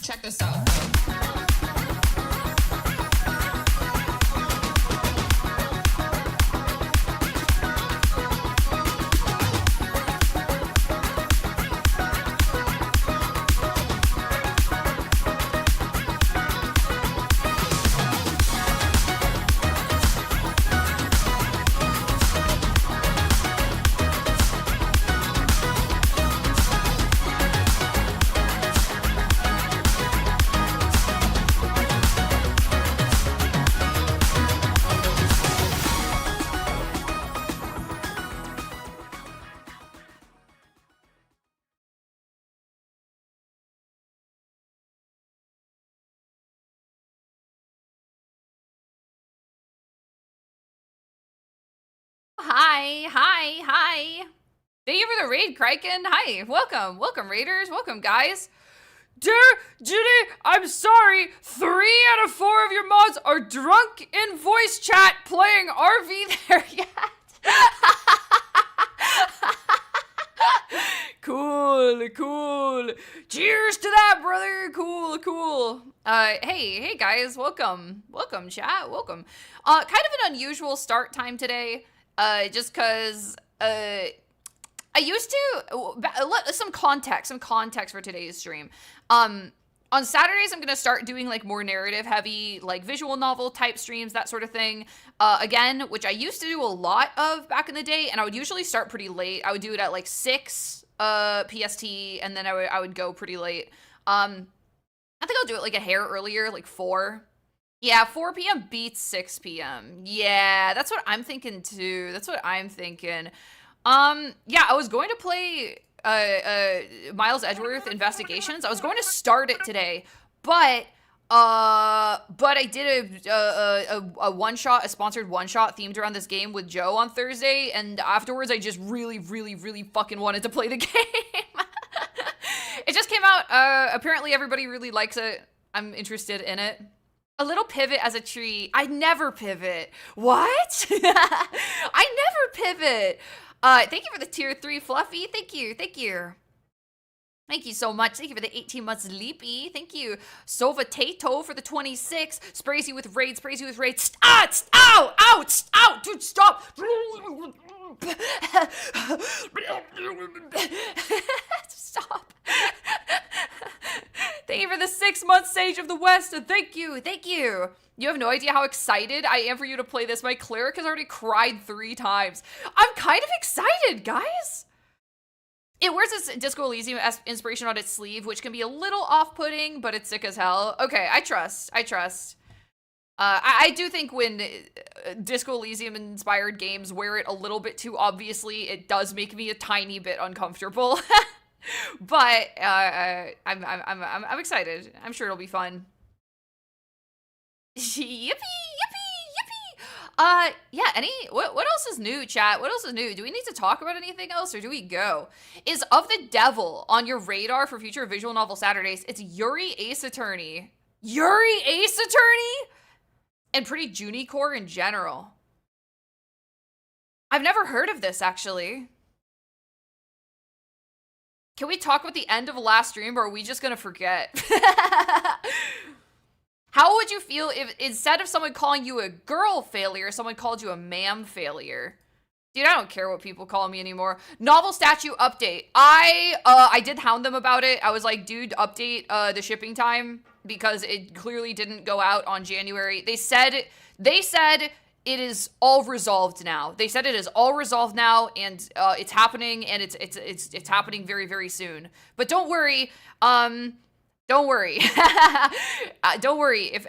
Check this out. Hi. Thank you for the raid, Kraken. Hi, welcome, raiders. Welcome, guys. Dear Judy, I'm sorry. 3 out of 4 of your mods are drunk in voice chat playing RV there yet. Cool. Cheers to that, brother. Cool. Hey guys, welcome, chat, welcome. Kind of an unusual start time today. Just cause, I used to, some context for today's stream. On Saturdays, I'm gonna start doing like more narrative heavy, like visual novel type streams, that sort of thing. Again, which I used to do a lot of back in the day, and I would usually start pretty late. I would do it at like 6, PST, and then I would go pretty late. I think I'll do it like a hair earlier, like 4. Yeah, 4 p.m. beats 6 p.m. Yeah, that's what I'm thinking too. Yeah, I was going to play Miles Edgeworth Investigations. I was going to start it today, but I did a one-shot, a sponsored one-shot themed around this game with Joe on Thursday, and afterwards I just really fucking wanted to play the game. It just came out. Apparently everybody really likes it. I'm interested in it. A little pivot as a tree. I never pivot. What? I never pivot. Thank you for the tier 3 Fluffy. Thank you. Thank you so much. Thank you for the 18 months Leapy. Thank you. Sovatato for the 26. Sprays you with raids. Ow! Dude, stop. Stop. Thank you for the 6 months Sage of the West. Thank you. You have no idea how excited I am for you to play this. My cleric has already cried 3 times. I'm kind of excited, guys. It wears its Disco Elysium inspiration on its sleeve, which can be a little off-putting, but it's sick as hell. Okay, I trust. I do think when Disco Elysium-inspired games wear it a little bit too obviously, it does make me a tiny bit uncomfortable. But I'm excited. I'm sure it'll be fun. Yippee! Yeah, what else is new, chat? What else is new? Do we need to talk about anything else, or do we go? Is Of the Devil on your radar for future visual novel Saturdays? It's Yuri Ace Attorney. And pretty Junicore in general. I've never heard of this, actually. Can we talk about the end of last stream, or are we just gonna forget? How would you feel if instead of someone calling you a girl failure, someone called you a ma'am failure? Dude, I don't care what people call me anymore. Novel statue update. I did hound them about it. I was like, dude, update the shipping time because it clearly didn't go out on January. They said it is all resolved now. They said it is all resolved now, and it's happening, and it's happening very, very soon. But don't worry. Don't worry. Don't worry. If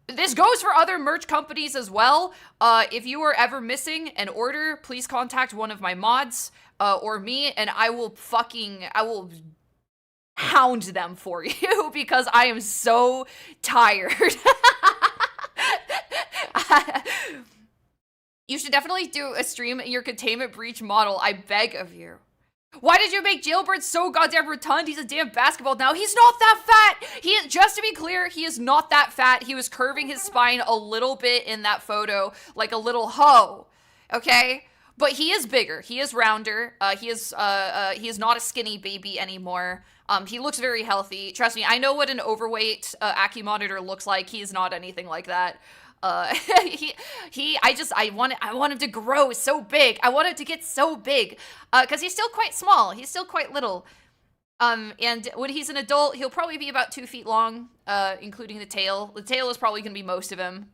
this goes for other merch companies as well. If you are ever missing an order, please contact one of my mods or me, and I will hound them for you because I am so tired. You should definitely do a stream in your containment breach model. I beg of you. Why did you make Jailbird so goddamn rotund? He's a damn basketball now. He's not that fat. Just to be clear, he is not that fat. He was curving his spine a little bit in that photo, like a little hoe. Okay? But he is bigger. He is rounder. He is not a skinny baby anymore. He looks very healthy. Trust me, I know what an overweight Ackie monitor looks like. He's not anything like that. I want him to grow so big. I want him to get so big. Because he's still quite small. He's still quite little. And when he's an adult, he'll probably be about 2 feet long, including the tail. The tail is probably going to be most of him.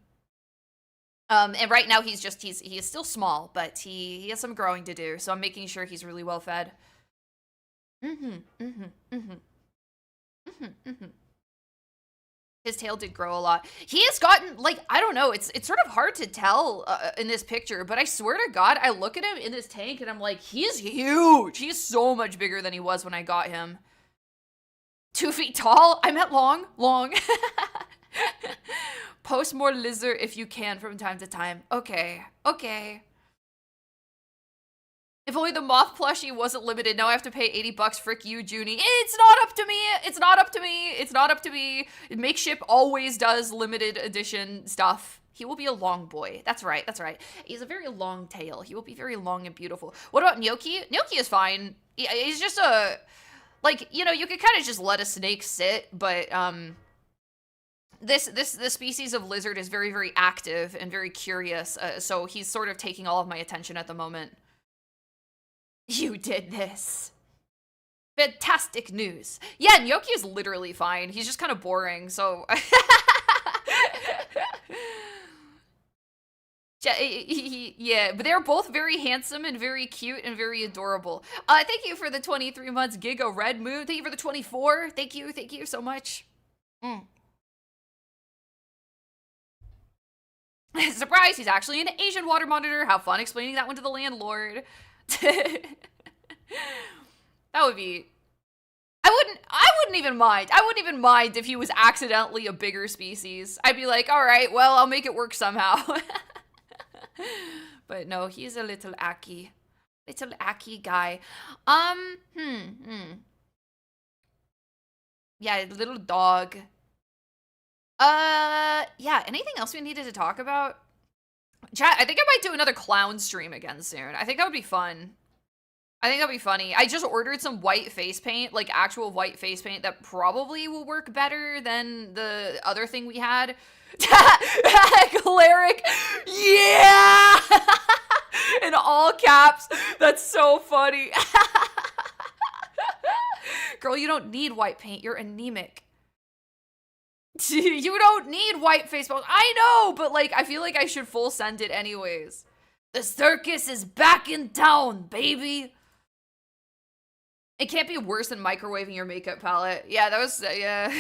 And right now he is still small, but he has some growing to do. So I'm making sure he's really well fed. His tail did grow a lot. He has gotten, like, I don't know, it's sort of hard to tell in this picture, but I swear to God, I look at him in this tank and I'm like, he's huge. He's so much bigger than he was when I got him. 2 feet tall? I meant long. Post more lizard if you can from time to time. Okay. If only the moth plushie wasn't limited. Now I have to pay $80. Frick you, Junie. It's not up to me. Makeship always does limited edition stuff. He will be a long boy. That's right. He's a very long tail. He will be very long and beautiful. What about Gnocchi? Gnocchi is fine. He's just a... Like, you know, you could kind of just let a snake sit, but, This species of lizard is very, very active and very curious, so he's sort of taking all of my attention at the moment. You did this. Fantastic news. Yeah, Gnocchi is literally fine. He's just kind of boring, so... Yeah, but they're both very handsome and very cute and very adorable. Thank you for the 23 months, Giga Red Moon. Thank you for the 24. Thank you so much. Surprise, he's actually an Asian water monitor. Have fun explaining that one to the landlord. That would be... I wouldn't even mind. I wouldn't even mind if he was accidentally a bigger species. I'd be like, all right, well, I'll make it work somehow. But no, he's a little Ackie. Little Ackie guy. Yeah, little dog. Yeah, anything else we needed to talk about? Chat, I think I might do another clown stream again soon. I think that would be fun. I think that'd be funny. I just ordered some white face paint, like actual white face paint that probably will work better than the other thing we had. Cleric, yeah! In all caps. That's so funny. Girl, you don't need white paint. You're anemic. You don't need white face paint. I know, but like, I feel like I should full send it anyways. The circus is back in town, baby. It can't be worse than microwaving your makeup palette. Yeah, that was, yeah.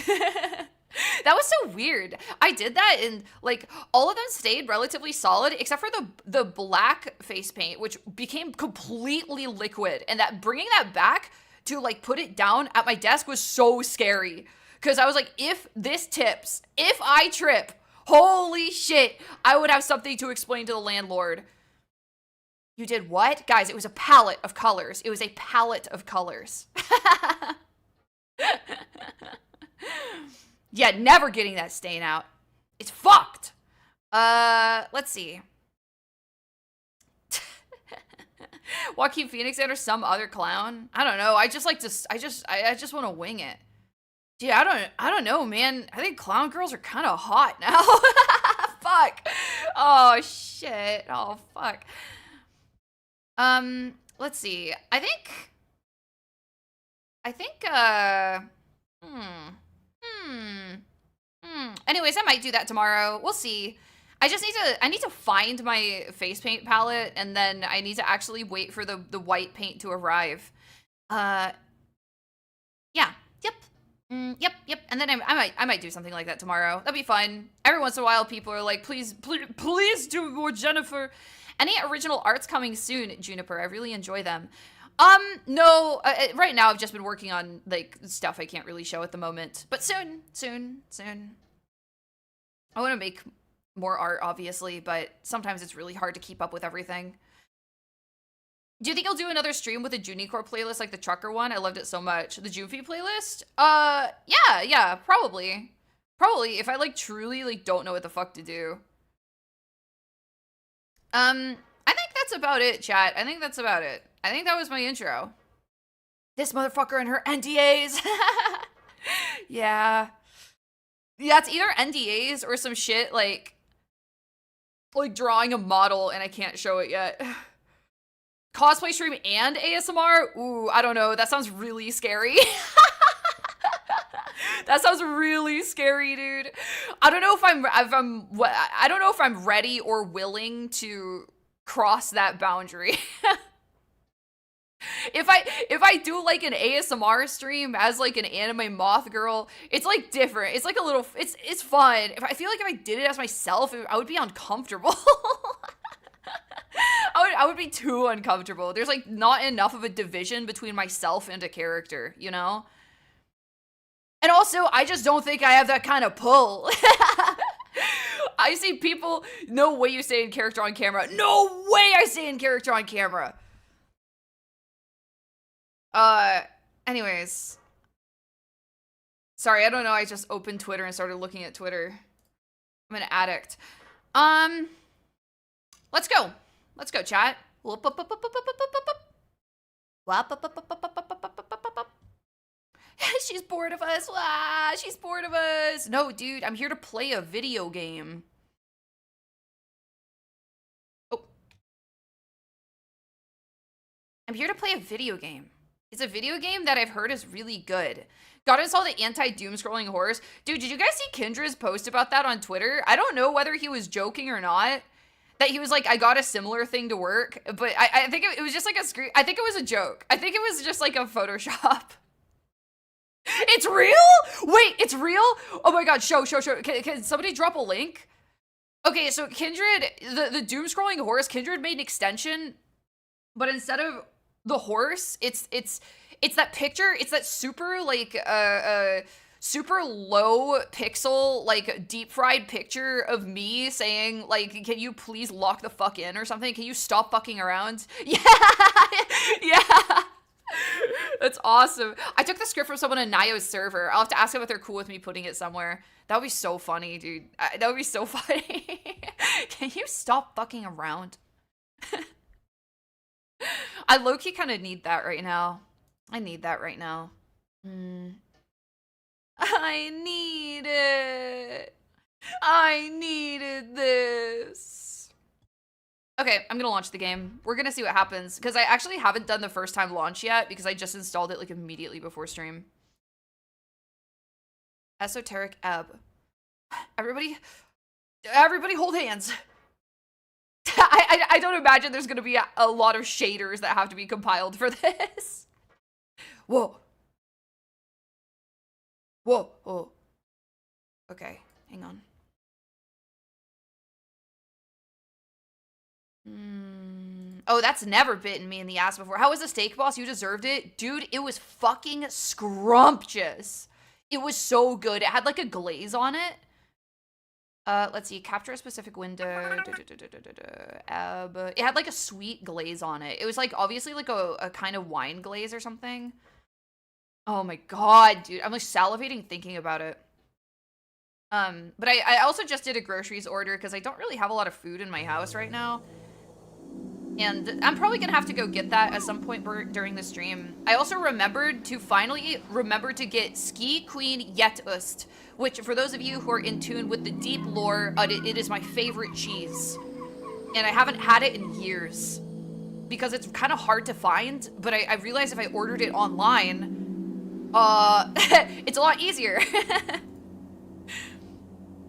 That was so weird. I did that and like all of them stayed relatively solid except for the black face paint, which became completely liquid. And that bringing that back to like put it down at my desk was so scary. Because I was like, if this tips, if I trip, holy shit, I would have something to explain to the landlord. You did what? Guys, it was a palette of colors. It was a palette of colors. Yeah, never getting that stain out. It's fucked. Let's see. Joaquin Phoenix and or some other clown? I don't know. I just like to, I just want to wing it. Dude, I don't know, man. I think clown girls are kind of hot now. Fuck. Oh, shit. Oh, fuck. Let's see. I think, anyways, I might do that tomorrow. We'll see. I need to find my face paint palette, and then I need to actually wait for the white paint to arrive. Yeah. Yep. And then I might do something like that tomorrow. That'd be fun. Every once in a while, people are like, please do more Jennifer. Any original arts coming soon, Juniper? I really enjoy them. No, right now I've just been working on like stuff I can't really show at the moment, but soon. I want to make more art, obviously, but sometimes it's really hard to keep up with everything. Do you think you'll do another stream with a Junicore playlist like the trucker one? I loved it so much. The Joofy playlist? Yeah, probably. Probably, if I like truly like don't know what the fuck to do. I think that's about it, chat. I think that's about it. I think that was my intro. This motherfucker and her NDAs. Yeah. Yeah, it's either NDAs or some shit like drawing a model and I can't show it yet. Cosplay stream and ASMR? Ooh, I don't know. That sounds really scary. That sounds really scary, dude. I don't know I don't know if I'm ready or willing to cross that boundary. If I do like an ASMR stream as like an anime moth girl, it's like different. It's like a little, it's fun. I feel like if I did it as myself, I would be uncomfortable. I would be too uncomfortable. There's like not enough of a division between myself and a character, you know? And also, I just don't think I have that kind of pull. I see people, no way you stay in character on camera. No way I stay in character on camera. Anyways. Sorry, I don't know. I just opened Twitter and started looking at Twitter. I'm an addict. Let's go. Let's go, chat. She's bored of us. She's bored of us. No, dude, I'm here to play a video game. Oh. I'm here to play a video game. It's a video game that I've heard is really good. Gotta install the anti-doom scrolling horrors. Dude, did you guys see Kendra's post about that on Twitter? I don't know whether he was joking or not. That he was like, I got a similar thing to work. But I think it was just like a screen. I think it was a joke. I think it was just like a Photoshop. It's real? Wait, it's real? Oh my god, show. Can somebody drop a link? Okay, so Kindred, the doom scrolling horse, Kindred made an extension, but instead of the horse, it's that picture, it's that super like super low pixel like deep fried picture of me saying like, can you please lock the fuck in or something? Can you stop fucking around? Yeah. Yeah. That's awesome. I took the script from someone in Nayo's server. I'll have to ask them if they're cool with me putting it somewhere. That would be so funny, dude. That would be so funny. Can you stop fucking around? I low-key kind of need that right now. I need that right now. I need it. I needed this. Okay, I'm gonna launch the game. We're gonna see what happens, because I actually haven't done the first time launch yet, because I just installed it like immediately before stream. Esoteric ebb. Everybody hold hands. I don't imagine there's gonna be a lot of shaders that have to be compiled for this. Whoa. Whoa. Oh. Okay, hang on. Oh, that's never bitten me in the ass before. How was the steak, boss? You deserved it. Dude, it was fucking scrumptious. It was so good. It had like a glaze on it. Let's see. Capture a specific window. It had like a sweet glaze on it. It was like obviously like a kind of wine glaze or something. Oh my god, dude. I'm like salivating thinking about it. But I also just did a groceries order because I don't really have a lot of food in my house right now. And I'm probably gonna have to go get that at some point during the stream. I also finally remembered to get Ski Queen Yetust, which for those of you who are in tune with the deep lore, it is my favorite cheese. And I haven't had it in years because it's kind of hard to find, but I realized if I ordered it online, it's a lot easier.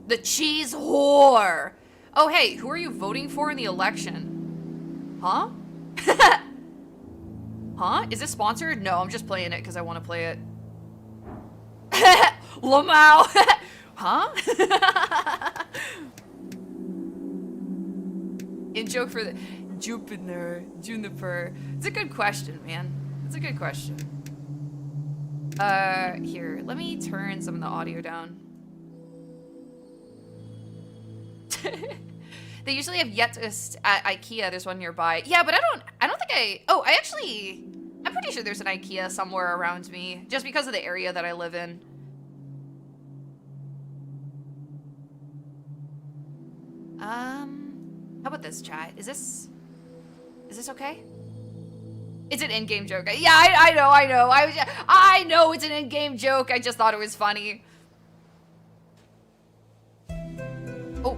The cheese whore. Oh, hey, who are you voting for in the election? Huh? Huh? Is this sponsored? No, I'm just playing it because I want to play it. Lamau. Huh? In joke for the Juniper. It's a good question, man. It's a good question. Here, let me turn some of the audio down. They usually have Yetust at IKEA. There's one nearby. Yeah, but I don't think I'm pretty sure there's an IKEA somewhere around me, just because of the area that I live in. How about this, chat? Is this... Is this okay? It's an in-game joke. Yeah, I know. I know it's an in-game joke. I just thought it was funny. Oh.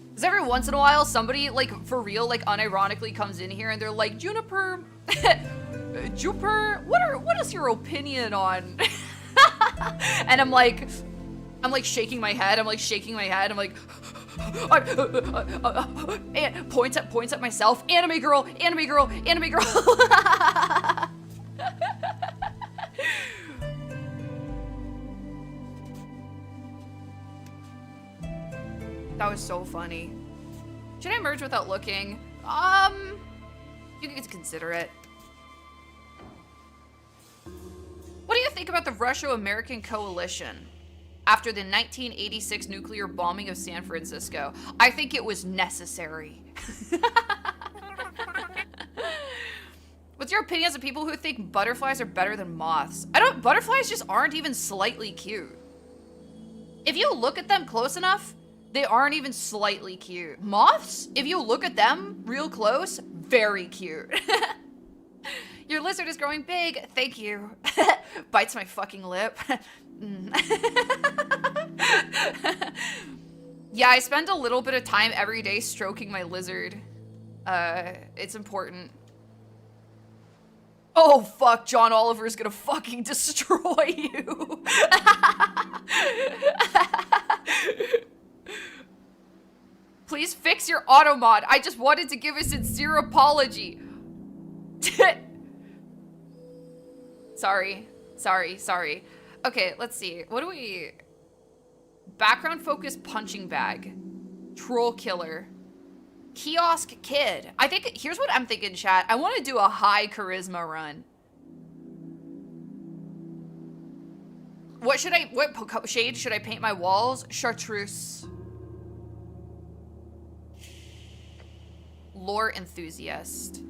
Because every once in a while, somebody, like, for real, like, unironically comes in here and they're like, Juniper, Juniper, what is your opinion on? And I'm like shaking my head. I'm like, and points at myself. Anime girl. That was so funny. Should I merge without looking? You can consider it. What do you think about the Russo-American coalition after the 1986 nuclear bombing of San Francisco? I think it was necessary. What's your opinion as of people who think butterflies are better than moths? Butterflies just aren't even slightly cute. If you look at them close enough, they aren't even slightly cute. Moths, if you look at them real close, very cute. Your lizard is growing big. Thank you. Bites my fucking lip. Yeah, I spend a little bit of time every day stroking my lizard. It's important. Oh, fuck. John Oliver is gonna fucking destroy you. Please fix your auto mod. I just wanted to give a sincere apology. Sorry. Okay, let's see. What do we... Background focus punching bag. Troll killer. Kiosk kid. I think, here's what I'm thinking, chat. I want to do a high charisma run. What shade should I paint my walls? Chartreuse. Lore enthusiast.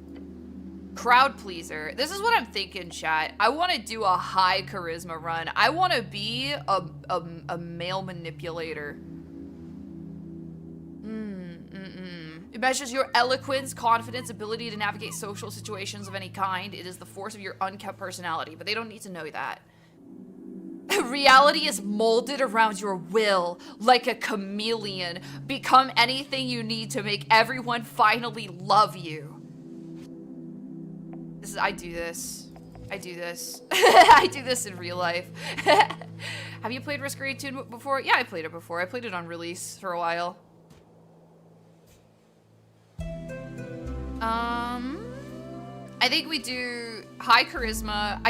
Crowd pleaser. This is what I'm thinking, chat. I want to do a high charisma run. I want to be a male manipulator. It measures your eloquence, confidence, ability to navigate social situations of any kind. It is the force of your unkept personality, but they don't need to know that. Reality is molded around your will, like a chameleon. Become anything you need to make everyone finally love you. I do this. I do this in real life. Have you played Risk Grade 2 before? Yeah, I played it before. I played it on release for a while. I think we do high charisma.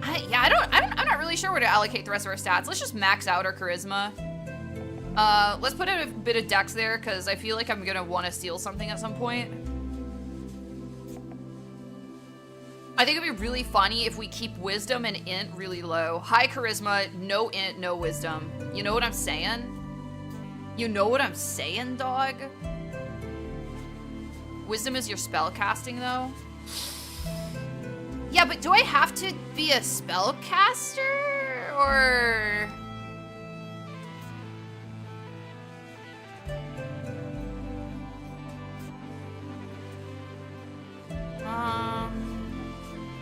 I'm not really sure where to allocate the rest of our stats. Let's just max out our charisma. Let's put in a bit of dex there, because I feel like I'm gonna want to steal something at some point. I think it'd be really funny if we keep wisdom and int really low. High charisma, no int, no wisdom. You know what I'm saying? You know what I'm saying, dog? Wisdom is your spell casting, though. Yeah, but do I have to be a spellcaster, or...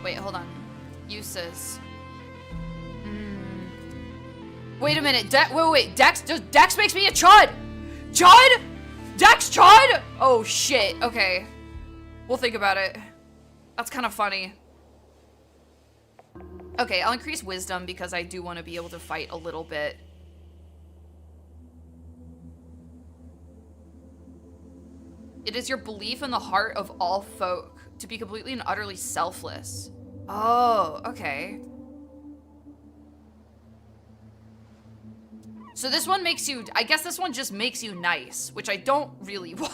Wait, hold on. Uses. Wait a minute. Wait. Dex makes me a chud! Chud? Dex chud? Oh, shit. Okay. We'll think about it. That's kind of funny. Okay, I'll increase wisdom because I do want to be able to fight a little bit. It is your belief in the heart of all folk to be completely and utterly selfless. Oh, okay. So this one makes you, I guess this one just makes you nice, which I don't really want.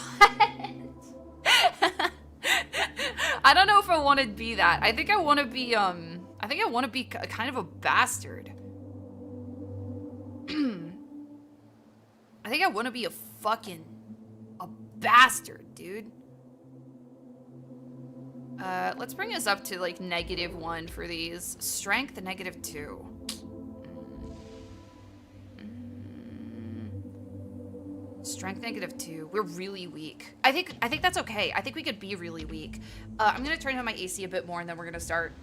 I don't know if I want to be that. I think I want to be, kind of a bastard. I think I want to be a bastard, dude. Let's bring us up to like -1 for these. Strength, -2. Strength -2. We're really weak. I think that's okay. I think we could be really weak. I'm gonna turn on my AC a bit more and then we're gonna start.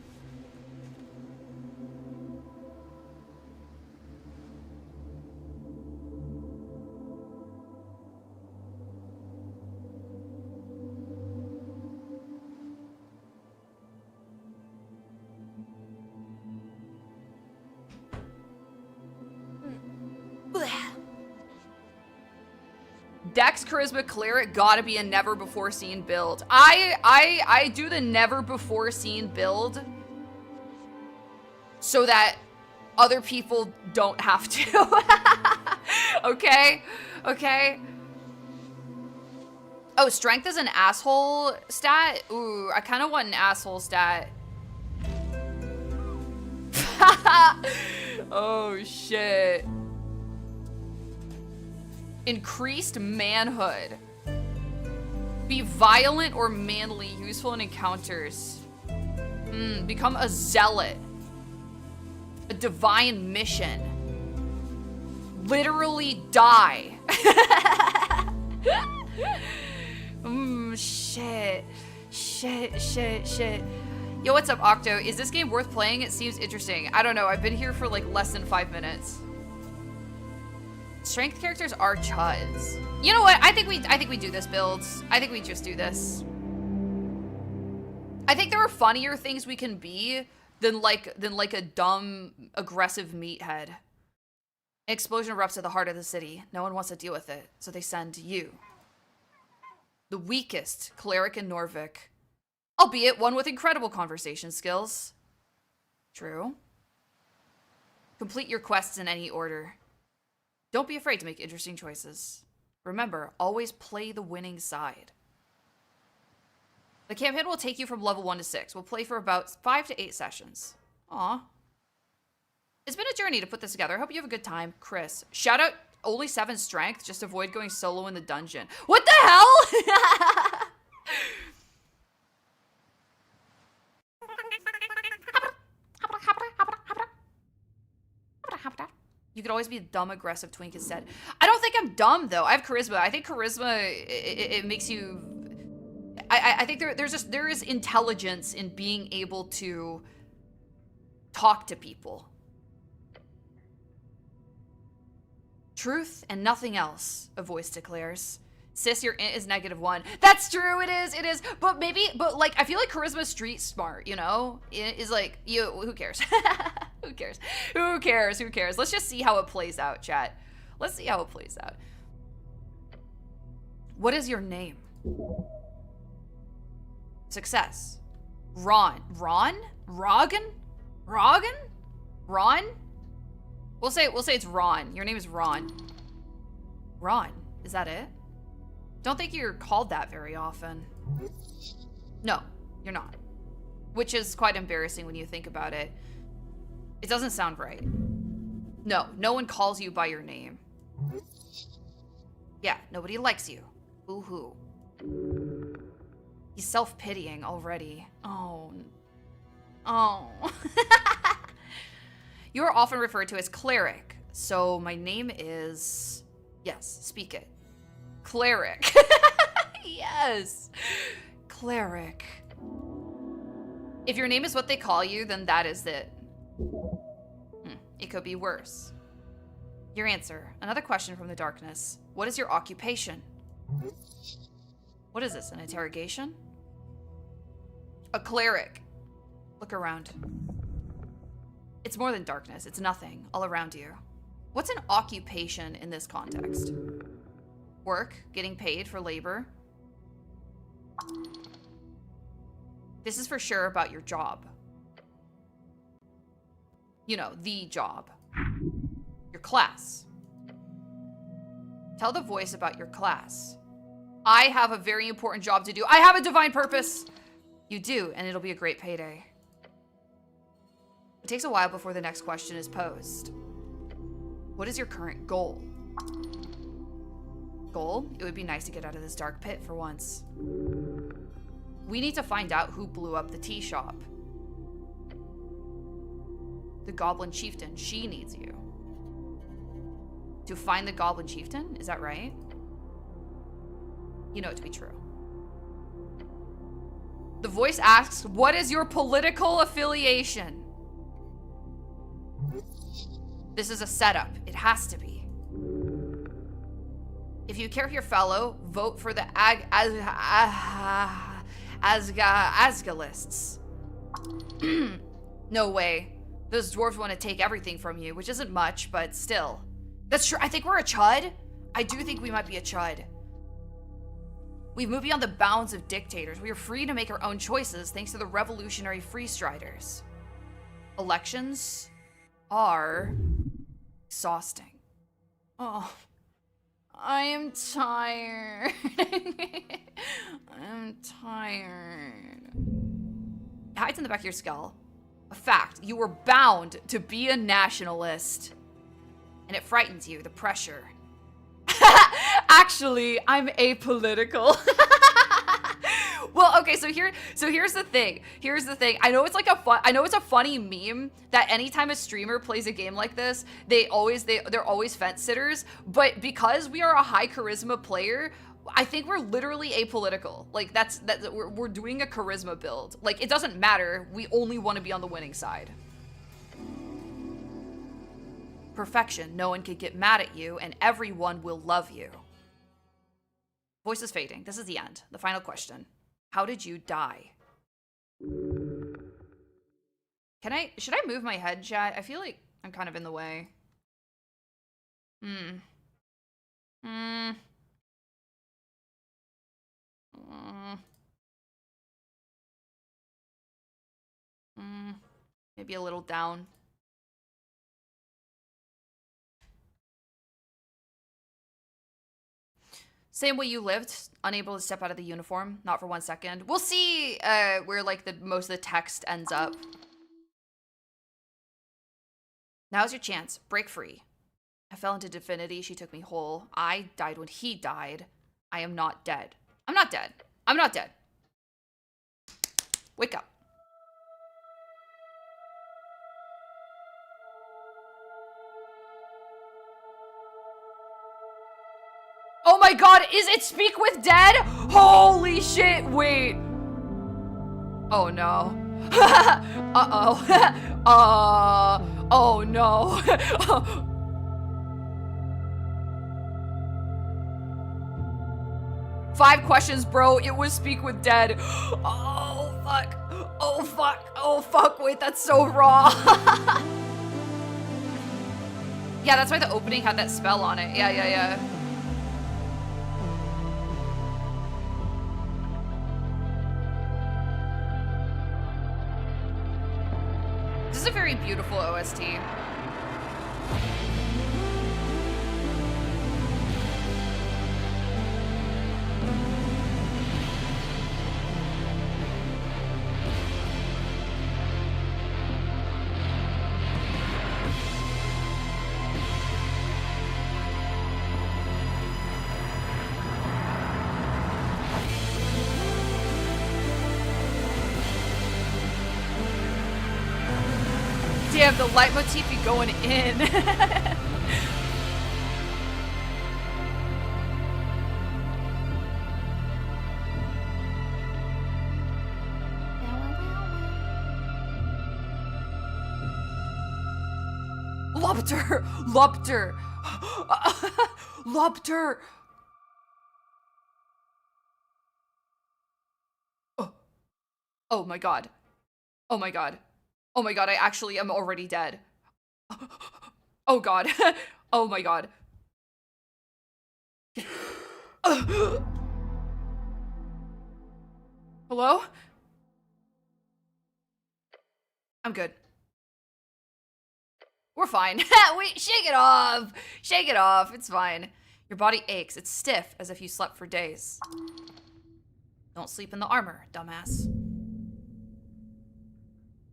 Dex, Charisma, Cleric, gotta be a never before seen build. I do the never before seen build so that other people don't have to. Okay? Okay? Oh, strength is an asshole stat? Ooh, I kind of want an asshole stat. Oh, shit. Increased manhood. Be violent or manly, useful in encounters. Become a zealot. A divine mission. Literally die. Shit. Shit. Yo, what's up, Octo? Is this game worth playing? It seems interesting. I don't know. I've been here for like less than 5 minutes. Strength characters are chuds. You know what? I think we do this build. I think we just do this. I think there are funnier things we can be than like a dumb, aggressive meathead. An explosion erupts at the heart of the city. No one wants to deal with it, so they send you. The weakest cleric in Norvik. Albeit one with incredible conversation skills. True. Complete your quests in any order. Don't be afraid to make interesting choices. Remember, always play the winning side. The campaign will take you from level 1 to 6. We'll play for about 5 to 8 sessions. Aw. It's been a journey to put this together. I hope you have a good time. Chris. Shout out only 7 strength. Just avoid going solo in the dungeon. What the hell? You could always be a dumb, aggressive twink instead. I don't think I'm dumb, though. I have charisma. I think charisma, it makes you... I think there is intelligence in being able to talk to people. Truth and nothing else, a voice declares. Sis, your int is -1. That's true, it is. But like, I feel like charisma is street smart, you know? It is like, who cares? Who cares? Let's just see how it plays out, chat. Let's see how it plays out. What is your name? Success. Ron? Rogan? Ron? We'll say it's Ron. Your name is Ron. Ron, is that it? Don't think you're called that very often. No, you're not. Which is quite embarrassing when you think about it. It doesn't sound right. No one calls you by your name. Yeah, nobody likes you. Boo-hoo. He's self-pitying already. Oh. You are often referred to as cleric. So my name is... Yes, speak it. Cleric. Yes. Cleric. If your name is what they call you, then that is it. It could be worse. Your answer. Another question from the darkness. What is your occupation? What is this, an interrogation? A cleric. Look around. It's more than darkness. It's nothing all around you. What's an occupation in this context? Work, getting paid for labor. This is for sure about your job. You know, the job. Your class. Tell the voice about your class. I have a very important job to do. I have a divine purpose. You do, and it'll be a great payday. It takes a while before the next question is posed. What is your current goal? Goal? It would be nice to get out of this dark pit for once. We need to find out who blew up the tea shop. The Goblin Chieftain, she needs you. To find the Goblin Chieftain? Is that right? You know it to be true. The voice asks, what is your political affiliation? This is a setup. It has to be. If you care for your fellow, vote for the Asgalists. No way. Those dwarves want to take everything from you, which isn't much, but still. That's true. I think we're a chud. I do think we might be a chud. We've moved beyond the bounds of dictators. We are free to make our own choices thanks to the revolutionary freestriders. Elections are exhausting. Oh, I am tired. I'm tired. It hides in the back of your skull. A fact, you were bound to be a nationalist. And it frightens you, the pressure. Actually, I'm apolitical. Well, okay, so here's the thing. Here's the thing. I know it's like a funny meme that anytime a streamer plays a game like this, they're always fence sitters, but because we are a high charisma player, I think we're literally apolitical. Like we're doing a charisma build. Like it doesn't matter. We only want to be on the winning side. Perfection. No one can get mad at you and everyone will love you. Voice is fading. This is the end. The final question. How did you die? Should I move my head, chat? I feel like I'm kind of in the way. Maybe a little down. Same way you lived, unable to step out of the uniform, not for 1 second. We'll see where like most of the text ends up. Now's your chance. Break free. I fell into divinity. She took me whole. I died when he died. I am not dead. I'm not dead. I'm not dead. Wake up. Oh my god, is it Speak with Dead? Holy shit, wait. Oh no. Uh-oh. Oh no. 5 questions, bro. It was Speak with Dead. Oh fuck. Oh fuck. Oh fuck, wait, that's so raw. Yeah, that's why the opening had that spell on it. Yeah. This is a very beautiful OST. Damn, the leitmotif be going in. Lobter! Lobter! Lobter! Oh my god. Oh my god. Oh my god, I actually am already dead. Oh god. Oh my god. Hello? I'm good. We're fine. Wait, shake it off. Shake it off. It's fine. Your body aches. It's stiff, as if you slept for days. Don't sleep in the armor, dumbass.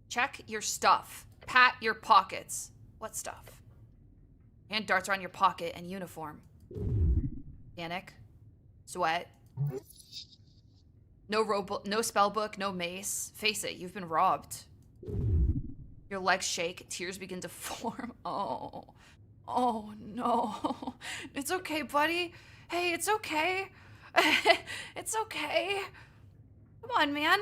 Check your stuff. Pat your pockets. What stuff? Hand darts around your pocket and uniform. Panic. Sweat. No spell book, no mace. Face it, you've been robbed. Your legs shake, tears begin to form. Oh no. It's okay, buddy. Hey, it's okay. It's okay. Come on, man.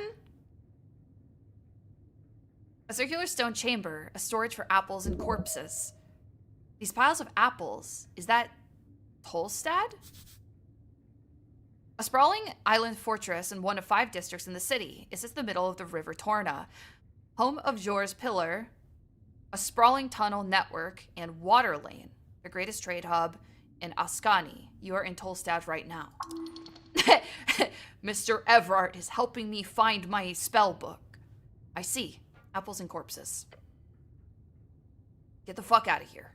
A circular stone chamber, a storage for apples and corpses. These piles of apples, is that Tolstad? A sprawling island fortress in one of 5 districts in the city. It sits in the middle of the River Torna, home of Jor's Pillar, a sprawling tunnel network, and water lane, the greatest trade hub in Ascani. You are in Tolstad right now. Mr. Everard is helping me find my spell book. I see. Apples and corpses. Get the fuck out of here.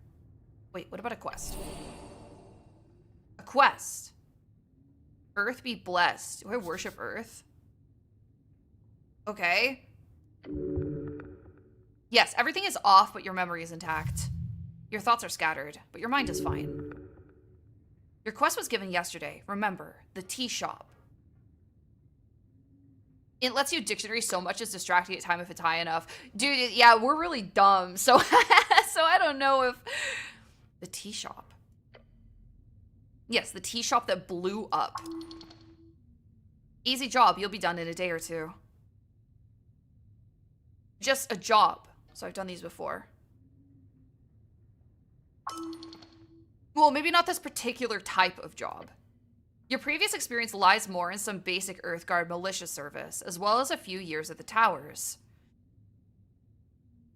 Wait, what about a quest? A quest. Earth be blessed. Do I worship Earth? Okay. Yes, everything is off, but your memory is intact. Your thoughts are scattered, but your mind is fine. Your quest was given yesterday. Remember, the tea shop. It lets you dictionary so much it's distracting at time if it's high enough. Dude, yeah, we're really dumb. So, so I don't know if... The tea shop. Yes, the tea shop that blew up. Easy job. You'll be done in a day or 2. Just a job. So I've done these before. Well, maybe not this particular type of job. Your previous experience lies more in some basic Earthguard militia service, as well as a few years at the towers.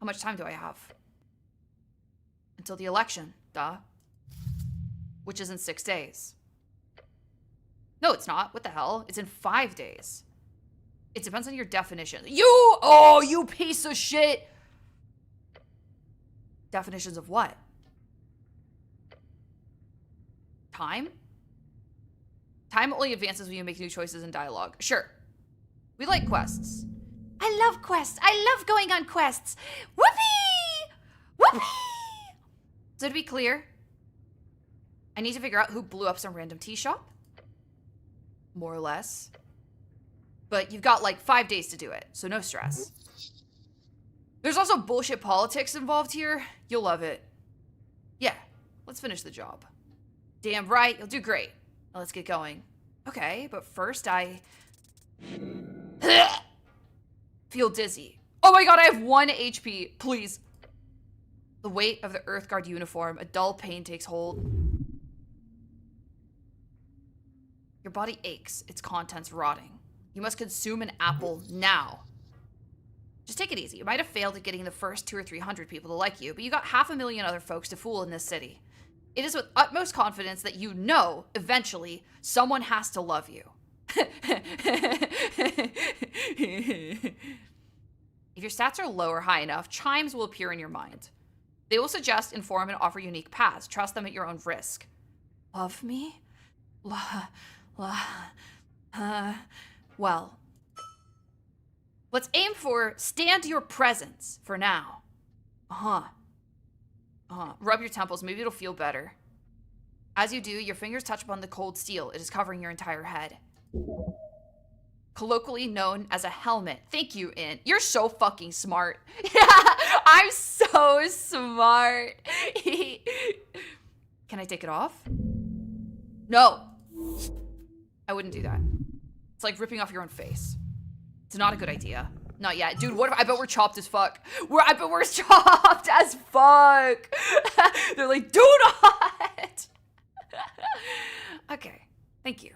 How much time do I have? Until the election, duh. Which is in 6 days. No, it's not. What the hell? It's in 5 days. It depends on your definition. You piece of shit! Definitions of what? Time? Time only advances when you make new choices in dialogue. Sure. We like quests. I love quests. I love going on quests. Whoopee! Whoopee! So to be clear, I need to figure out who blew up some random tea shop. More or less. But you've got like 5 days to do it, so no stress. There's also bullshit politics involved here. You'll love it. Yeah, let's finish the job. Damn right, you'll do great. Now let's get going. Okay, but first I... feel dizzy. Oh my god, I have 1 HP. Please. The weight of the Earthguard uniform. A dull pain takes hold. Your body aches, its contents rotting. You must consume an apple now. Just take it easy. You might have failed at getting the first 200 or 300 people to like you, but you got 500,000 other folks to fool in this city. It is with utmost confidence that you know, eventually, someone has to love you. If your stats are low or high enough, chimes will appear in your mind. They will suggest, inform, and offer unique paths. Trust them at your own risk. Love me? Well, let's aim for stand your presence for now. Rub your temples. Maybe it'll feel better. As you do, your fingers touch upon the cold steel. It is covering your entire head. Colloquially known as a helmet. Thank you, Int. You're so fucking smart. Yeah, I'm so smart. Can I take it off? No. I wouldn't do that. It's like ripping off your own face. It's not a good idea. Not yet. Dude, what if, I bet we're chopped as fuck. I bet we're chopped as fuck. They're like, do not. Okay. Thank you.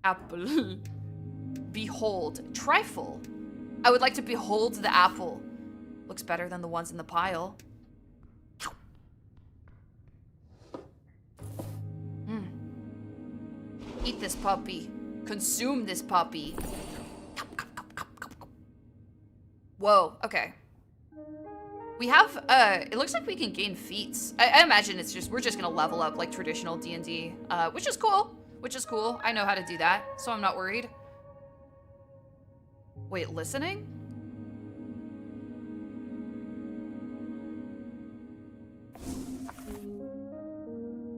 Apple. Behold. Trifle. I would like to behold the apple. Looks better than the ones in the pile. Eat this puppy. Consume this puppy. Whoa, okay. We have, it looks like we can gain feats. I imagine it's just, we're just gonna level up like traditional D&D, which is cool. I know how to do that, so I'm not worried. Wait, listening?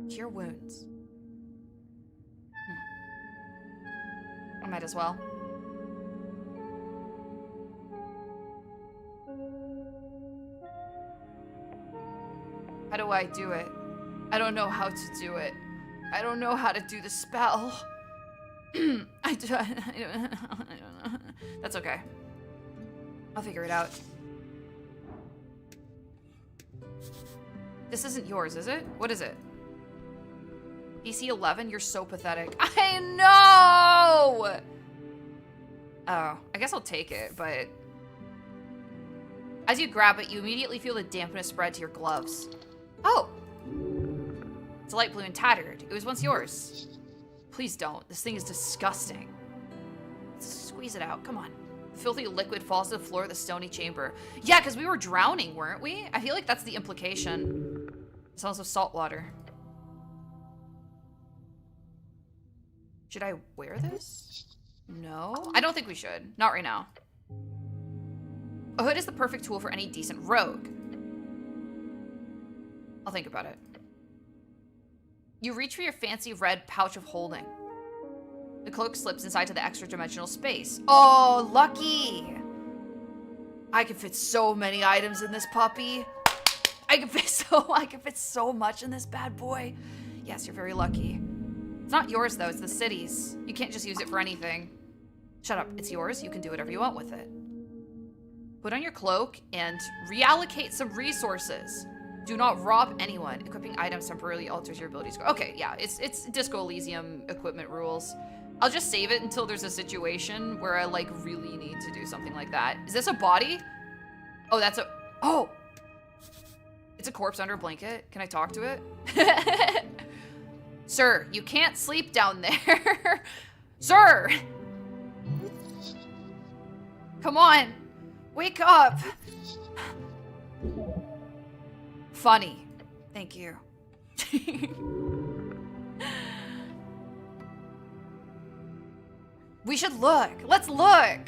Cure wounds. I might as well. How do I do it? I don't know how to do it. I don't know how to do the spell. I don't know. That's okay. I'll figure it out. This isn't yours, is it? What is it? DC 11? You're so pathetic. I know! Oh, I guess I'll take it, but... As you grab it, you immediately feel the dampness spread to your gloves. Oh! It's light blue and tattered. It was once yours. Please don't. This thing is disgusting. Let's squeeze it out. Come on. Filthy liquid falls to the floor of the stony chamber. Yeah, because we were drowning, weren't we? I feel like that's the implication. It smells of salt water. Should I wear this? No? I don't think we should. Not right now. A hood is the perfect tool for any decent rogue. I'll think about it. You reach for your fancy red pouch of holding. The cloak slips inside to the extra-dimensional space. Oh, lucky! I can fit so many items in this puppy. I can fit so much in this bad boy. Yes, you're very lucky. It's not yours, though. It's the city's. You can't just use it for anything. Shut up. It's yours. You can do whatever you want with it. Put on your cloak and reallocate some resources. Do not rob anyone. Equipping items temporarily alters your abilities. Okay, yeah, it's Disco Elysium equipment rules. I'll just save it until there's a situation where I, like, really need to do something like that. Is this a body? Oh, that's a... Oh! It's a corpse under a blanket. Can I talk to it? Sir, you can't sleep down there. Sir! Come on. Wake up. Funny. Thank you. We should look. Let's look.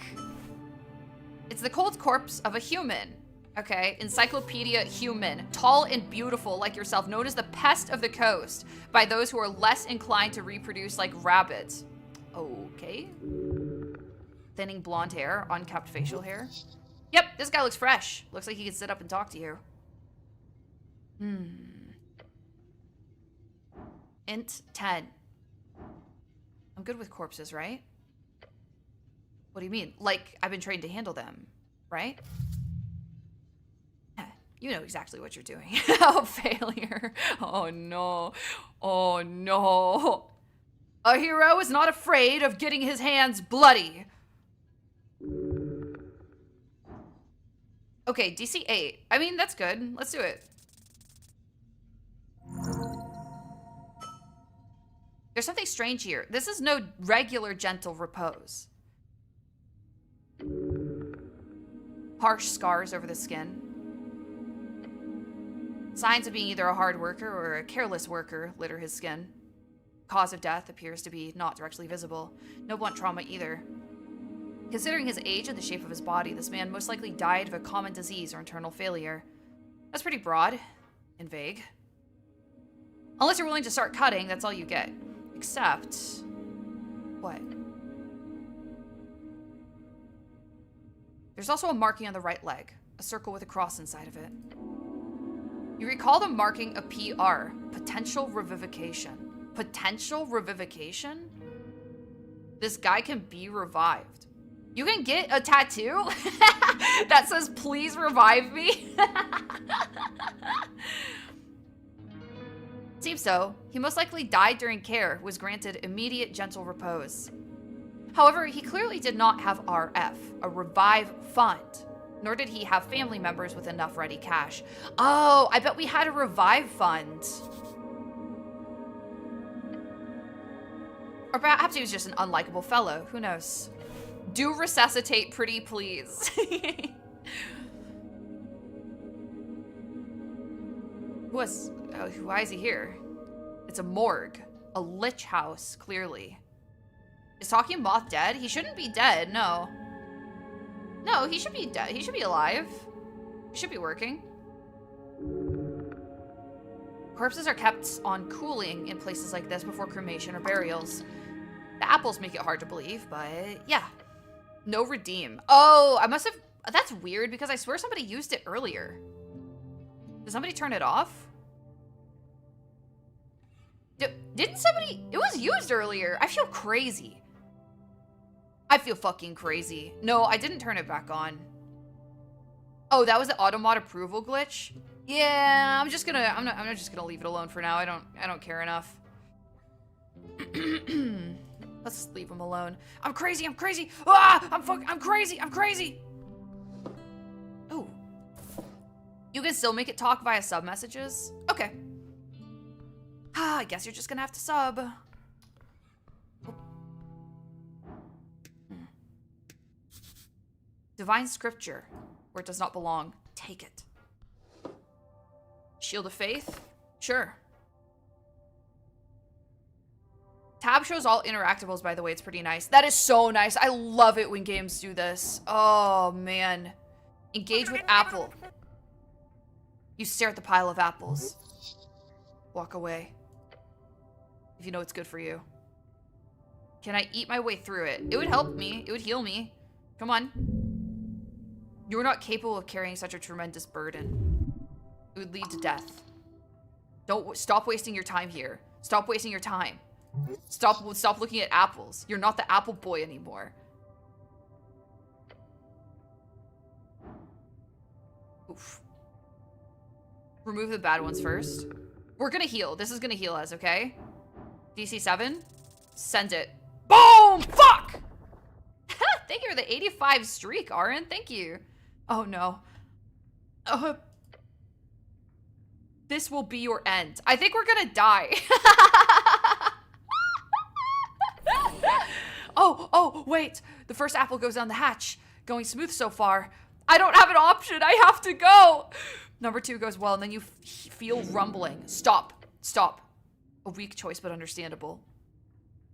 It's the cold corpse of a human. Okay, Encyclopedia Human. Tall and beautiful like yourself, known as the pest of the coast by those who are less inclined to reproduce like rabbits. Okay. Thinning blonde hair, unkept facial hair. Yep, this guy looks fresh. Looks like he can sit up and talk to you. Int 10. I'm good with corpses, right? What do you mean? Like, I've been trained to handle them, right? You know exactly what you're doing. Oh, failure. Oh, no. Oh, no. A hero is not afraid of getting his hands bloody. Okay, DC 8. I mean, that's good. Let's do it. There's something strange here. This is no regular gentle repose. Harsh scars over the skin. Signs of being either a hard worker or a careless worker litter his skin. Cause of death appears to be not directly visible. No blunt trauma either. Considering his age and the shape of his body, this man most likely died of a common disease or internal failure. That's pretty broad and vague. Unless you're willing to start cutting, that's all you get. Except... what? There's also a marking on the right leg. A circle with a cross inside of it. You recall the marking of PR. Potential revivification. Potential revivification? This guy can be revived. You can get a tattoo that says, please revive me. Seems so. He most likely died during care, was granted immediate gentle repose. However, he clearly did not have RF, a revive fund, nor did he have family members with enough ready cash. Oh, I bet we had a revive fund. Or perhaps he was just an unlikable fellow, who knows? Do resuscitate, pretty please. Why is he here? It's a morgue. A lich house, clearly. Is Talking Moth dead? He shouldn't be dead, no. No, he should be dead. He should be alive. He should be working. Corpses are kept on cooling in places like this before cremation or burials. The apples make it hard to believe, but yeah. No redeem. Oh, I must have... That's weird because I swear somebody used it earlier. Did somebody turn it off? Didn't somebody... It was used earlier. I feel crazy. I feel fucking crazy. No, I didn't turn it back on. Oh, that was the automod approval glitch? Yeah, I'm just gonna leave it alone for now. I don't care enough. Let's leave him alone. I'm crazy. Ah, I'm crazy. Oh. You can still make it talk via sub messages? Okay. I guess you're just gonna have to sub. Divine scripture, where it does not belong. Take it. Shield of faith? Sure. Tab shows all interactables, by the way. It's pretty nice. That is so nice. I love it when games do this. Oh, man. Engage with apple. You stare at the pile of apples. Walk away. If you know it's good for you. Can I eat my way through it? It would help me. It would heal me. Come on. You are not capable of carrying such a tremendous burden. It would lead to death. Stop wasting your time here. Stop wasting your time. Stop looking at apples. You're not the apple boy anymore. Oof. Remove the bad ones first. We're gonna heal. This is gonna heal us, okay? DC 7. Send it. Boom! Fuck! Thank you for the 85 streak, Aaron. Thank you. Oh, no. This will be your end. I think we're gonna die. Oh, wait. The first apple goes down the hatch. Going smooth so far. I don't have an option. I have to go. Number 2 goes well, and then you feel rumbling. Stop. A weak choice, but understandable.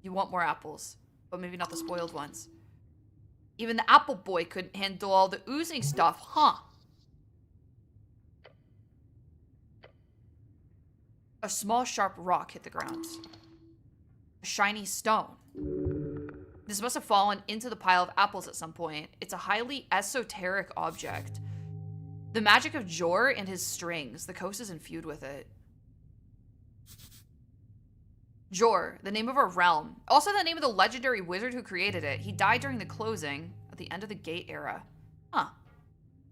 You want more apples, but maybe not the spoiled ones. Even the apple boy couldn't handle all the oozing stuff, huh? A small, sharp rock hit the ground. A shiny stone. This must have fallen into the pile of apples at some point. It's a highly esoteric object. The magic of Jor and his strings. The coast is infused with it. Jor, the name of a realm. Also the name of the legendary wizard who created it. He died during the closing at the end of the Gate era. Huh.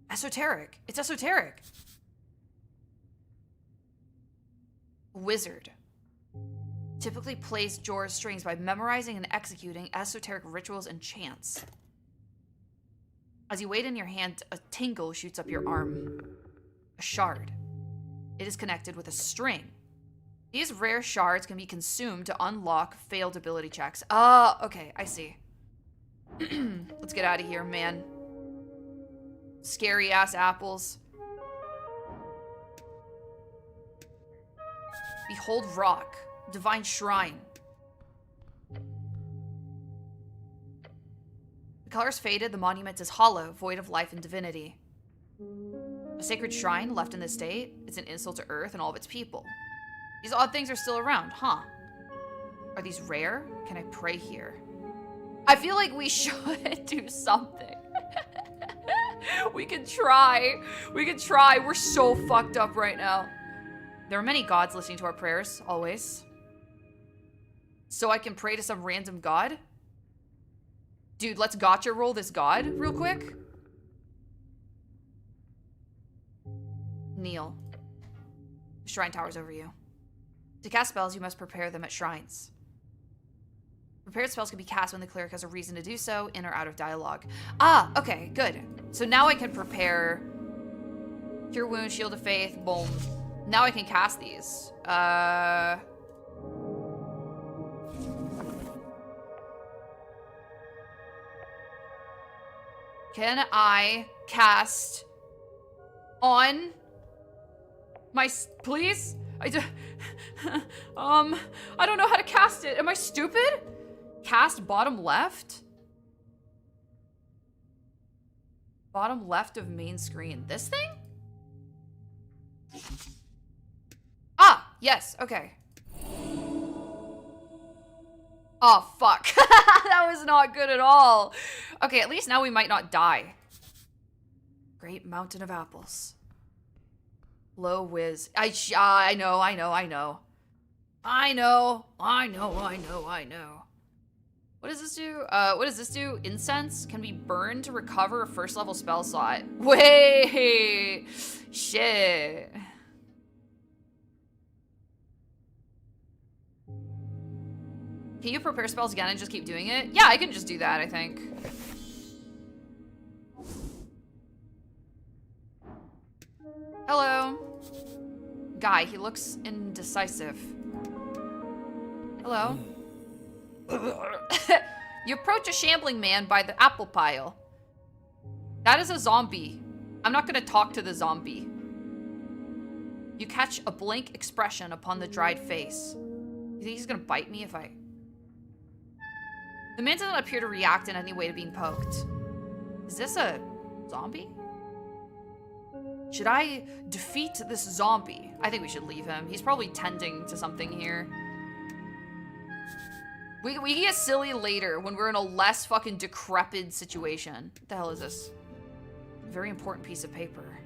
Esoteric. It's esoteric. Wizard. Typically plays Jor's strings by memorizing and executing esoteric rituals and chants. As you wait in your hand, a tingle shoots up your arm. A shard. It is connected with a string. These rare shards can be consumed to unlock failed ability checks. Okay, I see. Let's get out of here, man. Scary ass apples. Behold rock. Divine shrine. The color's faded, the monument is hollow, void of life and divinity. A sacred shrine left in this state, it's an insult to Earth and all of its people. These odd things are still around, huh? Are these rare? Can I pray here? I feel like we should do something. We can try. We're so fucked up right now. There are many gods listening to our prayers, always. So I can pray to some random god? Dude, let's gotcha roll this god real quick. Kneel. The shrine towers over you. To cast spells, you must prepare them at shrines. Prepared spells can be cast when the cleric has a reason to do so, in or out of dialogue. Okay, good. So now I can prepare Cure Wound, Shield of Faith, boom. Now I can cast these. Can I cast on my, please? I don't know how to cast it. Am I stupid? Cast bottom left? Bottom left of main screen. This thing? Yes, okay. Oh, fuck. That was not good at all. Okay, at least now we might not die. Great mountain of apples. Low whiz. I know. I know. I know. I know. I know. What does this do? What does this do? Incense can be burned to recover a first level spell slot. Wait. Shit. Can you prepare spells again and just keep doing it? Yeah, I can just do that, I think. Hello. Guy, he looks indecisive. Hello. You approach a shambling man by the apple pile. That is a zombie. I'm not gonna talk to the zombie. You catch a blank expression upon the dried face. You think he's gonna bite me if I... The man doesn't appear to react in any way to being poked. Is this a zombie? Should I defeat this zombie? I think we should leave him. He's probably tending to something here. We can get silly later when we're in a less fucking decrepit situation. What the hell is this? A very important piece of paper.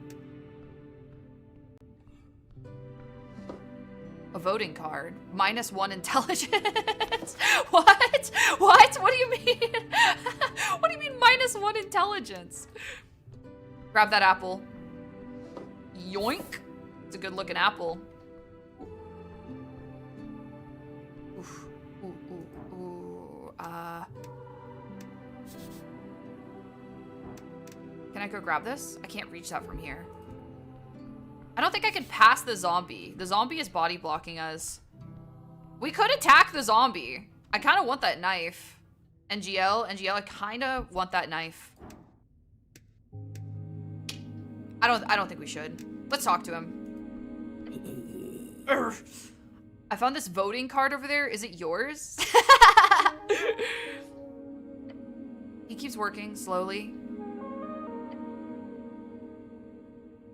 A voting card. -1 intelligence. What? What? What do you mean? What do you mean -1 intelligence? Grab that apple. Yoink. It's a good looking apple. Oof. Ooh, ooh, ooh. Can I go grab this? I can't reach that from here. I don't think I can pass the zombie. The zombie is body blocking us. We could attack the zombie. I kind of want that knife. NGL, I kind of want that knife. I don't think we should. Let's talk to him. I found this voting card over there. Is it yours? He keeps working slowly.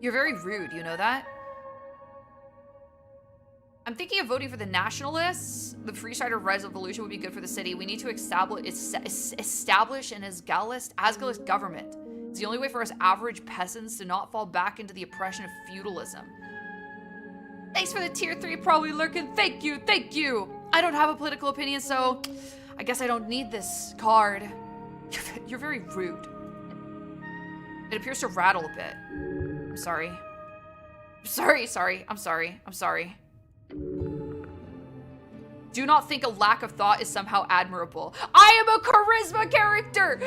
You're very rude, you know that? I'm thinking of voting for the Nationalists. The Freesider Revolution would be good for the city. We need to establish an Asgalist government. It's the only way for us average peasants to not fall back into the oppression of feudalism. Thanks for the tier 3 probably lurking. Thank you, thank you. I don't have a political opinion, so I guess I don't need this card. You're very rude. It appears to rattle a bit. I'm sorry. I'm sorry. Do not think a lack of thought is somehow admirable. I am a charisma character!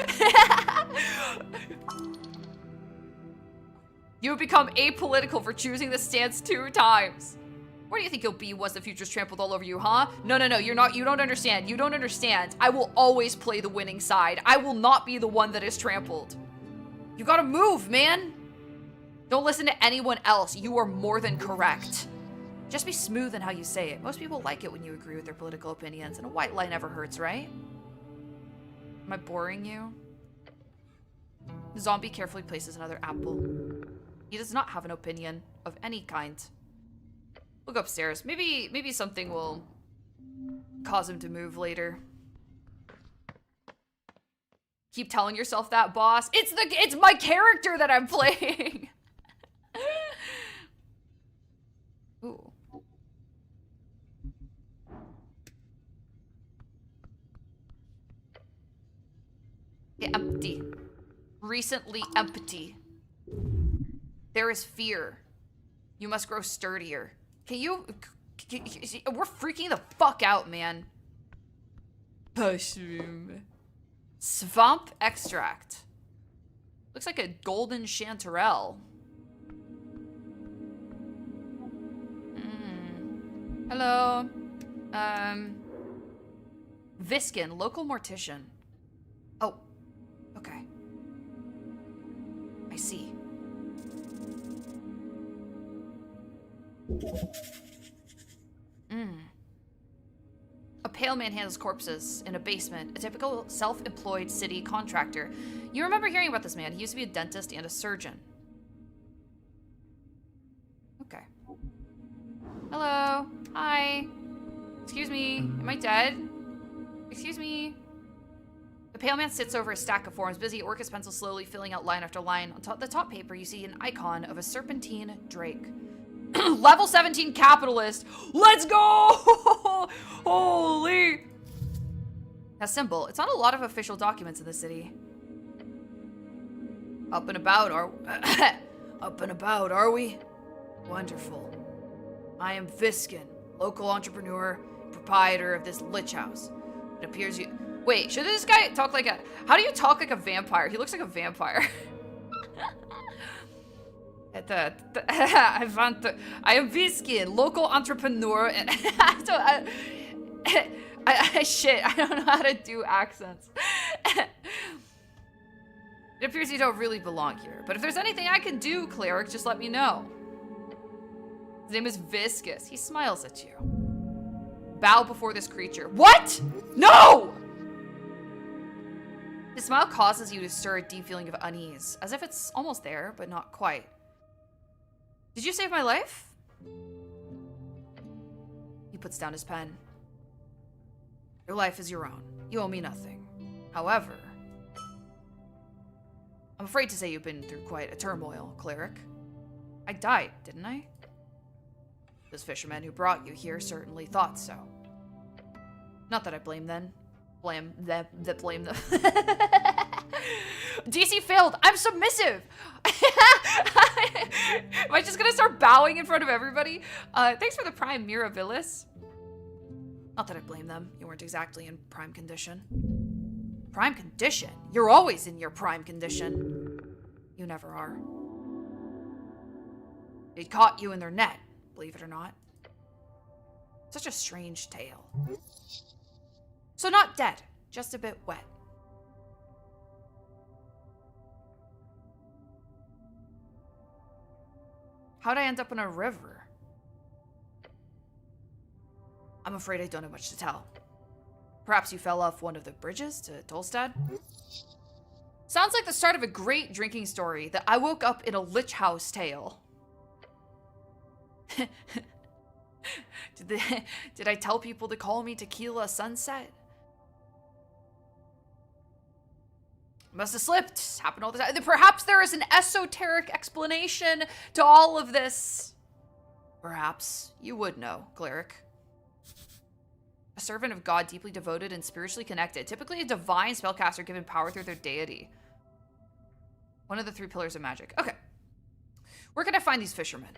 You have become apolitical for choosing this stance 2 times. Where do you think you'll be once the future's trampled all over you, huh? No, you're not. You don't understand. You don't understand. I will always play the winning side. I will not be the one that is trampled. You gotta move, man. Don't listen to anyone else. You are more than correct. Just be smooth in how you say it. Most people like it when you agree with their political opinions, and a white lie never hurts, right? Am I boring you? The zombie carefully places another apple. He does not have an opinion of any kind. We'll go upstairs. Maybe something will cause him to move later. Keep telling yourself that, boss. It's my character that I'm playing. Ooh. Empty. Recently empty. There is fear. You must grow sturdier. We're freaking the fuck out, man. Mushroom. Swamp extract. Looks like a golden chanterelle. Hello. Viskin, local mortician. Oh, okay. I see. A pale man handles corpses in a basement, a typical self-employed city contractor. You remember hearing about this man. He used to be a dentist and a surgeon. Okay. Hello. Hi. Excuse me. Am I dead? Excuse me. The pale man sits over a stack of forms, busy at work, his pencil slowly filling out line after line. On the top paper, you see an icon of a serpentine drake. Level 17 capitalist. Let's go! Holy. That symbol. It's on a lot of official documents in the city. Up and about, are we? Wonderful. I am Viskin, local entrepreneur, proprietor of this lich house. It appears you... Wait, should this guy talk like a... How do you talk like a vampire? He looks like a vampire. I am Viskin, local entrepreneur, and shit, I don't know how to do accents. It appears you don't really belong here, but if there's anything I can do, cleric, just let me know. His name is Viscus. He smiles at you. Bow before this creature. What? No! His smile causes you to stir a deep feeling of unease, as if it's almost there, but not quite. Did you save my life? He puts down his pen. Your life is your own. You owe me nothing. However, I'm afraid to say you've been through quite a turmoil, cleric. I died, didn't I? Those fishermen who brought you here certainly thought so. Not that I blame them. Blame them. DC failed. I'm submissive. Am I just gonna start bowing in front of everybody? Thanks for the prime, Mirabilis. Not that I blame them. You weren't exactly in prime condition. Prime condition? You're always in your prime condition. You never are. They caught you in their net, believe it or not. Such a strange tale. So not dead, just a bit wet. How'd I end up in a river? I'm afraid I don't have much to tell. Perhaps you fell off one of the bridges to Tolstad? Sounds like the start of a great drinking story that I woke up in a lich house tale. Did I tell people to call me Tequila Sunset? Must have slipped. Happened all the time. Perhaps there is an esoteric explanation to all of this. Perhaps you would know, cleric. A servant of God, deeply devoted and spiritually connected. Typically a divine spellcaster given power through their deity. One of the 3 pillars of magic. Okay. Where can I find these fishermen?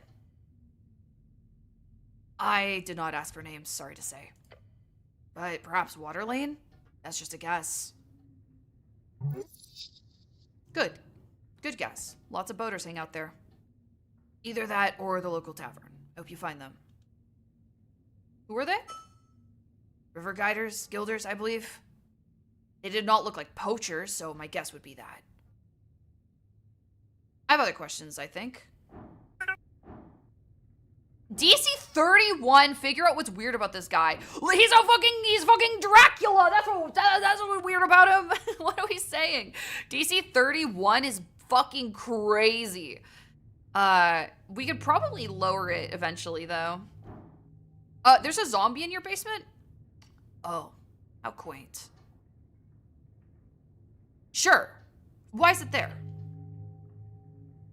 I did not ask for names, sorry to say. But perhaps Waterlane? That's just a guess. Good. Good guess. Lots of boaters hang out there. Either that or the local tavern. Hope you find them. Who are they? River guiders, guilders, I believe. They did not look like poachers, so my guess would be that. I have other questions, I think. DC 31, figure out what's weird about this guy. He's fucking Dracula. That's what's weird about him. What are we saying? DC 31 is fucking crazy. We could probably lower it eventually though. There's a zombie in your basement? Oh, how quaint. Sure. Why is it there?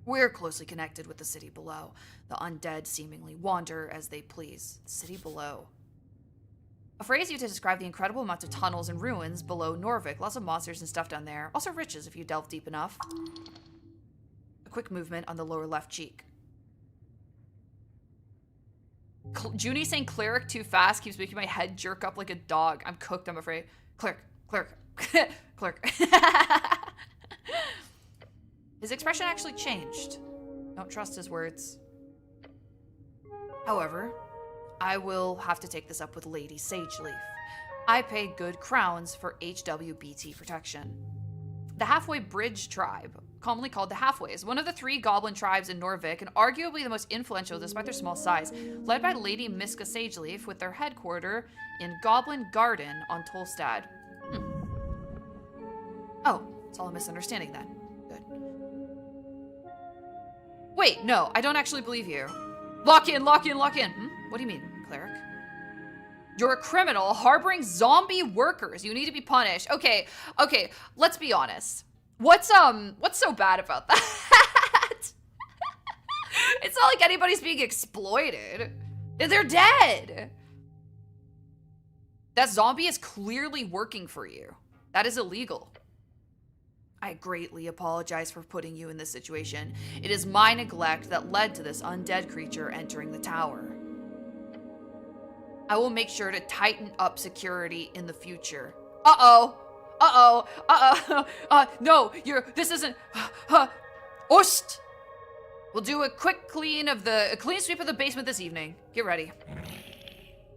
We're closely connected with the city below. The undead seemingly wander as they please. The city below. A phrase used to describe the incredible amount of tunnels and ruins below Norvik. Lots of monsters and stuff down there. Also riches if you delve deep enough. A quick movement on the lower left cheek. Junie saying cleric too fast keeps making my head jerk up like a dog. I'm cooked, I'm afraid. Cleric. Cleric. His expression actually changed. Don't trust his words. However, I will have to take this up with Lady Sageleaf. I pay good crowns for HWBT protection. The Halfway Bridge tribe, commonly called the Halfways, one of the 3 goblin tribes in Norvik, and arguably the most influential despite their small size, led by Lady Miska Sageleaf with their headquarters in Goblin Garden on Tolstad. Oh, it's all a misunderstanding then. Good. Wait, no, I don't actually believe you. Lock in. What do you mean, cleric? You're a criminal harboring zombie workers. You need to be punished. Okay, let's be honest. What's so bad about that? It's not like anybody's being exploited. They're dead. That zombie is clearly working for you. That is illegal. I greatly apologize for putting you in this situation. It is my neglect that led to this undead creature entering the tower. I will make sure to tighten up security in the future. Uh-oh. Uh-oh. Uh-oh. No, this isn't, Ost! We'll do a clean sweep of the basement this evening. Get ready.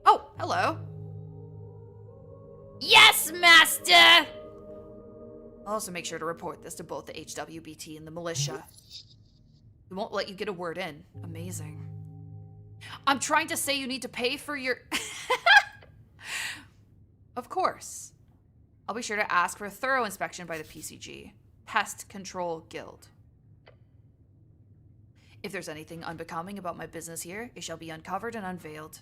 Oh, hello. Yes, master! I'll also make sure to report this to both the HWBT and the militia. We won't let you get a word in. Amazing. I'm trying to say you need to pay for your... Of course. I'll be sure to ask for a thorough inspection by the PCG, Pest Control Guild. If there's anything unbecoming about my business here, it shall be uncovered and unveiled.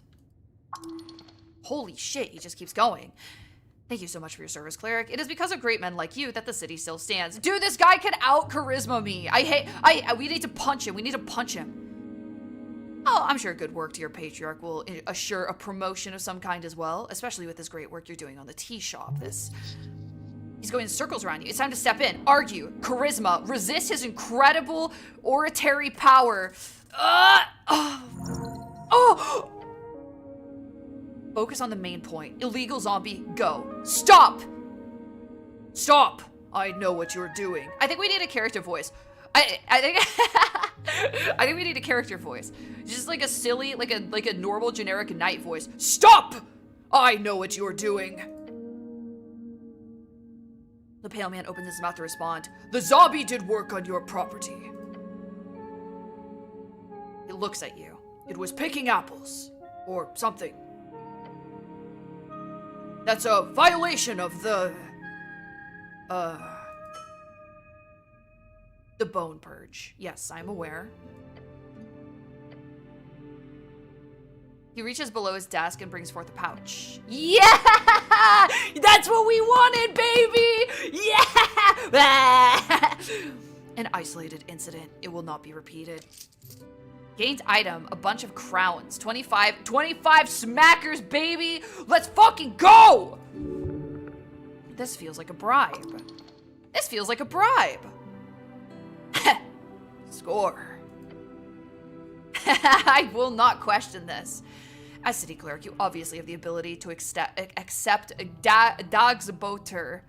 Holy shit, he just keeps going. Thank you so much for your service, cleric. It is because of great men like you that the city still stands. Dude, this guy can out-charisma me. We need to punch him. We need to punch him. Oh, I'm sure good work to your patriarch will assure a promotion of some kind as well, especially with this great work you're doing on the tea shop. He's going in circles around you. It's time to step in, argue, charisma, resist his incredible oratory power. Focus on the main point. Illegal zombie, go. Stop! Stop! I know what you're doing. I think we need a character voice. I think I think we need a character voice. Just like a silly, like a normal generic knight voice. Stop! I know what you're doing. The pale man opens his mouth to respond. The zombie did work on your property. It looks at you. It was picking apples. Or something. That's a violation of the bone purge. Yes, I'm aware. He reaches below his desk and brings forth a pouch. Yeah! That's what we wanted, baby! Yeah! An isolated incident. It will not be repeated. Gained item, a bunch of crowns. 25 smackers, baby! Let's fucking go! This feels like a bribe. This feels like a bribe. Score. I will not question this. As city clerk, you obviously have the ability to accept a Dagsboter.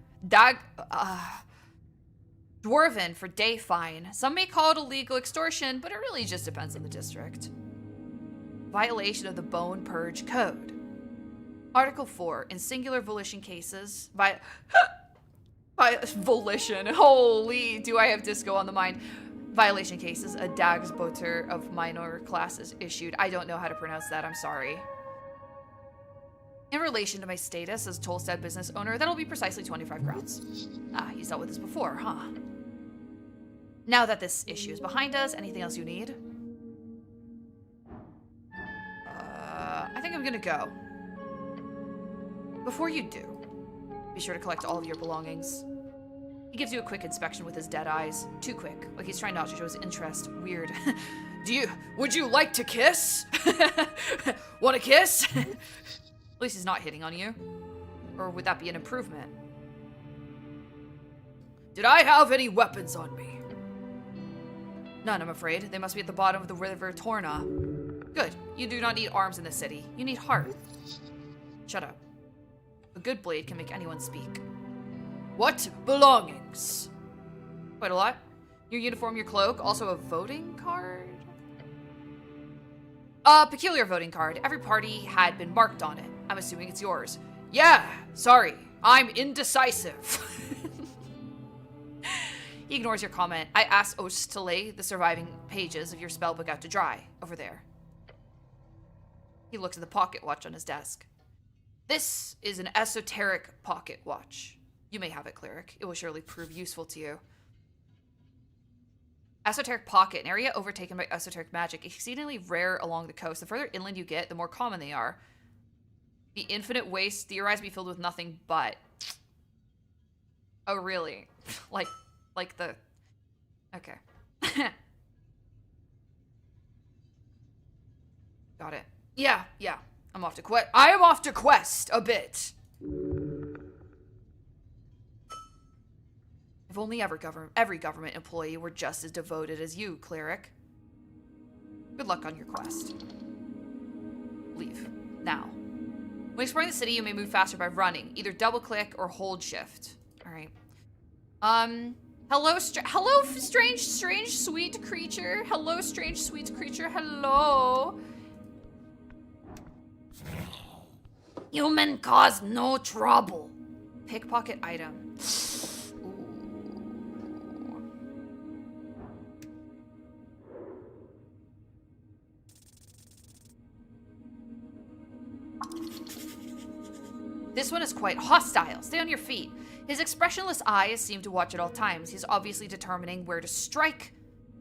Dwarven for day fine. Some may call it illegal extortion, but it really just depends on the district. Violation of the Bone Purge Code. Article 4. In singular volition cases, by volition. Holy, do I have disco on the mind. Violation cases, a Dagsboter of minor classes issued. I don't know how to pronounce that, I'm sorry. In relation to my status as Tolstad business owner, that'll be precisely 25 crowns. Ah, he's dealt with this before, huh? Now that this issue is behind us, anything else you need? I think I'm gonna go. Before you do, be sure to collect all of your belongings. He gives you a quick inspection with his dead eyes. Too quick, like he's trying not to show his interest. Weird. Would you like to kiss? Want a kiss? At least he's not hitting on you. Or would that be an improvement? Did I have any weapons on me? None, I'm afraid. They must be at the bottom of the river Torna. Good. You do not need arms in this city. You need heart. Shut up. A good blade can make anyone speak. What belongings? Quite a lot. Your uniform, your cloak, also a voting card? A peculiar voting card. Every party had been marked on it. I'm assuming it's yours. Yeah, sorry. I'm indecisive. He ignores your comment. I asked Ost to lay the surviving pages of your spellbook out to dry. Over there. He looks at the pocket watch on his desk. This is an esoteric pocket watch. You may have it, cleric. It will surely prove useful to you. Esoteric pocket, an area overtaken by esoteric magic, exceedingly rare along the coast. The further inland you get, the more common they are. The infinite waste theorized to be filled with nothing but. Oh, really? like the... Okay. Got it. Yeah. I'm off to quest. I am off to quest a bit. If only every government employee were just as devoted as you, cleric. Good luck on your quest. Leave. Now. When exploring the city, you may move faster by running. Either double click or hold shift. Alright. Hello, strange, sweet creature. Hello, strange, sweet creature. Hello. Human cause no trouble. Pickpocket item. This one is quite hostile. Stay on your feet. His expressionless eyes seem to watch at all times. He's obviously determining where to strike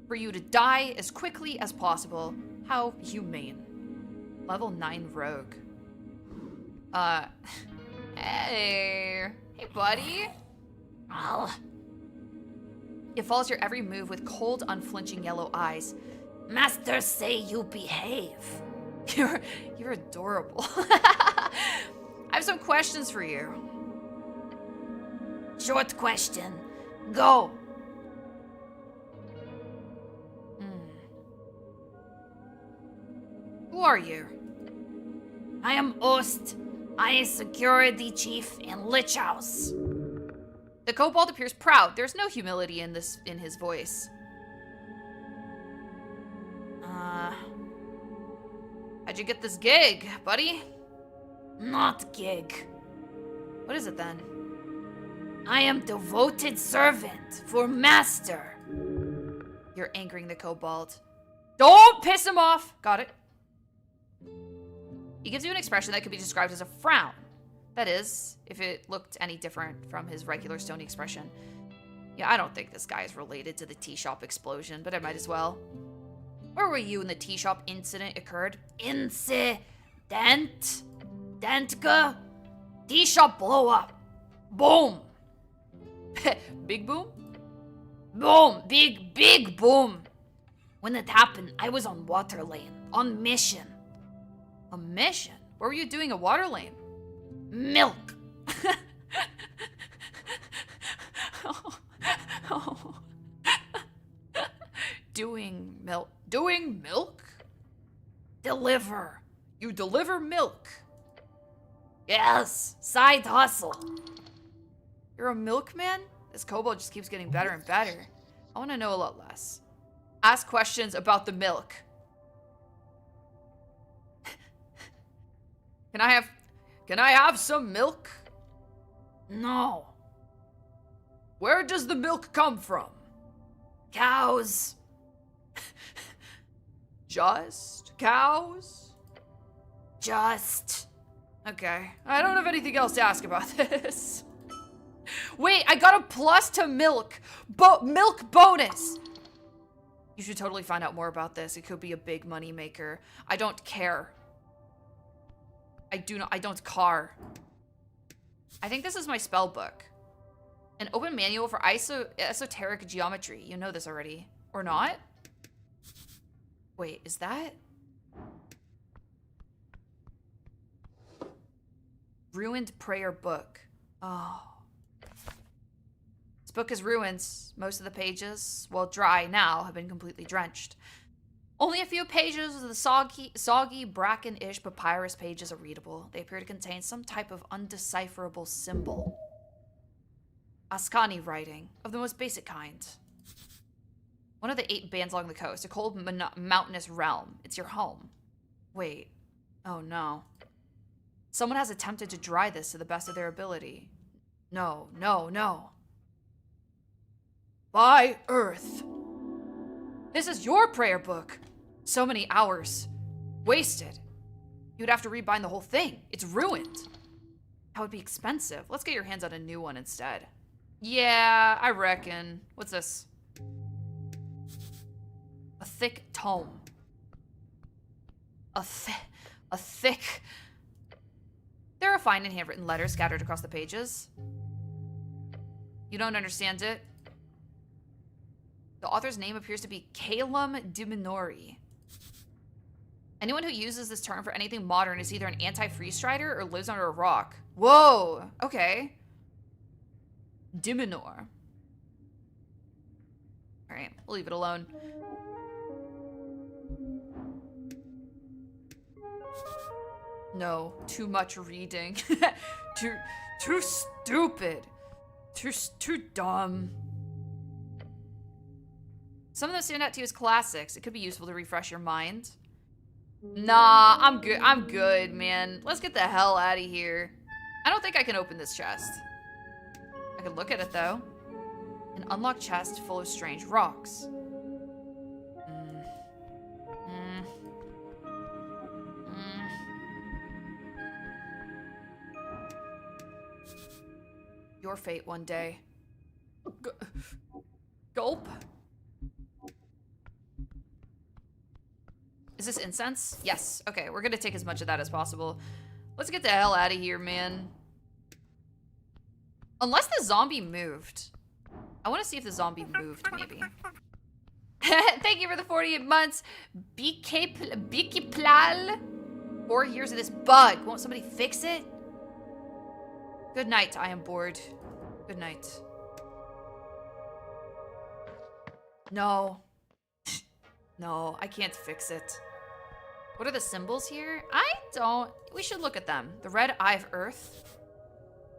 for you to die as quickly as possible. How humane. Level 9 rogue. Hey, buddy. He follows your every move with cold, unflinching yellow eyes. Masters say you behave. You're adorable. I have some questions for you. Short question. Go. Who are you? I am Ost. I am security chief in Lich House. The kobold appears proud. There's no humility in his voice. How'd you get this gig, buddy? Not gig. What is it then? I am devoted servant for master. You're angering the kobold. Don't piss him off. Got it. He gives you an expression that could be described as a frown. That is, if it looked any different from his regular stony expression. Yeah, I don't think this guy is related to the tea shop explosion, but I might as well. Where were you when the tea shop incident occurred? Incident? Dentka? Tea shop blow up. Boom. Big boom? Boom. Big boom. When it happened, I was on water lane. On mission. A mission? What were you doing a water lane? Milk. Oh. Doing milk? Deliver. You deliver milk? Yes. Side hustle. You're a milkman? This kobold just keeps getting better and better. I want to know a lot less. Ask questions about the milk. Can I have some milk? No. Where does the milk come from? Cows. Just cows? Just. Okay. I don't have anything else to ask about this. Wait, I got a plus to milk. Milk bonus. You should totally find out more about this. It could be a big money maker. I don't care. I don't care. I think this is my spell book. An open manual for esoteric geometry. You know this already. Or not? Wait, is that? Ruined prayer book. Oh. This book is ruined. Most of the pages, well, dry now, have been completely drenched. Only a few pages of the soggy bracken-ish papyrus pages are readable. They appear to contain some type of undecipherable symbol. Ascani writing, of the most basic kind. One of the 8 bands along the coast, a cold mountainous realm. It's your home. Wait. Oh no. Someone has attempted to dry this to the best of their ability. No. By Earth. This is your prayer book. So many hours. Wasted. You'd have to rebind the whole thing. It's ruined. That would be expensive. Let's get your hands on a new one instead. Yeah, I reckon. What's this? A thick tome. A thick... There are fine and handwritten letters scattered across the pages. You don't understand it? The author's name appears to be Calum de Minori. Anyone who uses this term for anything modern is either an anti-freeze strider or lives under a rock. Whoa, okay. Diminor. Alright, we'll leave it alone. No, too much reading. too stupid. Too dumb. Some of those stand out to you as classics. It could be useful to refresh your mind. Nah, I'm good. I'm good, man. Let's get the hell out of here. I don't think I can open this chest. I can look at it, though. An unlocked chest full of strange rocks. Your fate one day. Gulp. Is this incense? Yes. Okay, we're gonna take as much of that as possible. Let's get the hell out of here, man. Unless the zombie moved. I want to see if the zombie moved, maybe. Thank you for the 48 months. Bikiplal. 4 years of this bug. Won't somebody fix it? Good night. I am bored. Good night. No. No, I can't fix it. What are the symbols here? We should look at them. The red eye of Earth.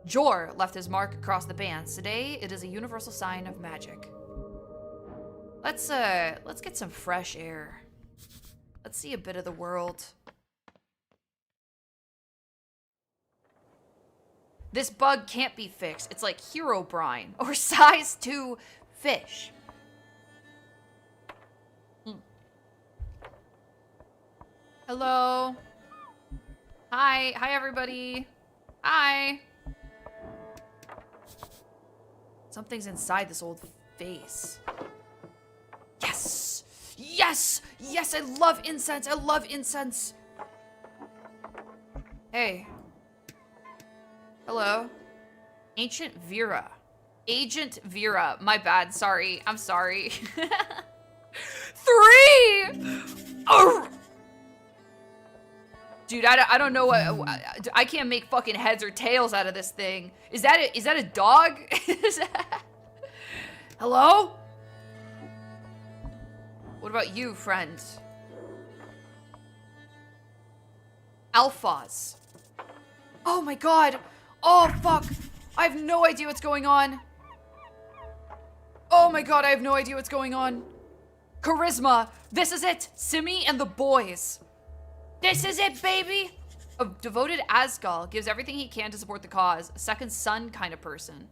Jor left his mark across the bands. Today, it is a universal sign of magic. Let's get some fresh air. Let's see a bit of the world. This bug can't be fixed. It's like Hero Brine or size 2 fish. Hello. Hi. Hi, everybody. Hi. Something's inside this old face. Yes. Yes. Yes, I love incense. I love incense. Hey. Hello. Ancient Vera. Agent Vera. My bad. Sorry. I'm sorry. 3! Oh! Dude, I don't know what... I can't make fucking heads or tails out of this thing. Is that a dog? Hello? What about you, friend? Alphas. Oh my god. Oh, fuck. I have no idea what's going on. Oh my god, I have no idea what's going on. Charisma. This is it. Simi and the boys. This is it, baby. A devoted Asgal. Gives everything he can to support the cause. A second son kind of person.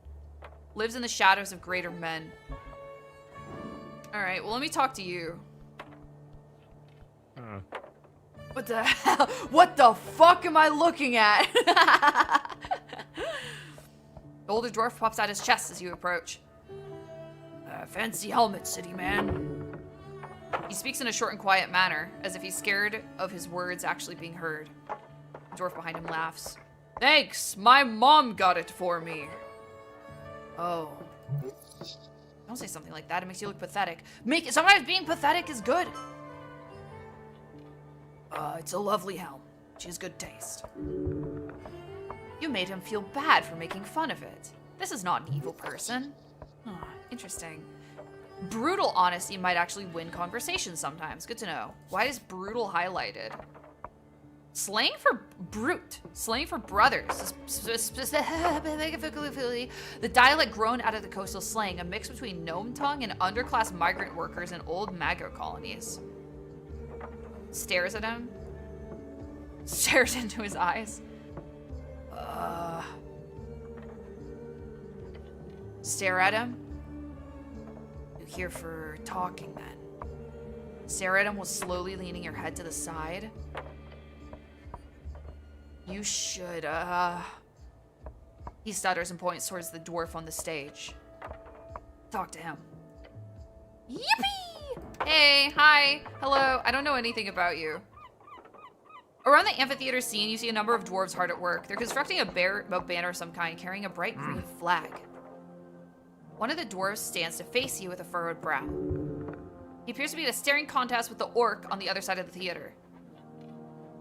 Lives in the shadows of greater men. Alright, well, let me talk to you. What the hell? What the fuck am I looking at? The older dwarf pops out his chest as you approach. Fancy helmet, city man. He speaks in a short and quiet manner, as if he's scared of his words actually being heard. The dwarf behind him laughs. Thanks, my mom got it for me. Oh. Don't say something like that, it makes you look pathetic. Sometimes being pathetic is good. It's a lovely helm. She has good taste. You made him feel bad for making fun of it. This is not an evil person. Oh, interesting. Brutal honesty might actually win conversations sometimes. Good to know. Why is brutal highlighted? Slang for brute. Slang for brothers. The dialect grown out of the coastal slang, a mix between gnome tongue and underclass migrant workers in old Mago colonies. Stares at him. Stares into his eyes. Stare at him. You here for talking then? Stare at him while slowly leaning your head to the side. You should, He stutters and points towards the dwarf on the stage. Talk to him. Yippee! Hey, hi, hello. I don't know anything about you. Around the amphitheater scene, you see a number of dwarves hard at work. They're constructing a banner of some kind, carrying a bright green flag. One of the dwarves stands to face you with a furrowed brow. He appears to be in a staring contest with the orc on the other side of the theater.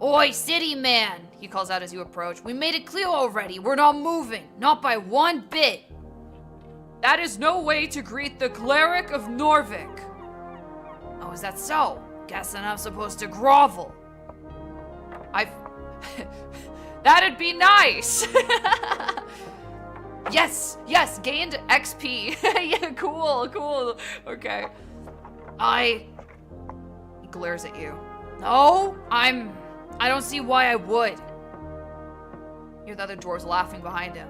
Oi, city man, he calls out as you approach. We made it clear already. We're not moving. Not by one bit. That is no way to greet the cleric of Norvik. Oh, is that so? Guessing I'm supposed to grovel. That'd be nice. Yes, gained XP. Yeah, cool. Okay. He glares at you. No, I don't see why I would. You hear the other dwarves laughing behind him.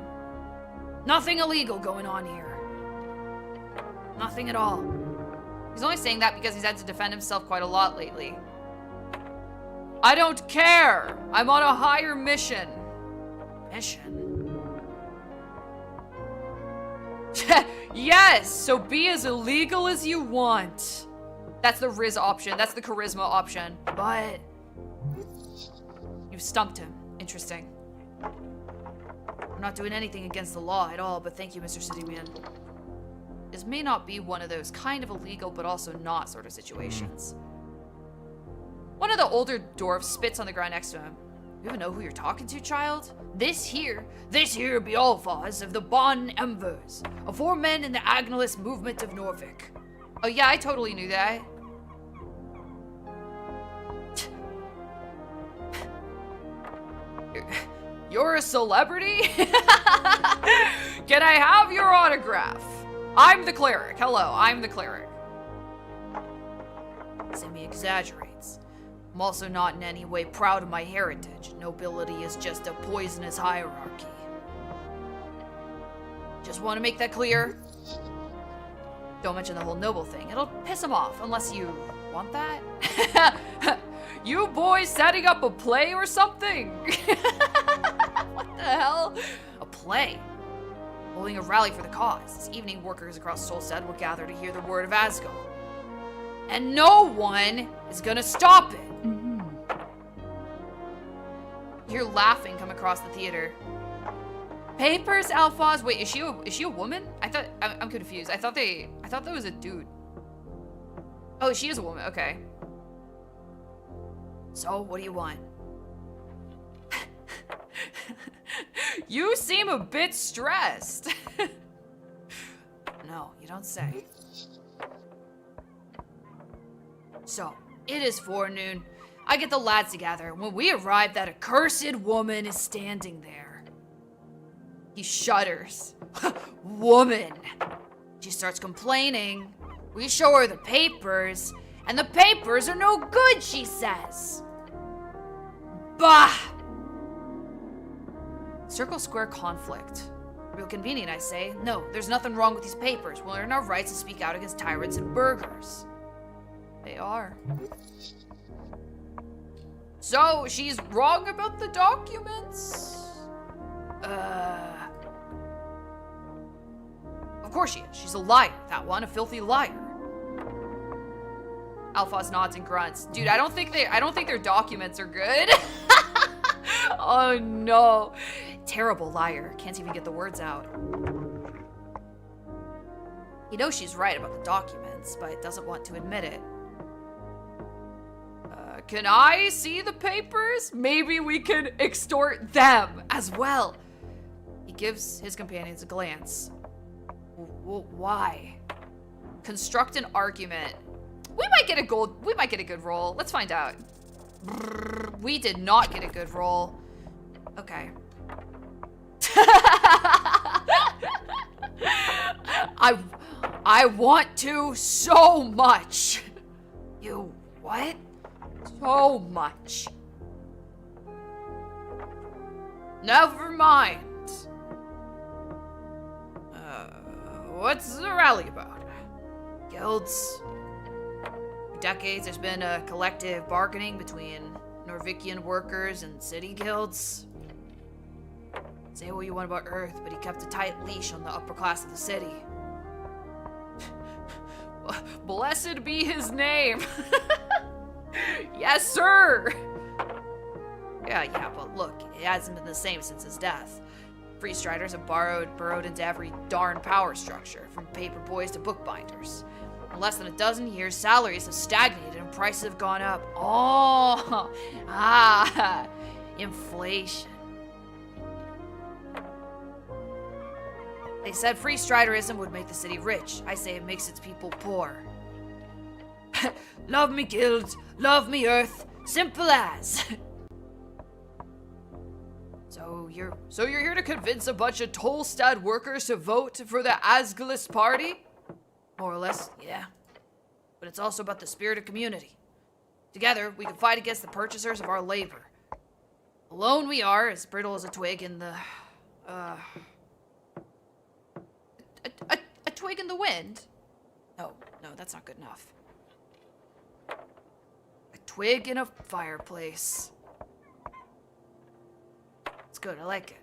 Nothing illegal going on here. Nothing at all. He's only saying that because he's had to defend himself quite a lot lately. I don't care. I'm on a higher mission. Mission? Yes, so be as illegal as you want. That's the Riz option. That's the charisma option. But you stumped him. Interesting. I'm not doing anything against the law at all, but thank you, Mr. Cityman. This may not be one of those kind of illegal but also not sort of situations. One of the older dwarves spits on the ground next to him. You even know who you're talking to, child? This here be Alphas of the Bon Embers, a 4 men in the Agnalist movement of Norvik. Oh yeah, I totally knew that. You're a celebrity? Can I have your autograph? I'm the cleric. Hello, I'm the cleric. Simi exaggerates. I'm also not in any way proud of my heritage. Nobility is just a poisonous hierarchy. Just want to make that clear. Don't mention the whole noble thing. It'll piss him off, unless you want that. You boys setting up a play or something? What the hell? A play? Holding a rally for the cause. This evening, workers across Solstead will gather to hear the word of Asgard. And no one is gonna stop it. You hear laughing come across the theater. Papers, Alphas. Wait, is she a woman? I'm confused. I thought that was a dude. Oh, she is a woman. Okay. So, what do you want? You seem a bit stressed. No, you don't say. So, it is forenoon. I get the lads together. When we arrive, that accursed woman is standing there. He shudders. Woman. She starts complaining. We show her the papers, and the papers are no good, she says. Bah! Circle square conflict. Real convenient, I say. No, there's nothing wrong with these papers. We'll earn our rights to speak out against tyrants and burghers. They are. So, she's wrong about the documents? Of course she is. She's a liar. That one, a filthy liar. Alphas nods and grunts. Dude, I don't think their documents are good. Oh no. Terrible liar. Can't even get the words out. He knows she's right about the documents, but doesn't want to admit it. Can I see the papers? Maybe we can extort them as well. He gives his companions a glance. Why? Construct an argument. We might get a good roll. Let's find out. We did not get a good roll. Okay. I want to so much. You what? So much. Never mind. What's the rally about? Guilds. For decades, there's been a collective bargaining between Norvikian workers and city guilds. Say what you want about Earth, but he kept a tight leash on the upper class of the city. Blessed be his name. Yes, sir. Yeah, but look, it hasn't been the same since his death. Freestriders have burrowed into every darn power structure, from paper boys to bookbinders. In less than a dozen years, salaries have stagnated and prices have gone up. Oh, inflation. They said free striderism would make the city rich. I say it makes its people poor. Love me guild, love me earth, simple as. So you're here to convince a bunch of Tolstad workers to vote for the Asgalis party? More or less, yeah. But it's also about the spirit of community. Together, we can fight against the purchasers of our labor. Alone we are as brittle as a twig in the, a twig in the wind? No, that's not good enough. A twig in a fireplace. It's good, I like it.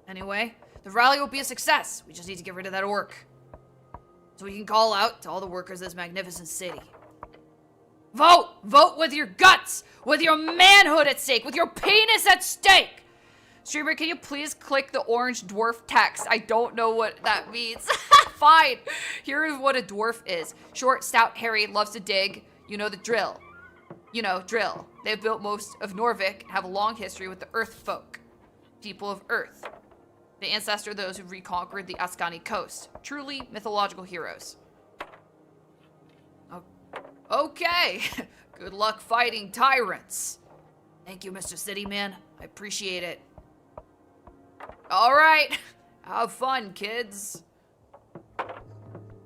Anyway, the rally will be a success. We just need to get rid of that orc. So we can call out to all the workers of this magnificent city. Vote! Vote with your guts! With your manhood at stake! With your penis at stake! Streamer, can you please click the orange dwarf text? I don't know what that means. Fine. Here is what a dwarf is. Short, stout, hairy, loves to dig. You know the drill. You know, drill. They've built most of Norvik and have a long history with the Earth folk. People of Earth. The ancestor of those who reconquered the Ascani coast. Truly mythological heroes. Okay. Good luck fighting tyrants. Thank you, Mr. Cityman. I appreciate it. Alright. Have fun, kids.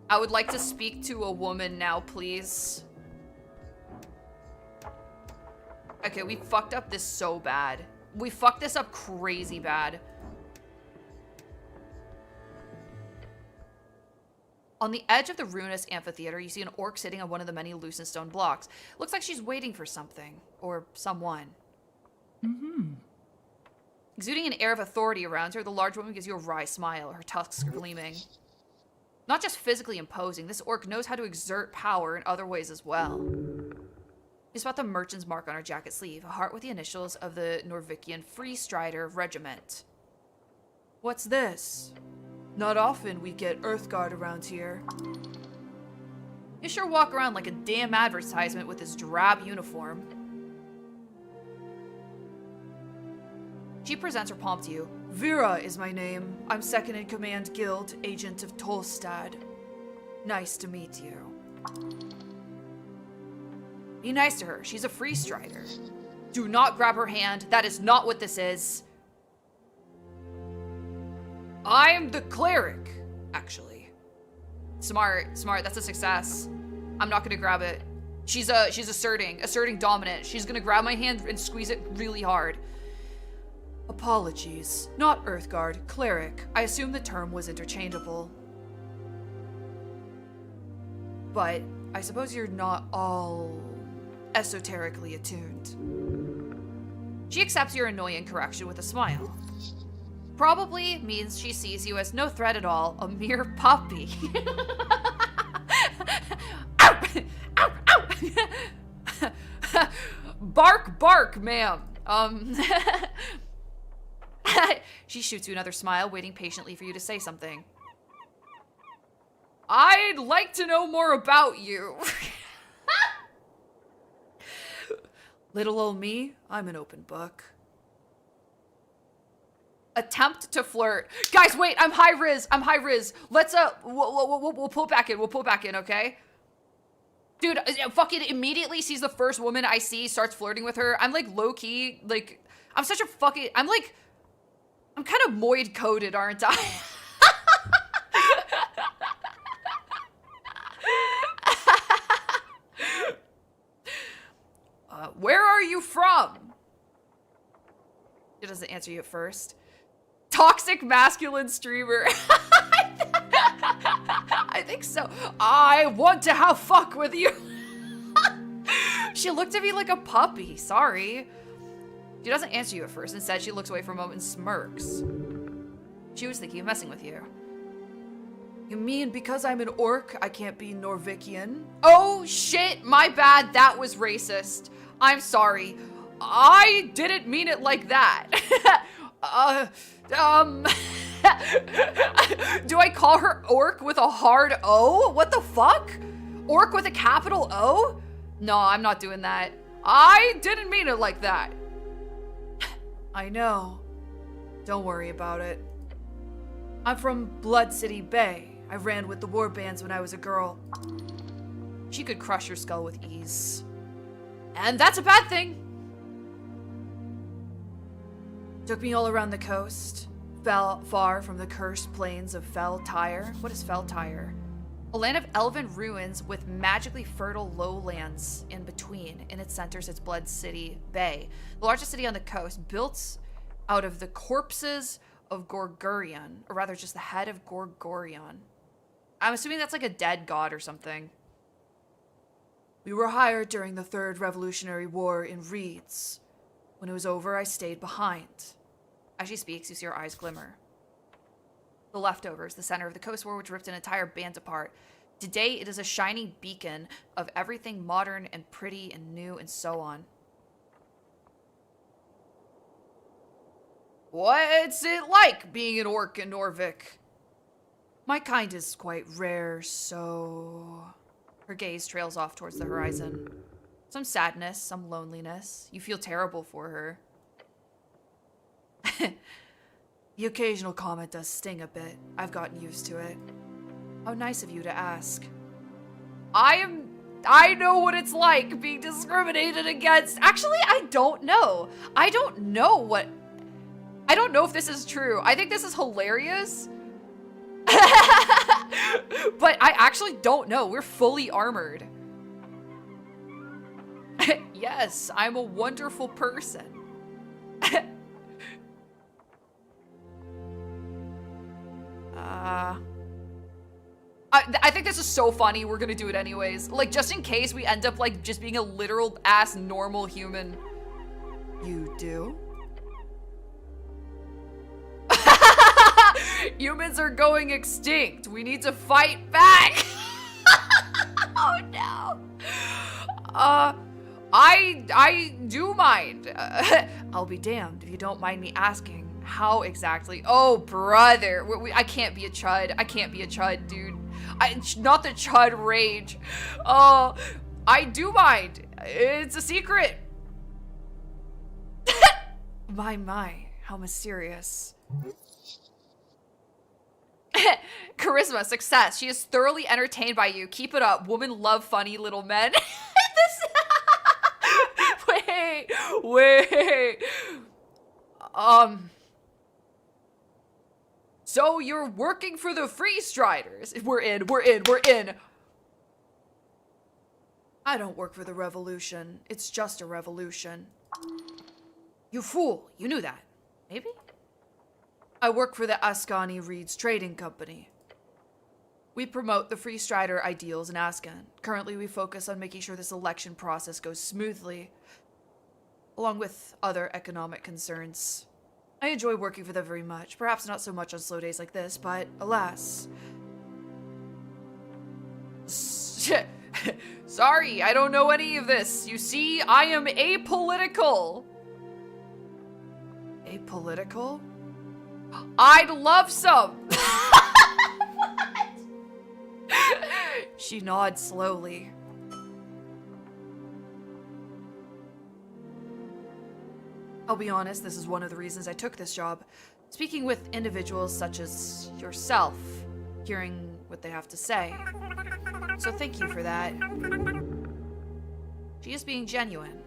I would like to speak to a woman now, please. Okay, we fucked up this so bad. We fucked this up crazy bad. On the edge of the ruinous amphitheater, you see an orc sitting on one of the many loosened stone blocks. Looks like she's waiting for something. Or someone. Exuding an air of authority around her, the large woman gives you a wry smile, her tusks gleaming. Not just physically imposing, this orc knows how to exert power in other ways as well. You spot the merchant's mark on her jacket sleeve, a heart with the initials of the Norvikian Free Strider Regiment. What's this? Not often we get Earthguard around here. You sure walk around like a damn advertisement with this drab uniform. She presents her palm to you. Vera is my name. I'm second in command guild, agent of Tolstad. Nice to meet you. Be nice to her. She's a free strider. Do not grab her hand. That is not what this is. I am the cleric, actually. Smart. That's a success. I'm not gonna grab it. She's asserting dominant. She's gonna grab my hand and squeeze it really hard. Apologies. Not Earthguard, cleric. I assume the term was interchangeable. But I suppose you're not all esoterically attuned. She accepts your annoying correction with a smile. Probably means she sees you as no threat at all, a mere puppy. Ow! Ow! Ow! Bark, ma'am. She shoots you another smile, waiting patiently for you to say something. I'd like to know more about you. Little old me, I'm an open book. Attempt to flirt. Guys, wait, I'm high riz. Let's, we'll pull back in, okay? Dude, fucking immediately sees the first woman I see, starts flirting with her. I'm like low-key, like, I'm such a fucking, I'm kind of moid-coded, aren't I? Where are you from? She doesn't answer you at first. Toxic masculine streamer. I think so. I want to have fuck with you. She looked at me like a puppy. Sorry. She doesn't answer you at first. Instead, she looks away for a moment and smirks. She was thinking of messing with you. You mean because I'm an orc, I can't be Norvikian? Oh, shit. My bad. That was racist. I'm sorry. I didn't mean it like that. um... Do I call her orc with a hard O? What the fuck? Orc with a capital O? No, I'm not doing that. I didn't mean it like that. I know. Don't worry about it. I'm from Blood City Bay. I ran with the war bands when I was a girl. She could crush your skull with ease. And that's a bad thing. Took me all around the coast. Far from the cursed plains of Fell Tire. What is Fell Tire? A land of elven ruins with magically fertile lowlands in between. In its center sits Blood City Bay, the largest city on the coast, built out of the corpses of Gorgorion, or rather just the head of Gorgorion. I'm assuming that's like a dead god or something. We were hired during the Third Revolutionary War in Reeds. When it was over, I stayed behind. As she speaks, you see her eyes glimmer. The leftovers, the center of the Coast War, which ripped an entire band apart. Today, it is a shining beacon of everything modern and pretty and new and so on. What's it like being an orc in Norvik? My kind is quite rare, so... Her gaze trails off towards the horizon. Some sadness, some loneliness. You feel terrible for her. The occasional comment does sting a bit. I've gotten used to it. How nice of you to ask. I know what it's like being discriminated against. Actually, I don't know. I don't know if this is true. I think this is hilarious. But I actually don't know. We're fully armored. Yes, I'm a wonderful person. I think this is so funny. We're gonna do it anyways. Like, just in case we end up, like, just being a literal ass normal human. You do? Humans are going extinct. We need to fight back. Oh no. I do mind. I'll be damned if you don't mind me asking. How exactly? Oh, brother. I can't be a chud. I can't be a chud, dude. Not the chud rage. I do mind. It's a secret. My, how mysterious. Charisma, success. She is thoroughly entertained by you. Keep it up. Women love funny little men. Wait. So you're working for the Free Striders. We're in. I don't work for the revolution. It's just a revolution. You fool. You knew that. Maybe? I work for the Ascani Reeds Trading Company. We promote the Free Strider ideals in Ascan. Currently, we focus on making sure this election process goes smoothly, along with other economic concerns. I enjoy working for them very much, perhaps not so much on slow days like this, but alas. Sorry, I don't know any of this. You see, I am apolitical. Apolitical? I'd love some. What? She nods slowly. I'll be honest, this is one of the reasons I took this job. Speaking with individuals such as yourself, hearing what they have to say. So thank you for that. She is being genuine.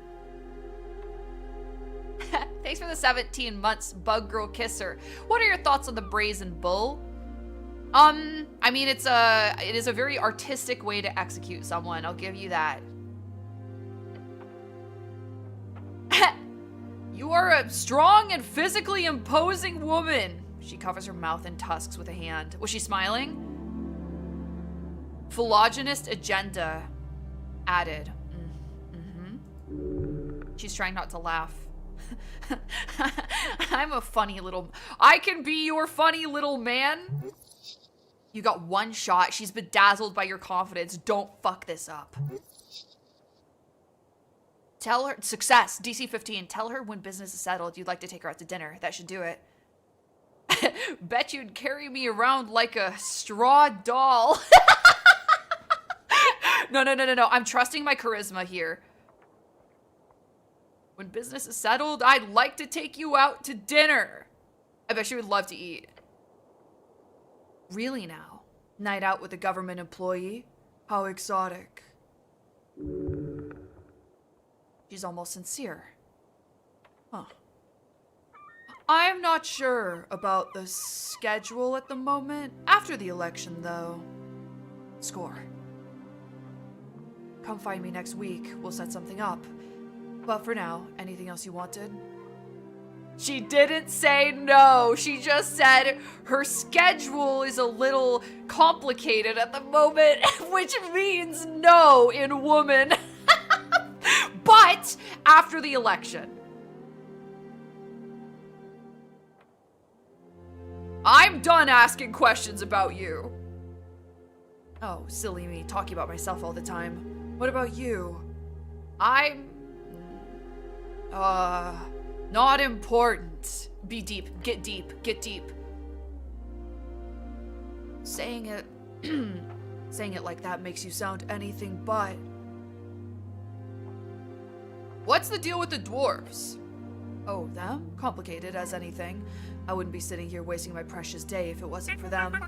Thanks for the 17 months, Bug Girl Kisser. What are your thoughts on the Brazen Bull? I mean, it is a very artistic way to execute someone. I'll give you that. You are a strong and physically imposing woman. She covers her mouth in tusks with a hand. Was she smiling? Phylogynist agenda added. She's trying not to laugh. I'm a funny little... I can be your funny little man. You got one shot. She's bedazzled by your confidence. Don't fuck this up. Tell her, success, DC 15, tell her when business is settled you'd like to take her out to dinner. That should do it. Bet you'd carry me around like a straw doll. No. I'm trusting my charisma here. When business is settled, I'd like to take you out to dinner. I bet she would love to eat. Really now? Night out with a government employee? How exotic. She's almost sincere. Huh. I'm not sure about the schedule at the moment. After the election, though. Score. Come find me next week. We'll set something up. But for now, anything else you wanted? She didn't say no. She just said her schedule is a little complicated at the moment, which means no in woman. But after the election. I'm done asking questions about you. Oh, silly me, talking about myself all the time. What about you? I'm... not important. Be deep, get deep, get deep. Saying it like that makes you sound anything but. What's the deal with the dwarves? Oh, them? Complicated as anything. I wouldn't be sitting here wasting my precious day if it wasn't for them.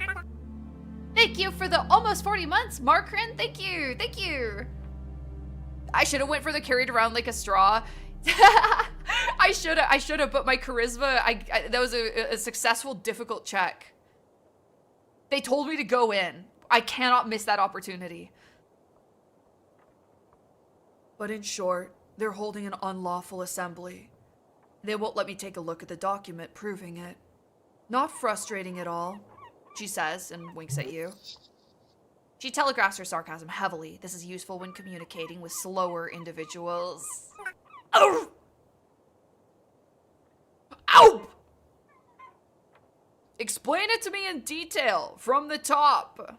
Thank you for the almost 40 months, Markrin. Thank you, thank you. I should have went for the carried around like a straw. I should have, but my charisma, that was a successful, difficult check. They told me to go in. I cannot miss that opportunity. But in short, they're holding an unlawful assembly. They won't let me take a look at the document proving it. Not frustrating at all, she says and winks at you. She telegraphs her sarcasm heavily. This is useful when communicating with slower individuals. Oh! Ow! Explain it to me in detail, from the top.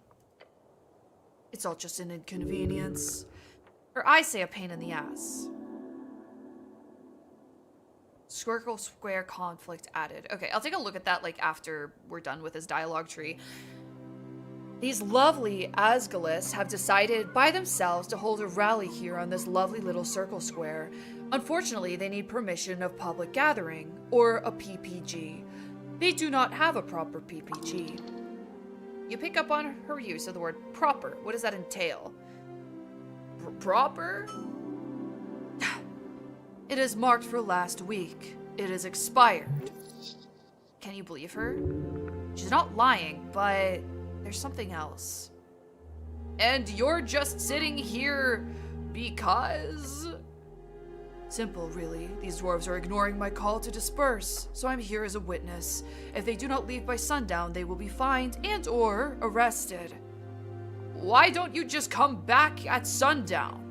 It's all just an inconvenience. Or I say a pain in the ass. Squircle square conflict added. Okay, I'll take a look at that like after we're done with this dialogue tree. These lovely Asgalis have decided by themselves to hold a rally here on this lovely little circle square. Unfortunately, they need permission of public gathering, or a PPG. They do not have a proper PPG. You pick up on her use of the word proper. What does that entail? Proper? It is marked for last week. It is expired. Can you believe her? She's not lying, but there's something else. And you're just sitting here because? Simple, really. These dwarves are ignoring my call to disperse, so I'm here as a witness. If they do not leave by sundown, they will be fined and or arrested. Why don't you just come back at sundown?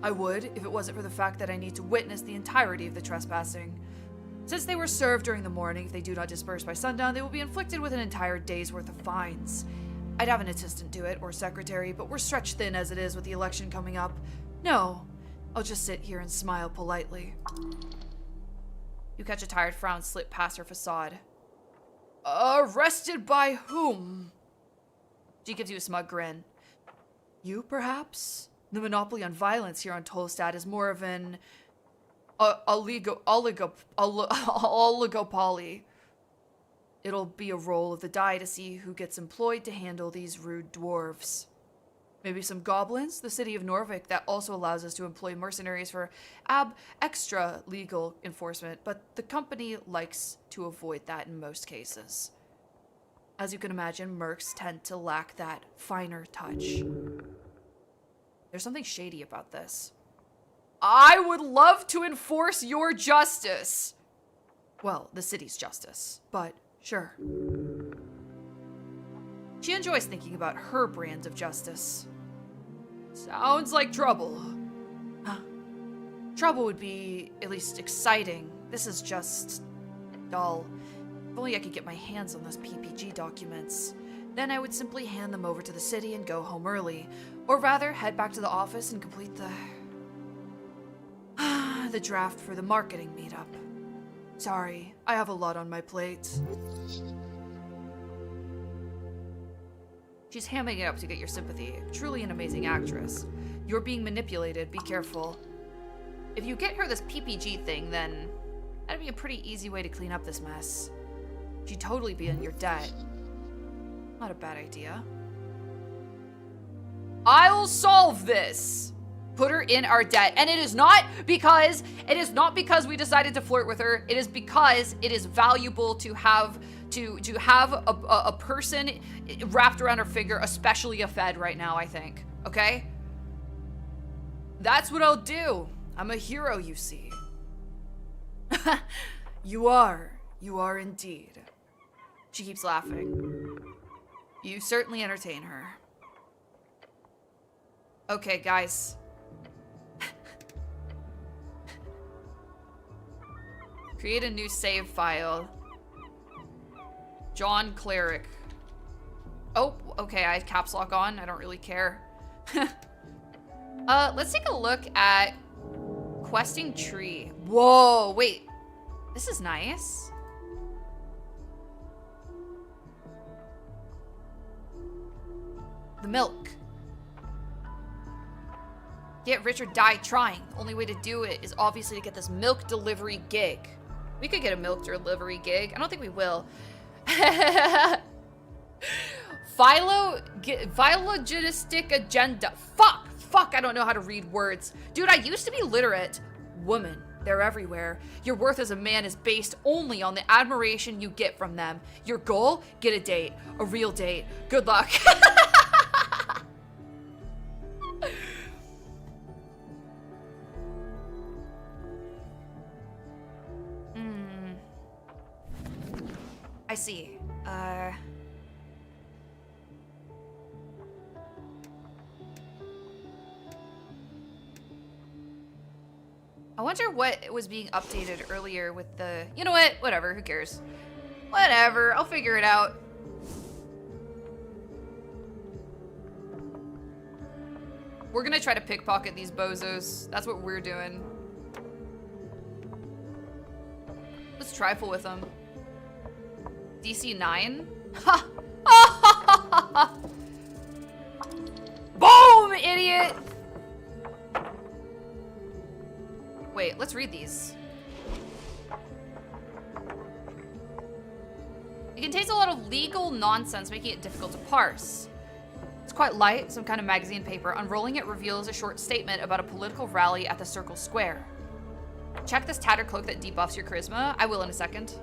I would, if it wasn't for the fact that I need to witness the entirety of the trespassing. Since they were served during the morning, if they do not disperse by sundown, they will be inflicted with an entire day's worth of fines. I'd have an assistant do it, or secretary, but we're stretched thin as it is with the election coming up. No, I'll just sit here and smile politely. You catch a tired frown slip past her facade. Arrested by whom? She gives you a smug grin. You, perhaps? The monopoly on violence here on Tolstad is more of an oligopoly. It'll be a roll of the die to see who gets employed to handle these rude dwarves. Maybe some goblins? The city of Norvik that also allows us to employ mercenaries for extra legal enforcement, but the company likes to avoid that in most cases. As you can imagine, mercs tend to lack that finer touch. There's something shady about this. I would love to enforce your justice. Well, the city's justice, but sure. She enjoys thinking about her brand of justice. Sounds like trouble. Huh. Trouble would be at least exciting. This is just dull. If only I could get my hands on those PPG documents. Then I would simply hand them over to the city and go home early. Or rather, head back to the office and complete the the draft for the marketing meetup. Sorry, I have a lot on my plate. She's hamming it up to get your sympathy. Truly an amazing actress. You're being manipulated, be careful. If you get her this PPG thing, then that'd be a pretty easy way to clean up this mess. She'd totally be in your debt. Not a bad idea. I'll solve this! Put her in our debt. And it is not because we decided to flirt with her. It is because it is valuable to have a person wrapped around her finger, especially a Fed right now, I think. Okay? That's what I'll do. I'm a hero, you see. You are indeed. She keeps laughing. You certainly entertain her. Okay, guys. Create a new save file. John Cleric. Oh, okay, I have caps lock on. I don't really care. Let's take a look at questing tree. Whoa, wait. This is nice. The milk. Get rich or die trying. The only way to do it is obviously to get this milk delivery gig. We could get a milk delivery gig. I don't think we will. Phylogenistic agenda. Fuck, I don't know how to read words. Dude, I used to be literate. Woman, they're everywhere. Your worth as a man is based only on the admiration you get from them. Your goal? Get a date. A real date. Good luck. I see. I wonder what was being updated earlier with the... You know what? Whatever. Who cares? Whatever. I'll figure it out. We're gonna try to pickpocket these bozos. That's what we're doing. Let's trifle with them. DC 9? Ha! Boom, idiot! Wait, let's read these. It contains a lot of legal nonsense, making it difficult to parse. It's quite light, some kind of magazine paper. Unrolling it reveals a short statement about a political rally at the Circle Square. Check this tattered cloak that debuffs your charisma. I will in a second.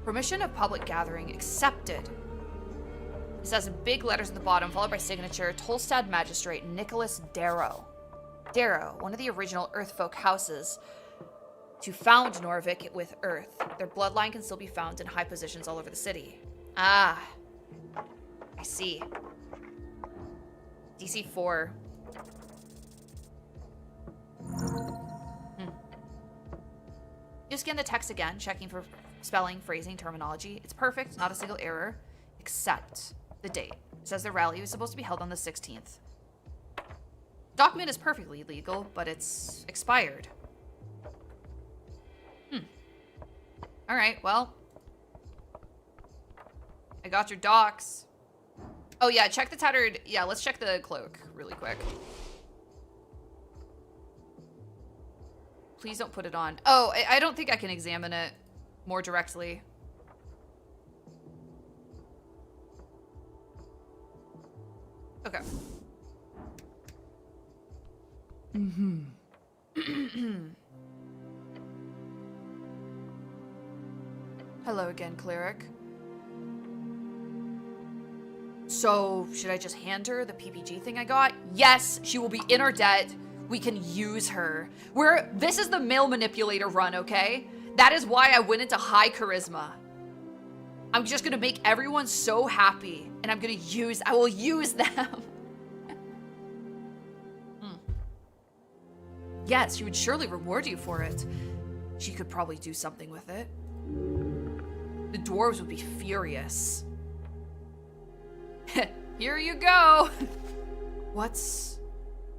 Permission of public gathering accepted. It says in big letters at the bottom, followed by signature, Tolstad Magistrate Nicholas Darrow. Darrow, one of the original Earthfolk houses to found Norvik with Earth. Their bloodline can still be found in high positions all over the city. Ah, I see. DC 4. You scan the text again, checking for spelling, phrasing, terminology. It's perfect, not a single error, except the date. It says the rally was supposed to be held on the 16th. Document is perfectly legal, but it's expired. All right, well. I got your docs. Oh yeah, check the tattered, yeah, let's check the cloak really quick. Please don't put it on. Oh, I don't think I can examine it more directly. Okay. Hello again, Cleric. So, should I just hand her the PPG thing I got? Yes, she will be in our debt. We can use her. This is the male manipulator run, okay? That is why I went into high charisma. I'm just gonna make everyone so happy, and I will use them. Yes, she would surely reward you for it. She could probably do something with it. The dwarves would be furious. Here you go. What's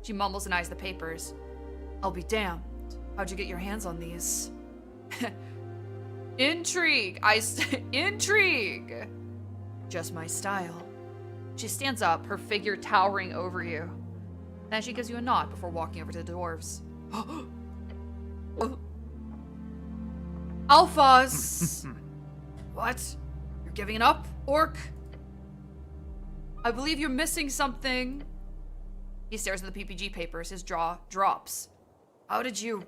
She mumbles and eyes the papers. I'll be damned. How'd you get your hands on these? Intrigue! Intrigue! Just my style. She stands up, her figure towering over you. Then she gives you a nod before walking over to the dwarves. Alphas! What? You're giving it up, orc? I believe you're missing something. He stares at the PPG papers, his jaw drops. How did you...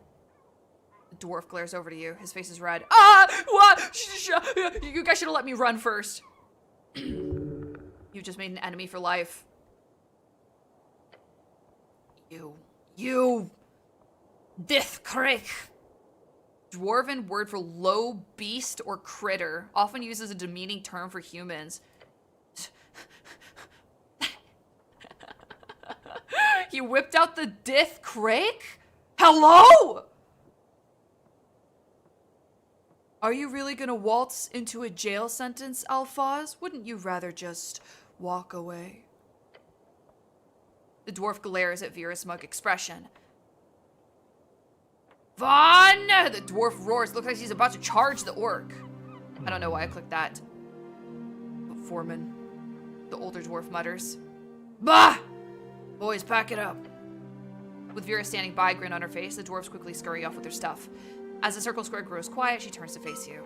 The dwarf glares over to you, his face is red. Ah! What? You guys should have let me run first. You just made an enemy for life. You... Dith crick. Dwarven word for low beast or critter, often used as a demeaning term for humans. You whipped out the Dith Crake? Hello? Are you really gonna waltz into a jail sentence, Alphaz? Wouldn't you rather just walk away? The dwarf glares at Vera's smug expression. Vaughn! The dwarf roars. Looks like he's about to charge the orc. I don't know why I clicked that. But Foreman, the older dwarf mutters. Bah! Boys, pack it up. With Vera standing by, grin on her face, the dwarves quickly scurry off with their stuff. As the circle square grows quiet, she turns to face you.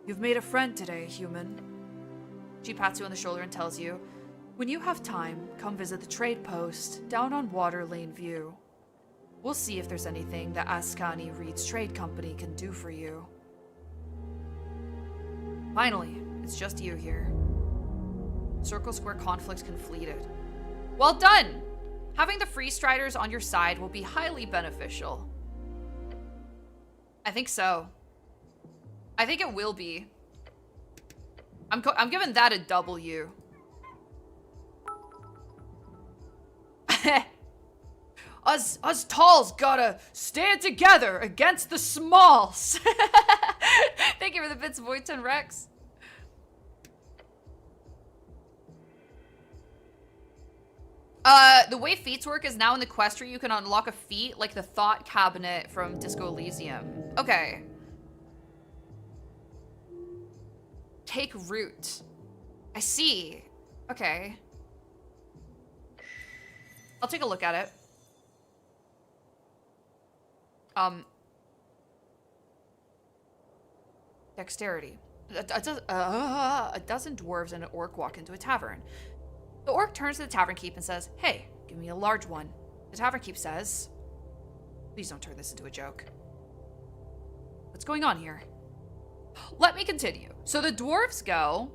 You've made a friend today, human. She pats you on the shoulder and tells you, when you have time, come visit the trade post down on Water Lane View. We'll see if there's anything that Ascani Reed's trade company can do for you. Finally, it's just you here. Circle square conflict completed. Well done! Having the Free Striders on your side will be highly beneficial. I think so. I think it will be. I'm giving that a W. Us talls gotta stand together against the smalls. Thank you for the bits, Voiton Rex. The way feats work is now in the quest tree you can unlock a feat like the Thought Cabinet from Disco Elysium. Okay. Take root. I see. Okay. I'll take a look at it. Dexterity. A dozen dwarves and an orc walk into a tavern. The orc turns to the tavern keep and says, hey, give me a large one. The tavern keep says, please don't turn this into a joke. What's going on here? Let me continue. So the dwarves go,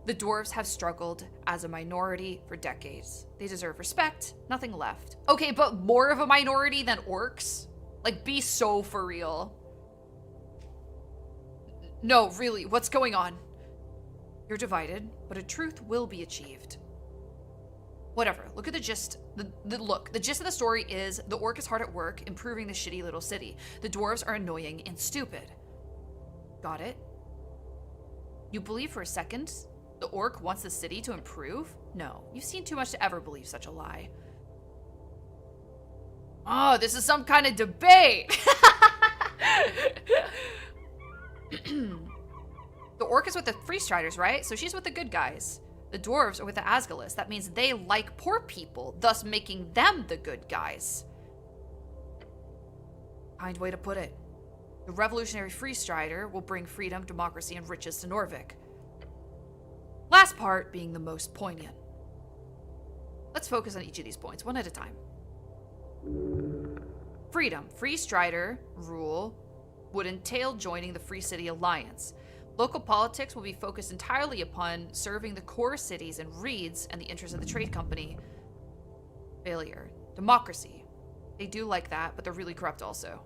the dwarves have struggled as a minority for decades. They deserve respect, nothing left. Okay, but more of a minority than orcs? Like, be so for real. No, really, what's going on? You're divided, but a truth will be achieved. Whatever, look at the gist. The gist of the story is the orc is hard at work improving the shitty little city. The dwarves are annoying and stupid. Got it? You believe for a second the orc wants the city to improve? No, you've seen too much to ever believe such a lie. Oh, this is some kind of debate. The orc is with the Free Striders, right? So she's with the good guys. The dwarves are with the Asgalis. That means they like poor people, thus making them the good guys. Kind way to put it. The revolutionary Free Strider will bring freedom, democracy, and riches to Norvik. Last part being the most poignant. Let's focus on each of these points, one at a time. Freedom. Free Strider rule would entail joining the Free City Alliance. Local politics will be focused entirely upon serving the core cities and Reeds and the interests of the trade company. Failure. Democracy. They do like that, but they're really corrupt also.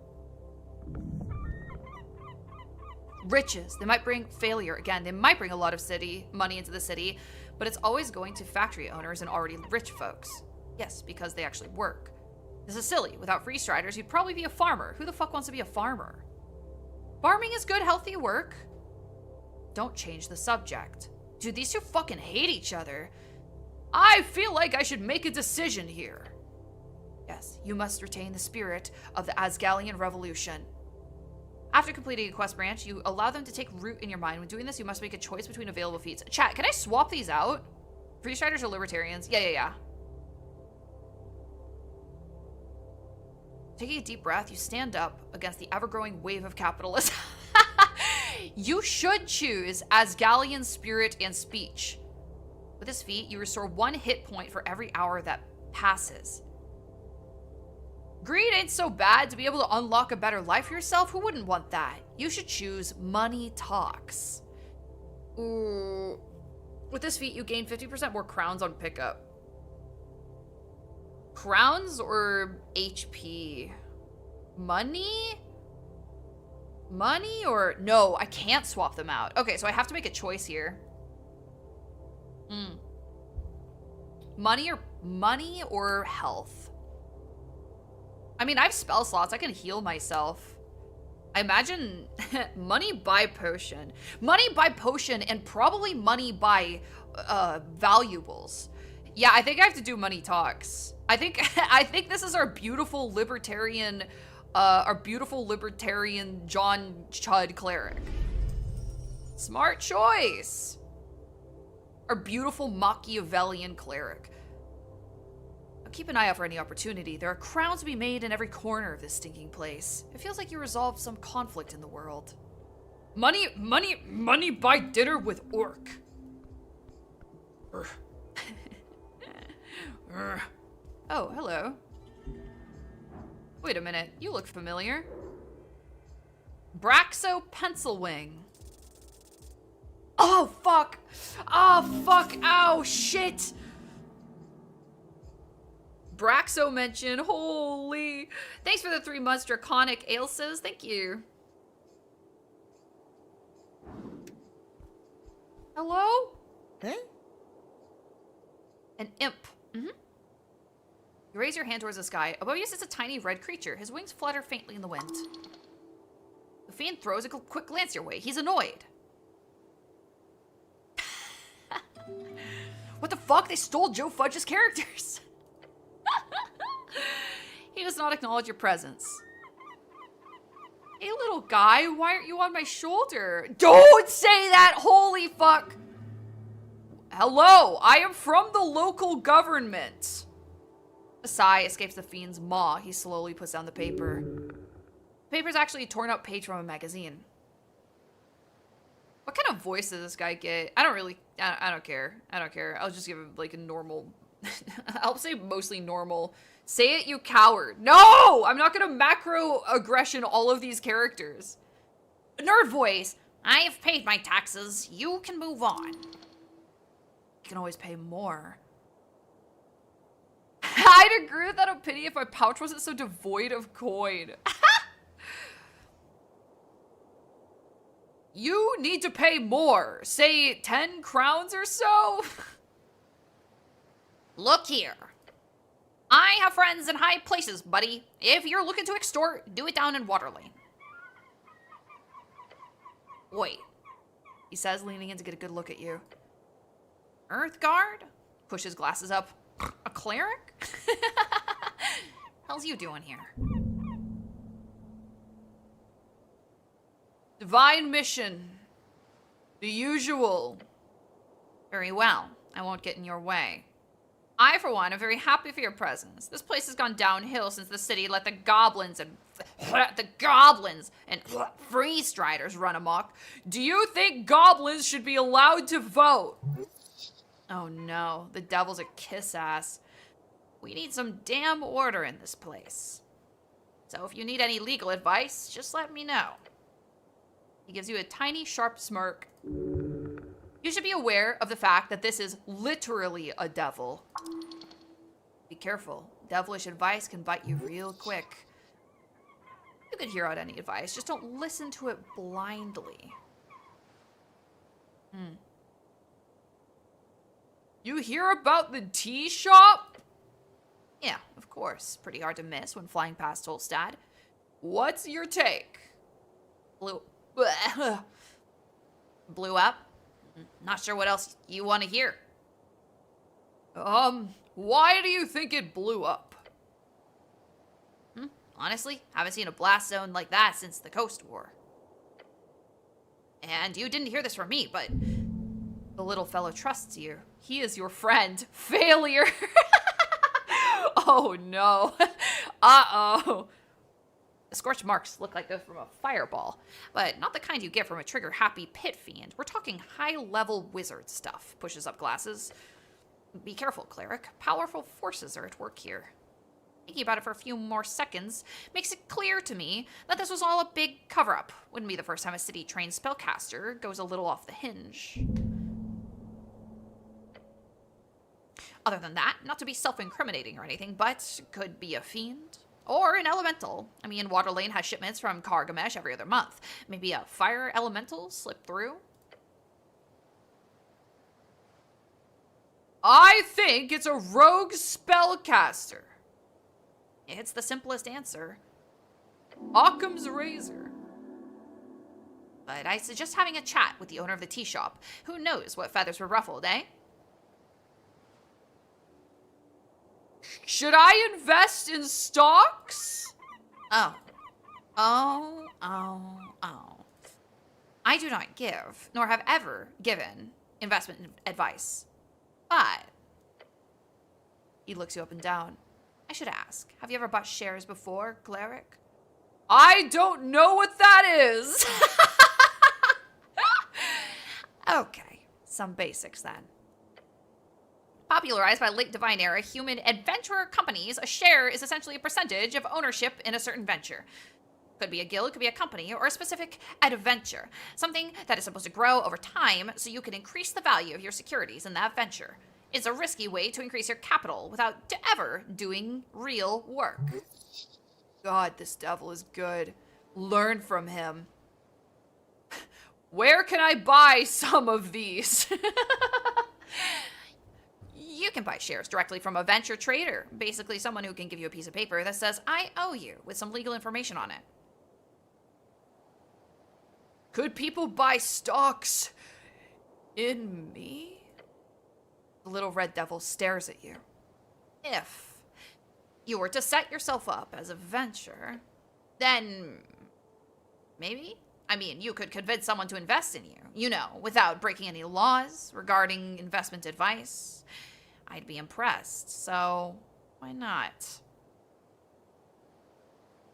Riches. They might bring failure. Again, they might bring a lot of city money into the city, but it's always going to factory owners and already rich folks. Yes, because they actually work. This is silly. Without Free Striders, you'd probably be a farmer. Who the fuck wants to be a farmer? Farming is good, healthy work. Don't change the subject. Dude, these two fucking hate each other. I feel like I should make a decision here. Yes, you must retain the spirit of the Asgalian Revolution. After completing a quest branch, you allow them to take root in your mind. When doing this, you must make a choice between available feats. Chat, can I swap these out? Free Striders or Libertarians? Yeah. Taking a deep breath, you stand up against the ever-growing wave of capitalism. You should choose Asgalian Spirit and Speech. With this feat, you restore 1 hit point for every hour that passes. Greed ain't so bad. To be able to unlock a better life for yourself, who wouldn't want that? You should choose Money Talks. Ooh. With this feat, you gain 50% more crowns on pickup. Crowns or HP? Money? Money or... No, I can't swap them out. Okay, so I have to make a choice here. Money or health? I mean, I have spell slots. I can heal myself. I imagine money by potion. Money by potion and probably money by valuables. Yeah, I think I have to do Money Talks. I think this is our beautiful libertarian John Chud cleric. Smart choice. Our beautiful Machiavellian cleric. Keep an eye out for any opportunity. There are crowns to be made in every corner of this stinking place. It feels like you resolved some conflict in the world. Money buy dinner with orc. Oh, hello. Wait a minute, you look familiar. Braxo Pencilwing. Oh, fuck. Oh, fuck. Ow, shit. Braxo mention, holy. Thanks for the 3 months, Draconic Ailses. Thank you. Hello? Huh? An imp. You raise your hand towards the sky. Above you sits a tiny red creature. His wings flutter faintly in the wind. The fiend throws a quick glance your way. He's annoyed. What the fuck? They stole Joe Fudge's characters. He does not acknowledge your presence. Hey, little guy, why aren't you on my shoulder? Don't say that! Holy fuck! Hello, I am from the local government. A sigh escapes the fiend's maw. He slowly puts down the paper. The paper's actually a torn up page from a magazine. What kind of voice does this guy get? I don't care. I'll just give him like a normal... I'll say mostly normal. Say it, you coward. No! I'm not gonna macro aggression all of these characters. Nerd voice. I have paid my taxes. You can move on. You can always pay more. I'd agree with that opinion if my pouch wasn't so devoid of coin. You need to pay more. Say 10 crowns or so. Look here. I have friends in high places, buddy. If you're looking to extort, do it down in Waterlane. Wait, he says, leaning in to get a good look at you. Earthguard? Push his glasses up. A cleric? Hell's you doing here? Divine mission. The usual. Very well. I won't get in your way. I, for one, am very happy for your presence. This place has gone downhill since the city let the goblins and free striders run amok. Do you think goblins should be allowed to vote? Oh no, the devil's a kiss ass. We need some damn order in this place. So if you need any legal advice, just let me know. He gives you a tiny, sharp smirk. You should be aware of the fact that this is literally a devil. Be careful. Devilish advice can bite you real quick. You can hear out any advice, just don't listen to it blindly. You hear about the tea shop? Yeah, of course. Pretty hard to miss when flying past Holstad. What's your take? Blew up? Not sure what else you want to hear. Why do you think it blew up? Honestly, haven't seen a blast zone like that since the Coast War. And you didn't hear this from me, but the little fellow trusts you. He is your friend. Failure. Oh no. Uh-oh. The scorched marks look like those from a fireball, but not the kind you get from a trigger-happy pit fiend. We're talking high-level wizard stuff. Pushes up glasses. Be careful, cleric. Powerful forces are at work here. Thinking about it for a few more seconds makes it clear to me that this was all a big cover-up. Wouldn't be the first time a city-trained spellcaster goes a little off the hinge. Other than that, not to be self-incriminating or anything, but could be a fiend. Or an elemental. I mean, Waterlane has shipments from Kargamesh every other month. Maybe a fire elemental slipped through? I think it's a rogue spellcaster. It's the simplest answer. Occam's razor. But I suggest having a chat with the owner of the tea shop. Who knows what feathers were ruffled, eh? Should I invest in stocks? Oh. I do not give, nor have ever given, investment advice. But he looks you up and down. I should ask, have you ever bought shares before, cleric? I don't know what that is. Okay, some basics then. Popularized by late Divine Era human adventurer companies, a share is essentially a percentage of ownership in a certain venture. Could be a guild, could be a company, or a specific adventure. Something that is supposed to grow over time so you can increase the value of your securities in that venture. It's a risky way to increase your capital without ever doing real work. God, this devil is good. Learn from him. Where can I buy some of these? You can buy shares directly from a venture trader. Basically, someone who can give you a piece of paper that says, I owe you, with some legal information on it. Could people buy stocks in me? The little red devil stares at you. If you were to set yourself up as a venture, then maybe? I mean, you could convince someone to invest in you, you know, without breaking any laws regarding investment advice. I'd be impressed, so why not?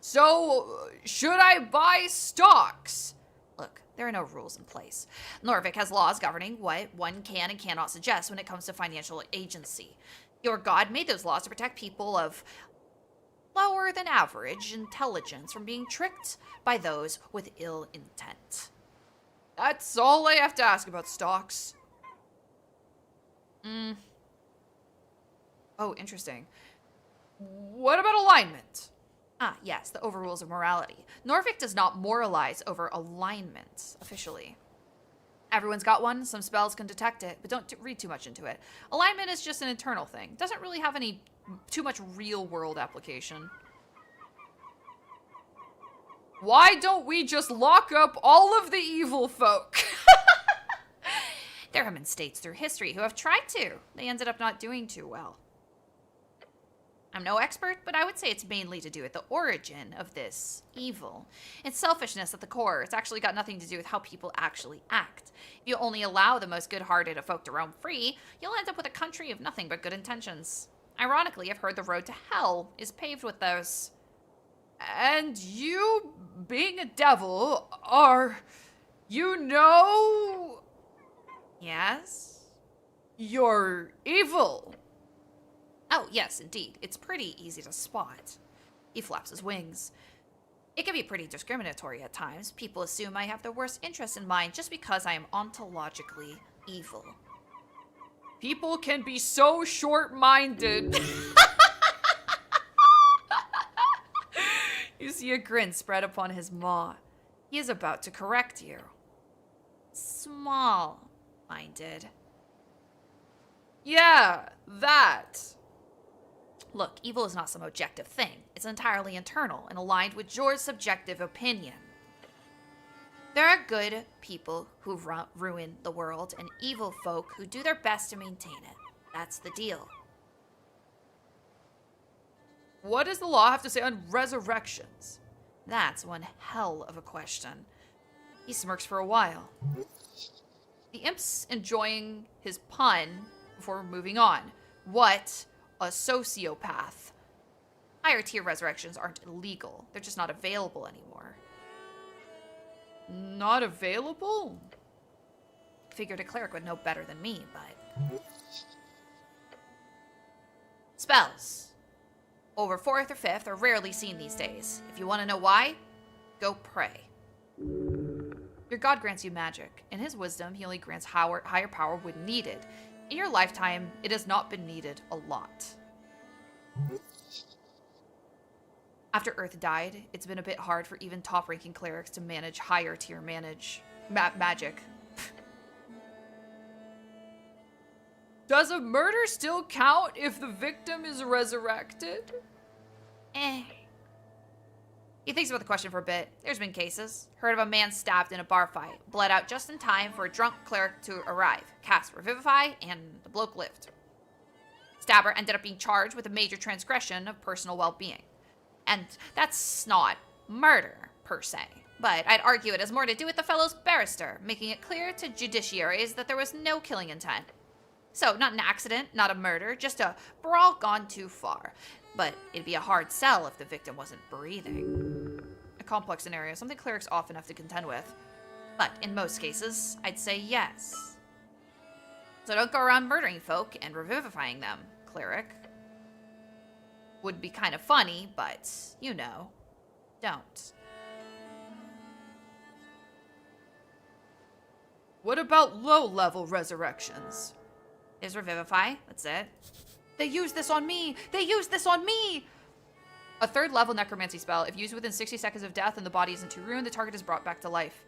So, should I buy stocks? Look, there are no rules in place. Norvik has laws governing what one can and cannot suggest when it comes to financial agency. Your god made those laws to protect people of lower than average intelligence from being tricked by those with ill intent. That's all I have to ask about stocks. Oh, interesting. What about alignment? Ah, yes, the overrules of morality. Norvik does not moralize over alignment, officially. Everyone's got one, some spells can detect it, but don't read too much into it. Alignment is just an internal thing. Doesn't really have any too much real-world application. Why don't we just lock up all of the evil folk? There have been states through history who have tried to. They ended up not doing too well. I'm no expert, but I would say it's mainly to do with the origin of this evil. It's selfishness at the core. It's actually got nothing to do with how people actually act. If you only allow the most good-hearted of folk to roam free, you'll end up with a country of nothing but good intentions. Ironically, I've heard the road to hell is paved with those. And you, being a devil, are, you know... Yes? You're evil. Oh, yes, indeed. It's pretty easy to spot. He flaps his wings. It can be pretty discriminatory at times. People assume I have their worst interests in mind just because I am ontologically evil. People can be so short-minded. You see a grin spread upon his maw. He is about to correct you. Small-minded. Yeah, that. Look, evil is not some objective thing. It's entirely internal and aligned with your subjective opinion. There are good people who ruin the world and evil folk who do their best to maintain it. That's the deal. What does the law have to say on resurrections? That's one hell of a question. He smirks for a while. The imp's enjoying his pun before moving on. What a sociopath. Higher tier resurrections aren't illegal. They're just not available anymore. Not available? Figured a cleric would know better than me, but... Spells. Over 4th or 5th are rarely seen these days. If you want to know why, go pray. Your god grants you magic. In his wisdom, he only grants higher power when needed. In your lifetime, it has not been needed a lot. After Earth died, it's been a bit hard for even top-ranking clerics to manage higher tier magic. Does a murder still count if the victim is resurrected? He thinks about the question for a bit. There's been cases. Heard of a man stabbed in a bar fight. Bled out just in time for a drunk cleric to arrive. Cast Revivify, and the bloke lived. Stabber ended up being charged with a major transgression of personal well-being. And that's not murder, per se. But I'd argue it has more to do with the fellow's barrister, making it clear to judiciaries that there was no killing intent. So, not an accident, not a murder, just a brawl gone too far. But it'd be a hard sell if the victim wasn't breathing. A complex scenario, something clerics often have to contend with. But in most cases, I'd say yes. So don't go around murdering folk and revivifying them, cleric. Would be kind of funny, but, you know, don't. What about low-level resurrections? There's Revivify, that's it. They used this on me! They used this on me! A 3rd level necromancy spell. If used within 60 seconds of death and the body isn't too ruined, the target is brought back to life.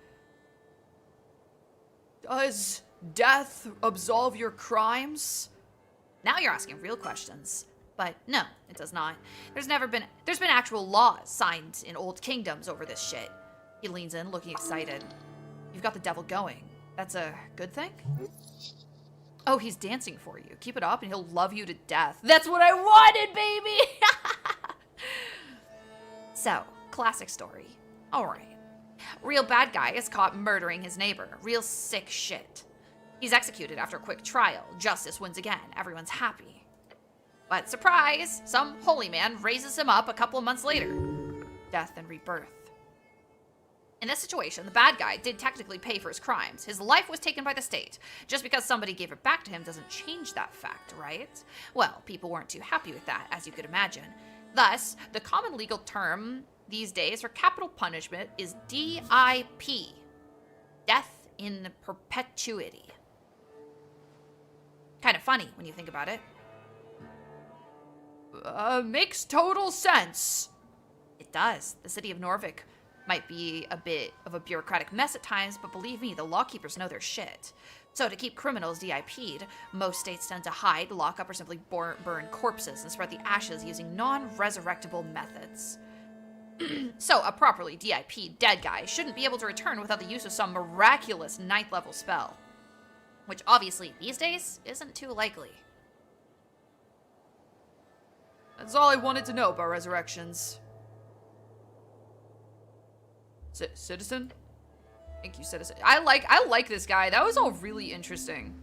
Does death absolve your crimes? Now you're asking real questions. But no, it does not. There's been actual laws signed in old kingdoms over this shit. He leans in, looking excited. You've got the devil going. That's a good thing? Oh, he's dancing for you. Keep it up and he'll love you to death. That's what I wanted, baby! So, classic story. Alright. Real bad guy is caught murdering his neighbor. Real sick shit. He's executed after a quick trial. Justice wins again. Everyone's happy. But surprise! Some holy man raises him up a couple of months later. Death and rebirth. In this situation, the bad guy did technically pay for his crimes. His life was taken by the state. Just because somebody gave it back to him doesn't change that fact, right? Well, people weren't too happy with that, as you could imagine. Thus, the common legal term these days for capital punishment is DIP. Death in perpetuity. Kind of funny when you think about it. Makes total sense. It does. The city of Norvik might be a bit of a bureaucratic mess at times, but believe me, the lawkeepers know their shit. So to keep criminals DIP'd, most states tend to hide, lock up, or simply burn corpses and spread the ashes using non-resurrectable methods. So a properly DIP'd dead guy shouldn't be able to return without the use of some miraculous 9th level spell. Which obviously, these days, isn't too likely. That's all I wanted to know about resurrections. Citizen? Thank you, citizen. I like this guy. That was all really interesting.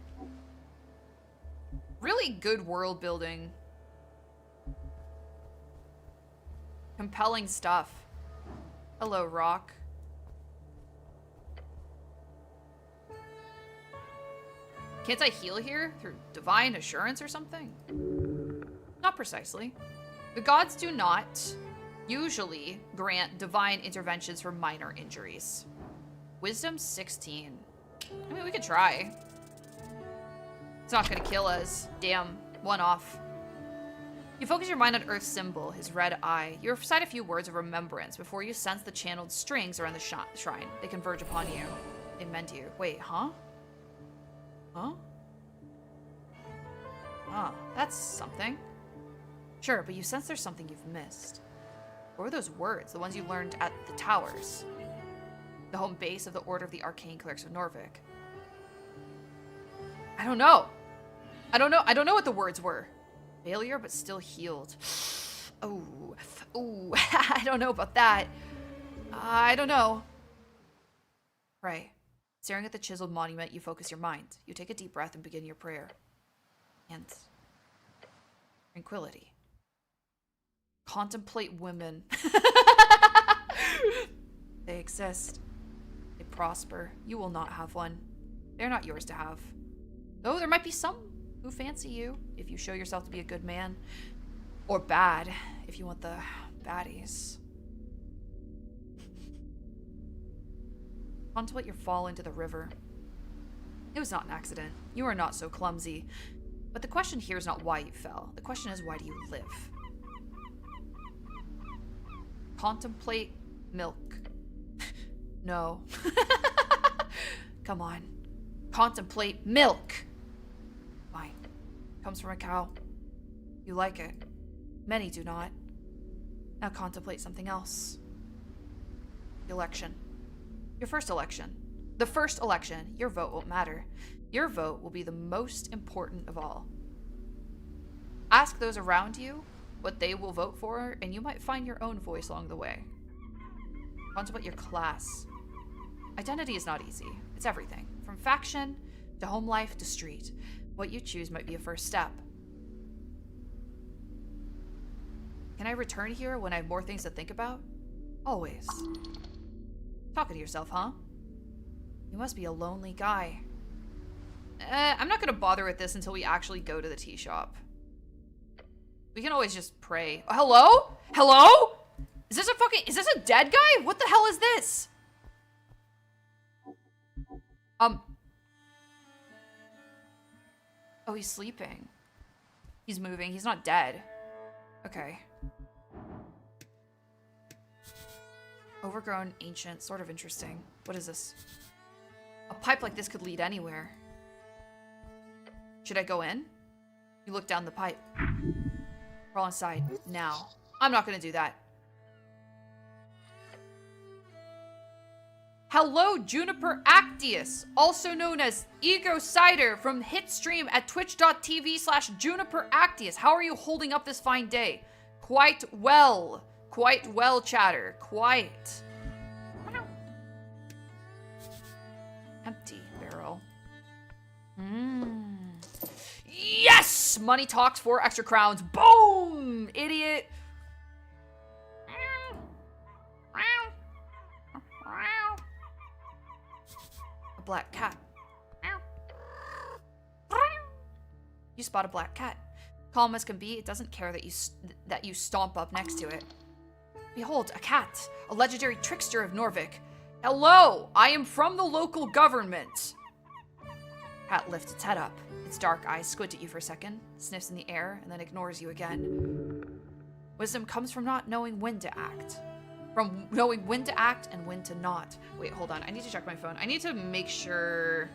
Really good world building. Compelling stuff. Hello, Rock. Can't I heal here through divine assurance or something? Not precisely. The gods do not usually grant divine interventions for minor injuries. Wisdom 16. I mean, we could try. It's not gonna kill us. Damn, one off. You focus your mind on Earth's symbol, his red eye. You recite a few words of remembrance before you sense the channeled strings around the shrine. They converge upon you. They mend you. Wait, huh? Huh? Ah, that's something. Sure, but you sense there's something you've missed. What were those words? The ones you learned at the towers? The home base of the Order of the Arcane Clerics of Norvik. I don't know. I don't know what the words were. Failure, but still healed. Ooh, I don't know about that. I don't know. Pray. Staring at the chiseled monument, you focus your mind. You take a deep breath and begin your prayer. And tranquility. Contemplate women. They exist. They prosper. You will not have one. They're not yours to have. Though there might be some who fancy you if you show yourself to be a good man. Or bad, if you want the baddies. Contemplate your fall into the river. It was not an accident. You are not so clumsy. But the question here is not why you fell. The question is, why do you live? Contemplate milk. No. Come on. Contemplate milk. Fine. Comes from a cow. You like it. Many do not. Now contemplate something else. Election. Your first election. The first election. Your vote won't matter. Your vote will be the most important of all. Ask those around you what they will vote for, and you might find your own voice along the way. Contemplate your class. Identity is not easy. It's everything. From faction, to home life, to street. What you choose might be a first step. Can I return here when I have more things to think about? Always. Talking to yourself, huh? You must be a lonely guy. I'm not gonna bother with this until we actually go to the tea shop. We can always just pray. Oh, hello? Hello? Is this a dead guy? What the hell is this? Oh, he's sleeping. He's moving. He's not dead. Okay. Overgrown, ancient, sort of interesting. What is this? A pipe like this could lead anywhere. Should I go in? You look down the pipe. Crawl inside, now. I'm not gonna do that. Hello, Juniper Actias, also known as Ego Cider from Hitstream at twitch.tv/JuniperActias. How are you holding up this fine day? Quite well, chatter. Quite. Empty barrel. Yes! Money talks, 4 extra crowns. Boom! Idiot. A black cat. You spot a black cat. Calm as can be, it doesn't care that you stomp up next to it. Behold, a cat, a legendary trickster of Norvik. Hello, I am from the local government. Cat lifts its head up. Its dark eyes squint at you for a second, sniffs in the air, and then ignores you again. Wisdom comes from not knowing when to act. From knowing when to act and when to not. Wait, hold on. I need to check my phone. I need to make sure...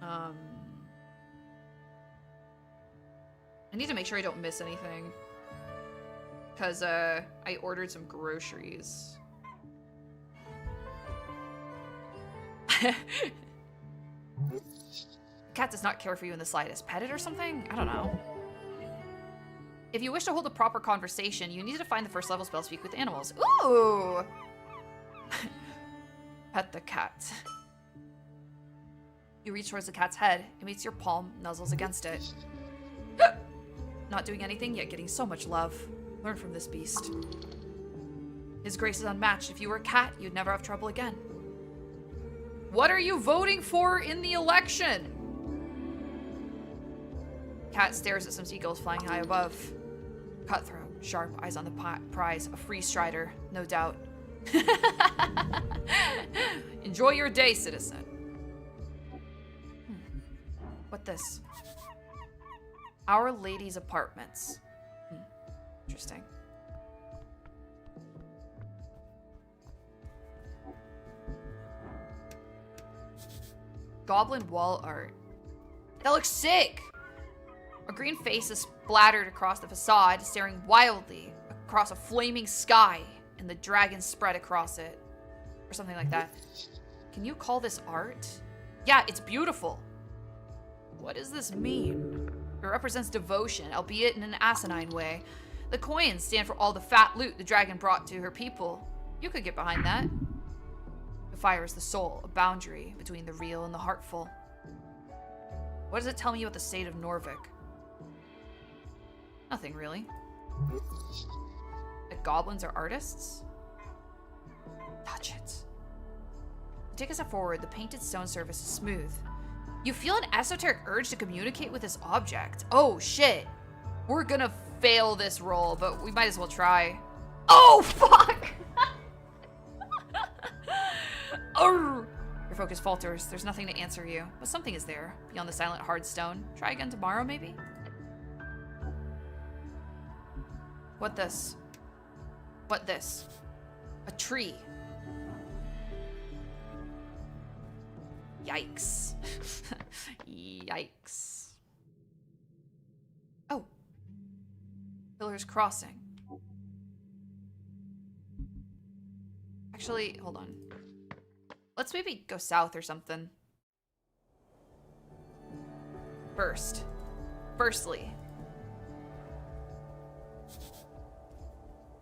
I need to make sure I don't miss anything. Because, I ordered some groceries. Cat does not care for you in the slightest. Pet it or something? I don't know. If you wish to hold a proper conversation, you need to find the first level spell speak with animals. Ooh! Pet the cat. You reach towards the cat's head. It meets your palm, nuzzles against it. Not doing anything, yet getting so much love. Learn from this beast. His grace is unmatched. If you were a cat, you'd never have trouble again. What are you voting for in the election? Cat stares at some seagulls flying high above. Cutthroat, sharp eyes on the prize. A free strider, no doubt. Enjoy your day, citizen. What this? Our Lady's Apartments. Interesting. Goblin wall art. That looks sick! A green face is splattered across the facade, staring wildly across a flaming sky, and the dragons spread across it. Or something like that. Can you call this art? Yeah, it's beautiful. What does this mean? It represents devotion, albeit in an asinine way. The coins stand for all the fat loot the dragon brought to her people. You could get behind that. The fire is the soul, a boundary between the real and the heartful. What does it tell me about the state of Norvik? Nothing, really. The goblins are artists? Touch it. You take a step forward, the painted stone surface is smooth. You feel an esoteric urge to communicate with this object. Oh, shit. We're gonna fail this roll, but we might as well try. Oh, fuck! Your focus falters. There's nothing to answer you, but something is there, beyond the silent hard stone. Try again tomorrow, maybe? What this? What this? A tree. Yikes. Yikes. Oh. Pillars crossing. Actually, hold on. Let's maybe go south or something. Firstly.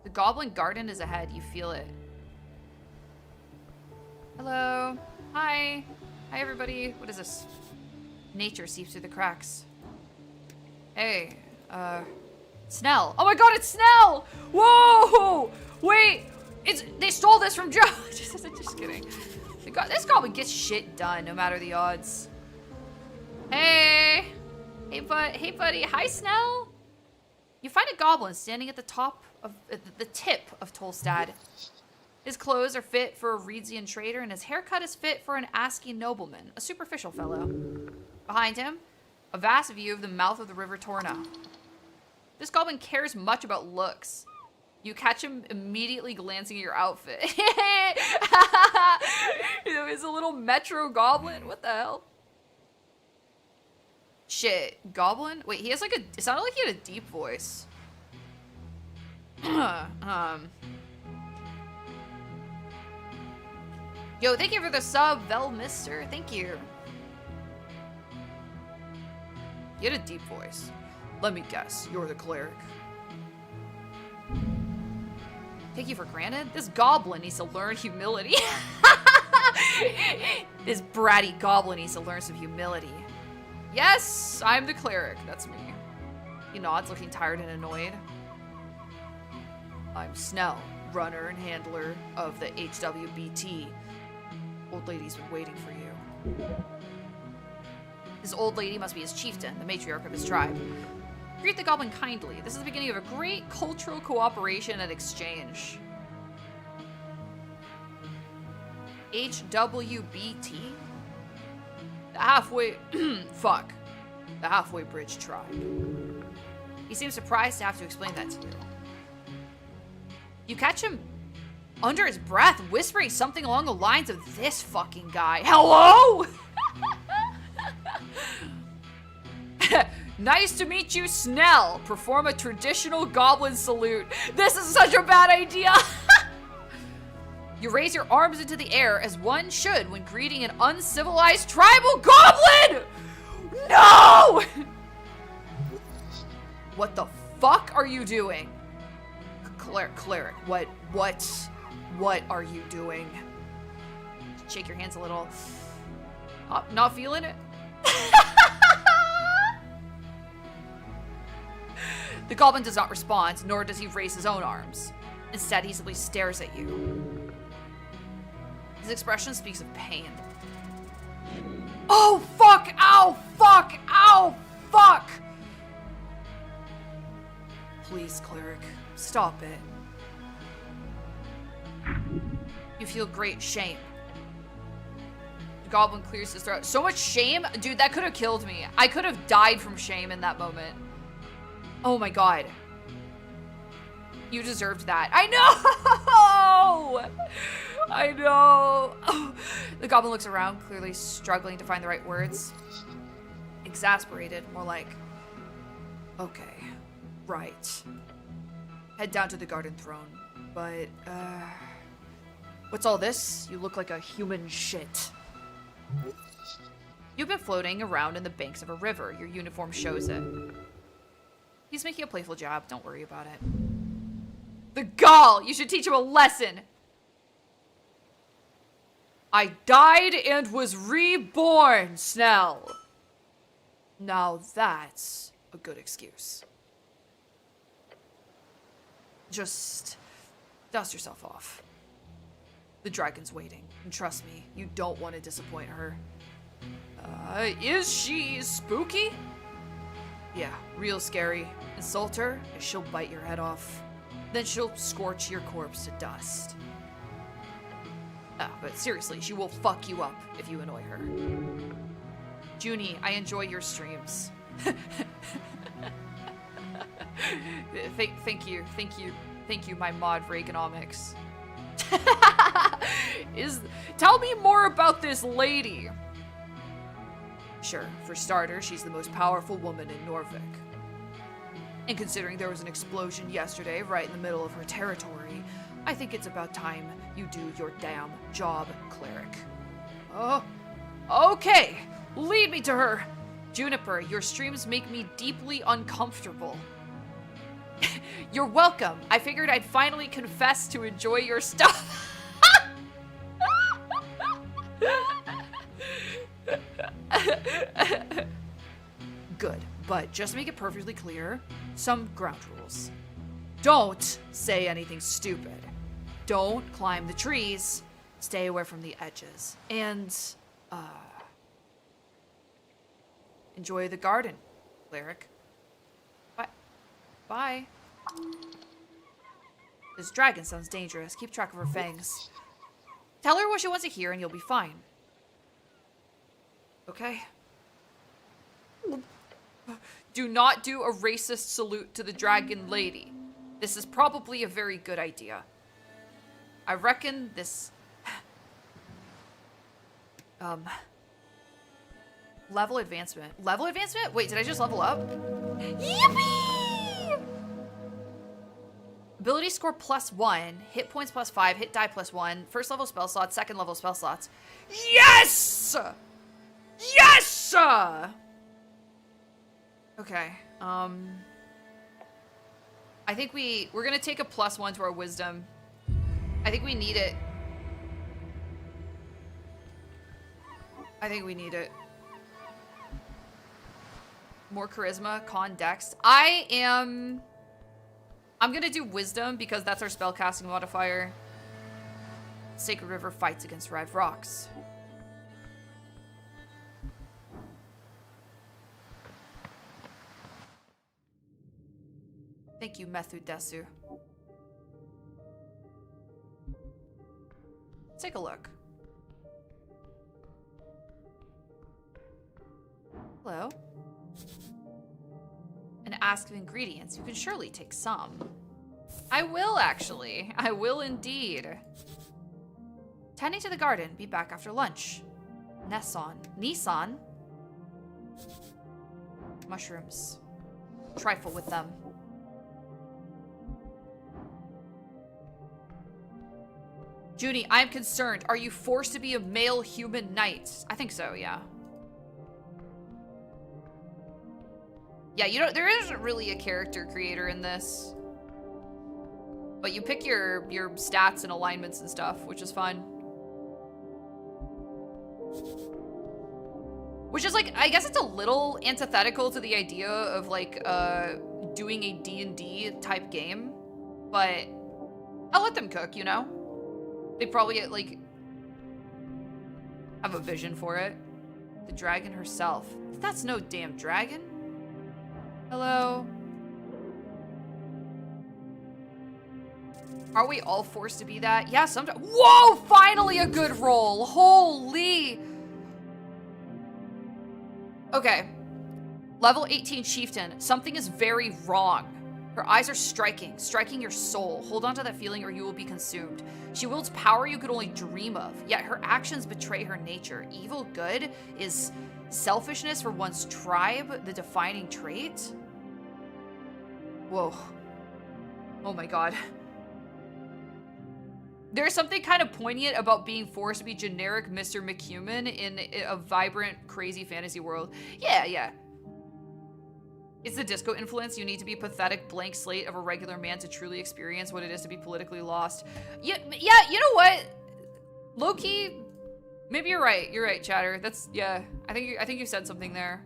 The goblin garden is ahead. You feel it. Hello. Hi. Hi, everybody. What is this? Nature seeps through the cracks. Hey, Snell. Oh my god, it's Snell! Whoa! Wait! They stole this from Joe! Just kidding. This goblin gets shit done, no matter the odds. Hey! Hey, buddy. Hi, Snell! You find a goblin standing at the top of the tip of Tolstad. His clothes are fit for a Reedsian trader, and his haircut is fit for an ASCII nobleman, a superficial fellow. Behind him, a vast view of the mouth of the river Torna. This goblin cares much about looks. You catch him immediately glancing at your outfit. He's a little metro goblin. What the hell? Shit, goblin? Wait, he has like it sounded like he had a deep voice. Yo, thank you for the sub, Vel Mister. Thank you. You had a deep voice. Let me guess, you're the cleric. Take you for granted? This goblin needs to learn humility. This bratty goblin needs to learn some humility. Yes, I'm the cleric. That's me. He nods, looking tired and annoyed. I'm Snell, runner and handler of the HWBT. Old lady's been waiting for you. This old lady must be his chieftain, the matriarch of his tribe. Greet the goblin kindly. This is the beginning of a great cultural cooperation and exchange. HWBT? The halfway... fuck. The halfway bridge tribe. He seems surprised to have to explain that to you. You catch him under his breath, whispering something along the lines of this fucking guy. Hello? Nice to meet you, Snell. Perform a traditional goblin salute. This is such a bad idea. You raise your arms into the air as one should when greeting an uncivilized tribal goblin. No! What the fuck are you doing? Cleric, what are you doing? Shake your hands a little. Not feeling it? The goblin does not respond, nor does he raise his own arms. Instead, he simply stares at you. His expression speaks of pain. Oh, fuck! Ow! Fuck! Ow! Fuck! Please, cleric, stop it. You feel great shame. The goblin clears his throat. So much shame? Dude, that could have killed me. I could have died from shame in that moment. Oh my god. You deserved that. I know! I know. Oh. The goblin looks around, clearly struggling to find the right words. Exasperated, more like, okay, right. Head down to the garden throne. But, what's all this? You look like a human shit. You've been floating around in the banks of a river. Your uniform shows it. He's making a playful jab. Don't worry about it. The gall! You should teach him a lesson! I died and was reborn, Snell. Now that's a good excuse. Just dust yourself off. The dragon's waiting, and trust me, you don't want to disappoint her. Is she spooky? Yeah, real scary. Insult her, and she'll bite your head off. Then she'll scorch your corpse to dust. But seriously, she will fuck you up if you annoy her. Junie, I enjoy your streams. Thank you, my mod Reaganomics. Tell me more about this lady. Sure, for starters, she's the most powerful woman in Norvik. And considering there was an explosion yesterday right in the middle of her territory, I think it's about time you do your damn job, cleric. Oh, okay. Lead me to her. Juniper, your streams make me deeply uncomfortable. You're welcome. I figured I'd finally confess to enjoy your stuff. Good, but just to make it perfectly clear, some ground rules. Don't say anything stupid. Don't climb the trees. Stay away from the edges. And, enjoy the garden, cleric. Bye. Bye. This dragon sounds dangerous. Keep track of her fangs. Tell her what she wants to hear and you'll be fine. Okay? Do not do a racist salute to the dragon lady. This is probably a very good idea. I reckon this... Level advancement. Level advancement? Wait, did I just level up? Yippee! Ability score +1, hit points +5, hit die +1, first level spell slots, second level spell slots. Yes! Yes! Okay, I think we're gonna take a +1 to our wisdom. I think we need it. I think we need it. More charisma, con, dex. I'm gonna do wisdom because that's our spellcasting modifier. Sacred River fights against red rocks. Thank you, Methu Desu. Let's take a look. Hello. An ask of ingredients. You can surely take some. I will, actually. I will indeed. Tending to the garden. Be back after lunch. Nissan. Mushrooms. Trifle with them. Junie, I am concerned. Are you forced to be a male human knight? I think so, yeah. Yeah, there isn't really a character creator in this. But you pick your stats and alignments and stuff, which is fun. Which is like, I guess it's a little antithetical to the idea of like doing a D&D type game. But I'll let them cook, you know? They probably like have a vision for it. The dragon herself. That's no damn dragon. Hello. Are we all forced to be that? Yeah, sometimes. Whoa! Finally a good roll. Holy. Okay. Level 18 chieftain. Something is very wrong. Her eyes are striking your soul. Hold on to that feeling or you will be consumed. She wields power you could only dream of, yet her actions betray her nature. Evil good is selfishness for one's tribe, the defining trait? Whoa. Oh my god. There's something kind of poignant about being forced to be generic Mr. McHuman in a vibrant, crazy fantasy world. Yeah. It's the disco influence. You need to be a pathetic blank slate of a regular man to truly experience what it is to be politically lost. Yeah, you know what? Low-key, maybe you're right. You're right, Chatter. That's, yeah. I think you said something there.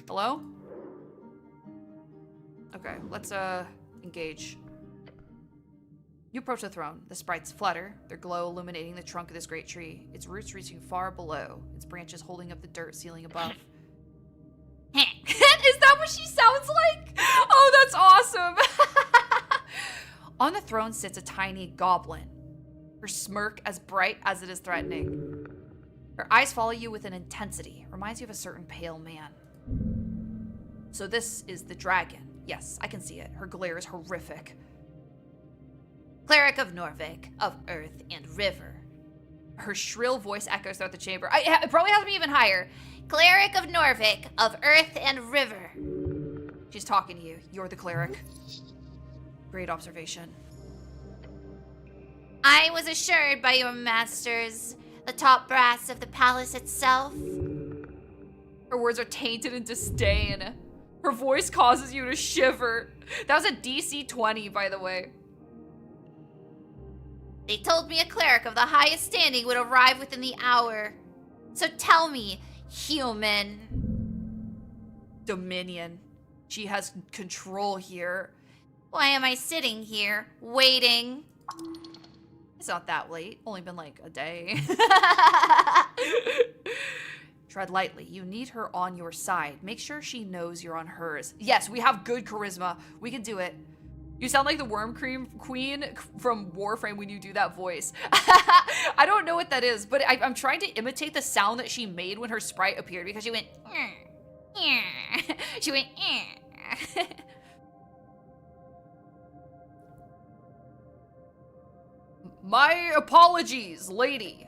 Hello? Okay, let's, engage. You approach the throne. The sprites flutter, their glow illuminating the trunk of this great tree, its roots reaching far below, its branches holding up the dirt ceiling above. Is that what she sounds like? Oh, that's awesome. On the throne sits a tiny goblin, her smirk as bright as it is threatening. Her eyes follow you with an intensity, reminds you of a certain pale man. So this is the dragon. Yes, I can see it. Her glare is horrific. Cleric of Norvik, of earth and river. Her shrill voice echoes throughout the chamber. It probably has to be even higher. Cleric of Norvik, of earth and river. She's talking to you. You're the cleric. Great observation. I was assured by your masters, the top brass of the palace itself. Her words are tainted in disdain. Her voice causes you to shiver. That was a DC 20, by the way. They told me a cleric of the highest standing would arrive within the hour. So tell me, human. Dominion. She has control here. Why am I sitting here, waiting? It's not that late. Only been like a day. Tread lightly. You need her on your side. Make sure she knows you're on hers. Yes, we have good charisma. We can do it. You sound like the Worm Cream Queen from Warframe when you do that voice. I don't know what that is, but I'm trying to imitate the sound that she made when her sprite appeared because she went, she went, My apologies, lady.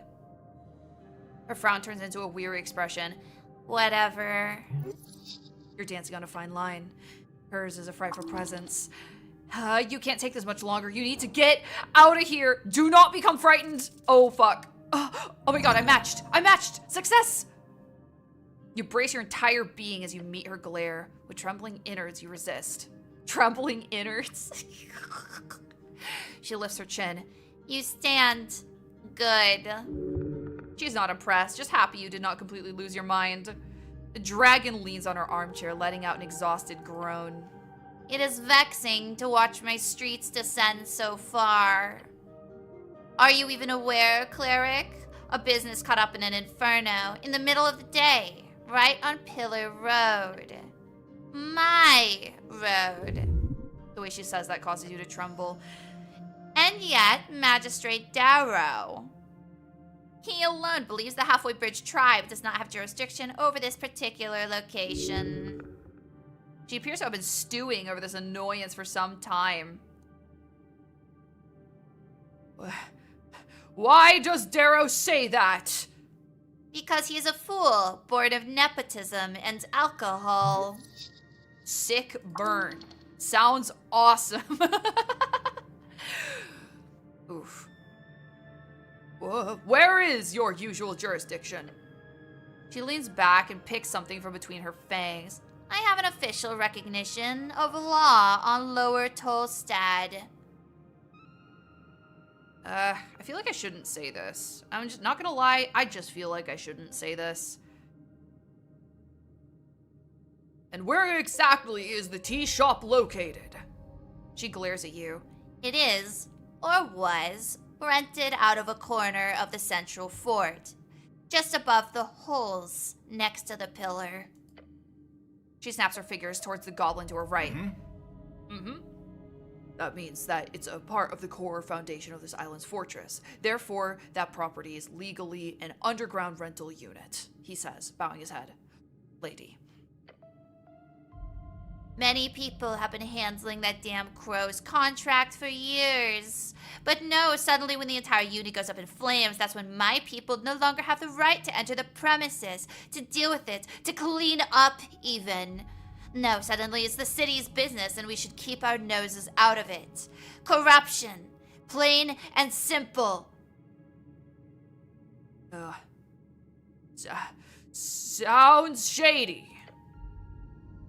Her frown turns into a weary expression. Whatever. You're dancing on a fine line. Hers is a frightful presence. You can't take this much longer. You need to get out of here. Do not become frightened. Oh, fuck. Oh my god, I matched. I matched. Success. You brace your entire being as you meet her glare. With trembling innards, you resist. Trembling innards? She lifts her chin. You stand good. She's not impressed, just happy you did not completely lose your mind. The dragon leans on her armchair, letting out an exhausted groan. It is vexing to watch my streets descend so far. Are you even aware, cleric? A business caught up in an inferno in the middle of the day, right on Pillar Road. My road. The way she says that causes you to tremble. And yet, Magistrate Darrow. He alone believes the Halfway Bridge tribe does not have jurisdiction over this particular location. She appears to have been stewing over this annoyance for some time. Why does Darrow say that? Because he's a fool, bored of nepotism and alcohol. Sick burn. Sounds awesome. Oof. Where is your usual jurisdiction? She leans back and picks something from between her fangs. I have an official recognition of law on Lower Tolstad. I feel like I shouldn't say this. I'm just not gonna lie, I just feel like I shouldn't say this. And where exactly is the tea shop located? She glares at you. It is, or was, rented out of a corner of the central fort, just above the holes next to the pillar. She snaps her fingers towards the goblin to her right. That means that it's a part of the core foundation of this island's fortress. Therefore, that property is legally an underground rental unit, he says, bowing his head. Lady. Many people have been handling that damn crow's contract for years. But no, suddenly when the entire unit goes up in flames, that's when my people no longer have the right to enter the premises, to deal with it, to clean up even. No, suddenly it's the city's business and we should keep our noses out of it. Corruption. Plain and simple. Sounds shady.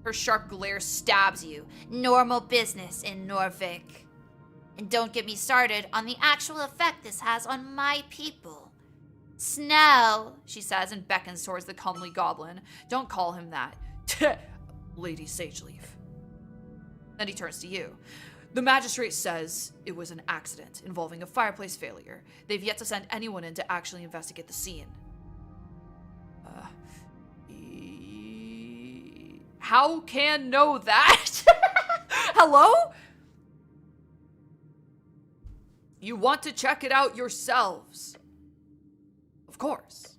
Her sharp glare stabs you. Normal business in Norvik. And don't get me started on the actual effect this has on my people. Snow, she says and beckons towards the comely goblin. Don't call him that. Lady Sageleaf. Then he turns to you. The magistrate says it was an accident involving a fireplace failure. They've yet to send anyone in to actually investigate the scene. How can know that? Hello? You want to check it out yourselves. Of course.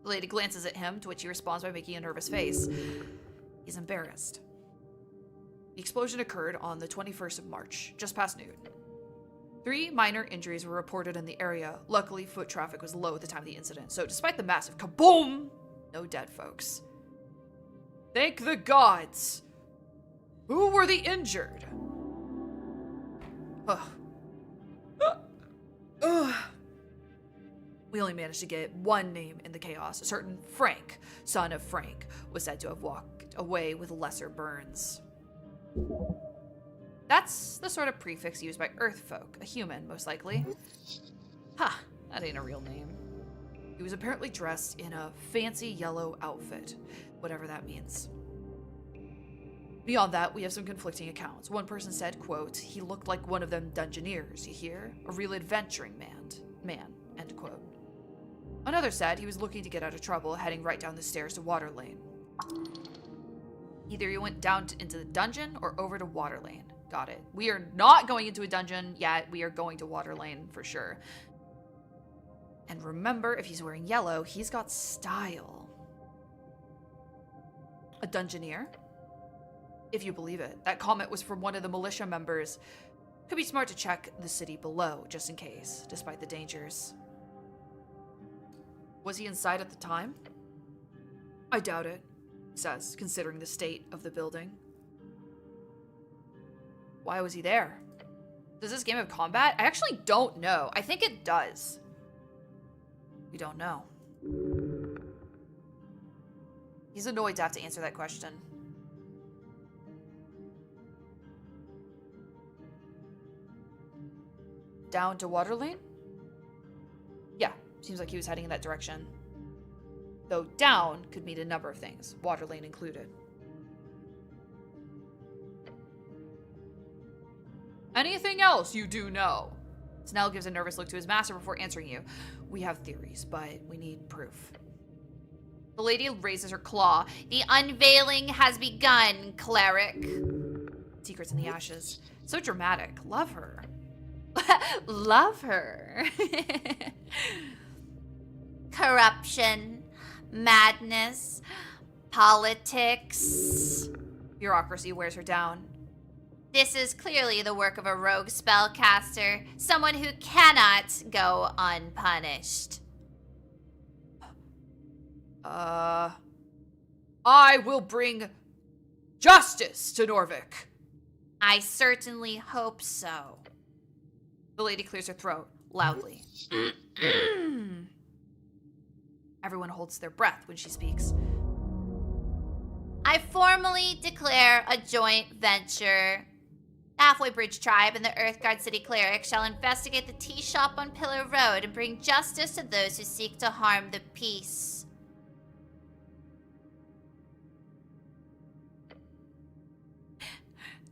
The lady glances at him, to which he responds by making a nervous face. He's embarrassed. The explosion occurred on the 21st of March, just past noon. 3 minor injuries were reported in the area. Luckily, foot traffic was low at the time of the incident, so despite the massive kaboom, no dead folks. Thank the gods. Who were the injured? We only managed to get one name in the chaos. A certain Frank, son of Frank, was said to have walked away with lesser burns. That's the sort of prefix used by Earthfolk, a human, most likely. That ain't a real name. He was apparently dressed in a fancy yellow outfit, whatever that means. Beyond that, we have some conflicting accounts. One person said, quote, he looked like one of them dungeoneers, you hear? A real adventuring man, end quote. Another said he was looking to get out of trouble, heading right down the stairs to Water Lane. Either he went down into the dungeon or over to Water Lane. Got it. We are not going into a dungeon yet. We are going to Water Lane for sure. And remember, if he's wearing yellow, he's got style. A dungeoneer? If you believe it. That comment was from one of the militia members. Could be smart to check the city below, just in case, despite the dangers. Was he inside at the time? I doubt it, he says, considering the state of the building. Why was he there? Does this game have combat? I actually don't know. I think it does. We don't know. He's annoyed to have to answer that question. Down to Water Lane? Yeah, seems like he was heading in that direction. Though down could mean a number of things, Water Lane included. Anything else you do know? Snell gives a nervous look to his master before answering you. We have theories, but we need proof. The lady raises her claw. The unveiling has begun, cleric. Secrets in the ashes. So dramatic. Love her. Love her. Corruption, madness, politics. Bureaucracy wears her down. This is clearly the work of a rogue spellcaster, someone who cannot go unpunished. I will bring justice to Norvik. I certainly hope so. The lady clears her throat loudly. Everyone holds their breath when she speaks. I formally declare a joint venture. Halfway Bridge Tribe and the Earthguard City Cleric shall investigate the tea shop on Pillar Road and bring justice to those who seek to harm the peace.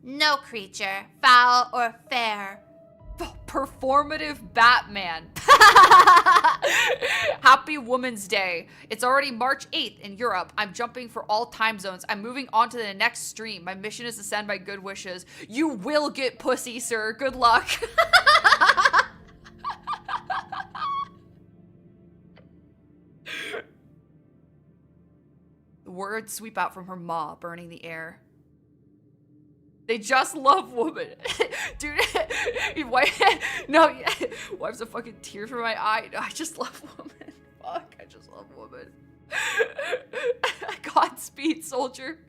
No creature, foul or fair. Performative Batman. Happy Women's Day. It's already March 8th in Europe. I'm jumping for all time zones. I'm moving on to the next stream. My mission is to send my good wishes. You will get pussy, sir. Good luck. The words sweep out from her maw, burning the air. They just love women. Dude, no, wipes a fucking tear from my eye. No, I just love women. Fuck, I just love women. Godspeed, soldier.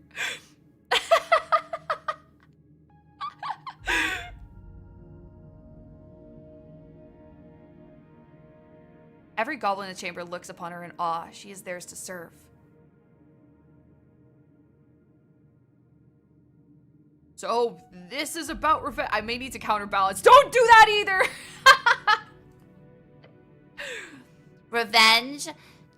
Every goblin in the chamber looks upon her in awe. She is theirs to serve. So this is about revenge. I may need to counterbalance. Don't do that either! Revenge?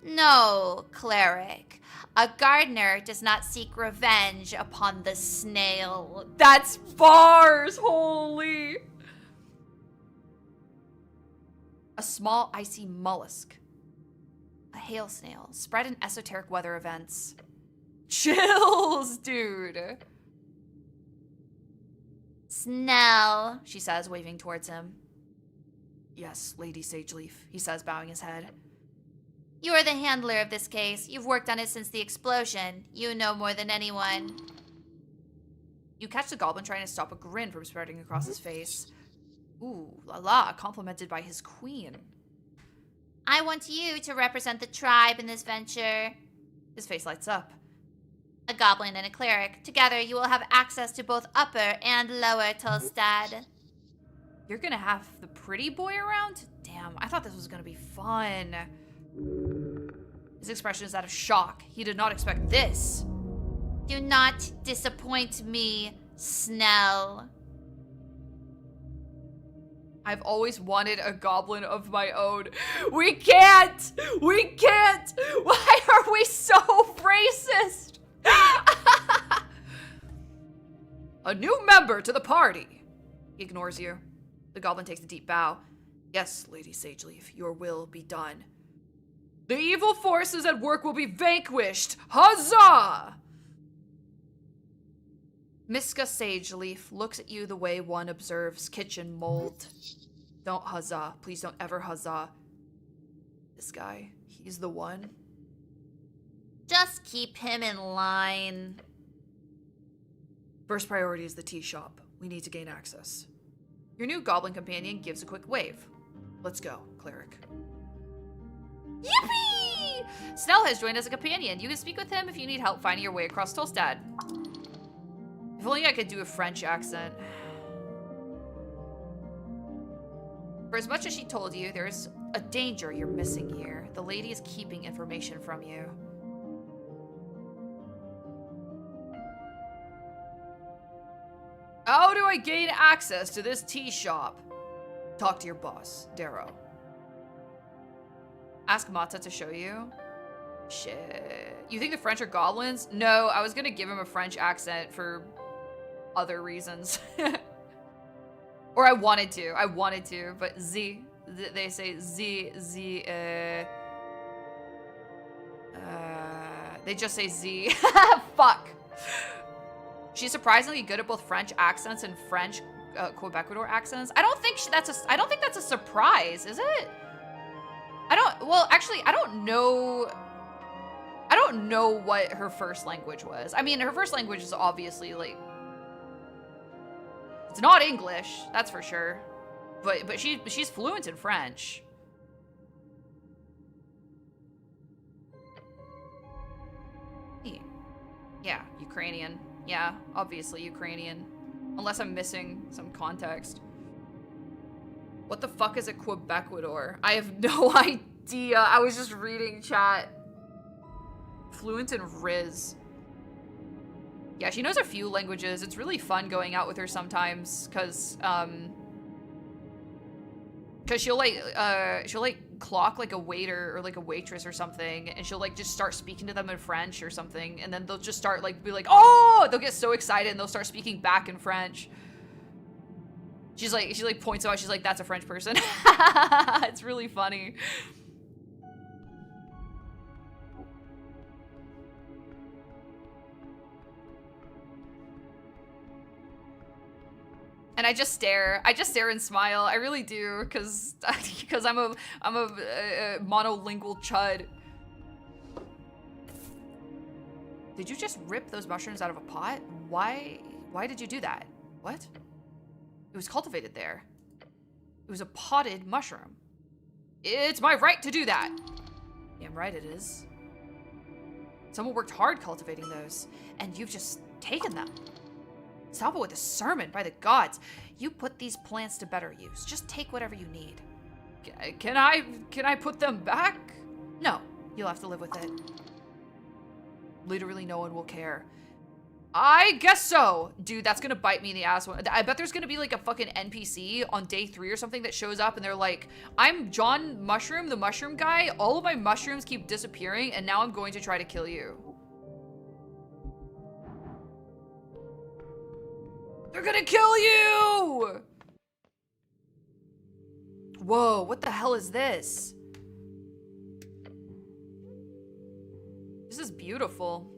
No, cleric. A gardener does not seek revenge upon the snail. That's bars! Holy! A small icy mollusk. A hail snail. Spread in esoteric weather events. Chills, dude. Snell, She says, waving towards him. Yes, Lady Sageleaf, he says, bowing his head. you are the handler of this case. You've worked on it since the explosion. You know more than anyone. You catch the goblin trying to stop a grin from spreading across his face. Ooh, la la, complimented by his queen. I want you to represent the tribe in this venture. His face lights up. A goblin and a cleric. Together you will have access to both Upper and Lower Tolstad. You're gonna have the pretty boy around? Damn, I thought this was gonna be fun. His expression is that of shock. He did not expect this. Do not disappoint me, Snell. I've always wanted a goblin of my own. We can't! We can't! Why are we so racist? A new member to the party. He ignores you. The goblin takes a deep bow. Yes, Lady Sageleaf, your will be done. The evil forces at work will be vanquished. Huzzah! Miska Sageleaf looks at you the way one observes kitchen mold. Don't huzzah. Please don't ever huzzah. This guy, he's the one. Just keep him in line. First priority is the tea shop. We need to gain access. Your new goblin companion gives a quick wave. Let's go, cleric. Yippee! Snell has joined as a companion. You can speak with him if you need help finding your way across Tolstad. If only I could do a French accent. For as much as she told you, there's a danger you're missing here. The lady is keeping information from you. How do I gain access to this tea shop? Talk to your boss, Darrow. Ask Mata to show you. Shit. You think the French are goblins? No, I was gonna give him a French accent for other reasons. Or I wanted to, but they say they just say Z. Fuck. She's surprisingly good at both French accents and French Quebecois accents. I don't think that's a surprise, is it? I don't know what her first language was. I mean, her first language is obviously like, it's not English, that's for sure. But she's fluent in French. Yeah, Ukrainian. Yeah, obviously Ukrainian. Unless I'm missing some context. What the fuck is a Quebecois? I have no idea. I was just reading chat. Fluent in Riz. Yeah, she knows a few languages. It's really fun going out with her sometimes, cause she'll clock like a waiter or like a waitress or something, and she'll like just start speaking to them in French or something, and then they'll just start like be like, oh, they'll get so excited and they'll start speaking back in French. She points out, she's like, that's a French person. It's really funny. And I just stare and smile. I really do, because I'm a monolingual chud. Did you just rip those mushrooms out of a pot? Why did you do that? What? It was cultivated there. It was a potted mushroom. It's my right to do that. Damn right it is. Someone worked hard cultivating those, and you've just taken them. Stop it with a sermon, by the gods. You put these plants to better use. Just take whatever you need. Can I put them back? No, you'll have to live with it. Literally no one will care. I guess so. Dude, that's gonna bite me in the ass. I bet there's gonna be like a fucking NPC on day 3 or something that shows up and they're like, I'm John Mushroom, the mushroom guy. All of my mushrooms keep disappearing and now I'm going to try to kill you. They're gonna kill you! Whoa, what the hell is this? This is beautiful.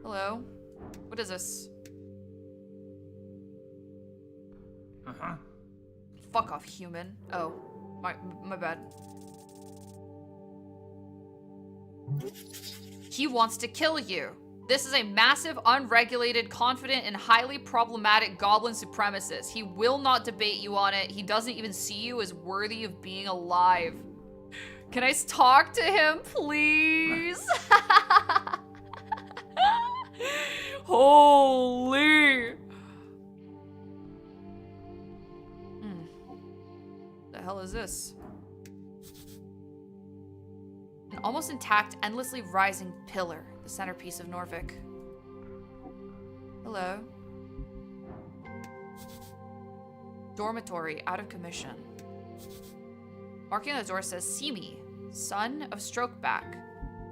Hello? What is this? Uh-huh. Fuck off, human. Oh, my bad. He wants to kill you. This is a massive, unregulated, confident, and highly problematic goblin supremacist. He will not debate you on it. He doesn't even see you as worthy of being alive. Can I talk to him, please? Holy. The hell is this? An almost intact, endlessly rising pillar, the centerpiece of Norfolk. Hello. Dormitory, out of commission. Marking on the door says, "See me, son of Strokeback."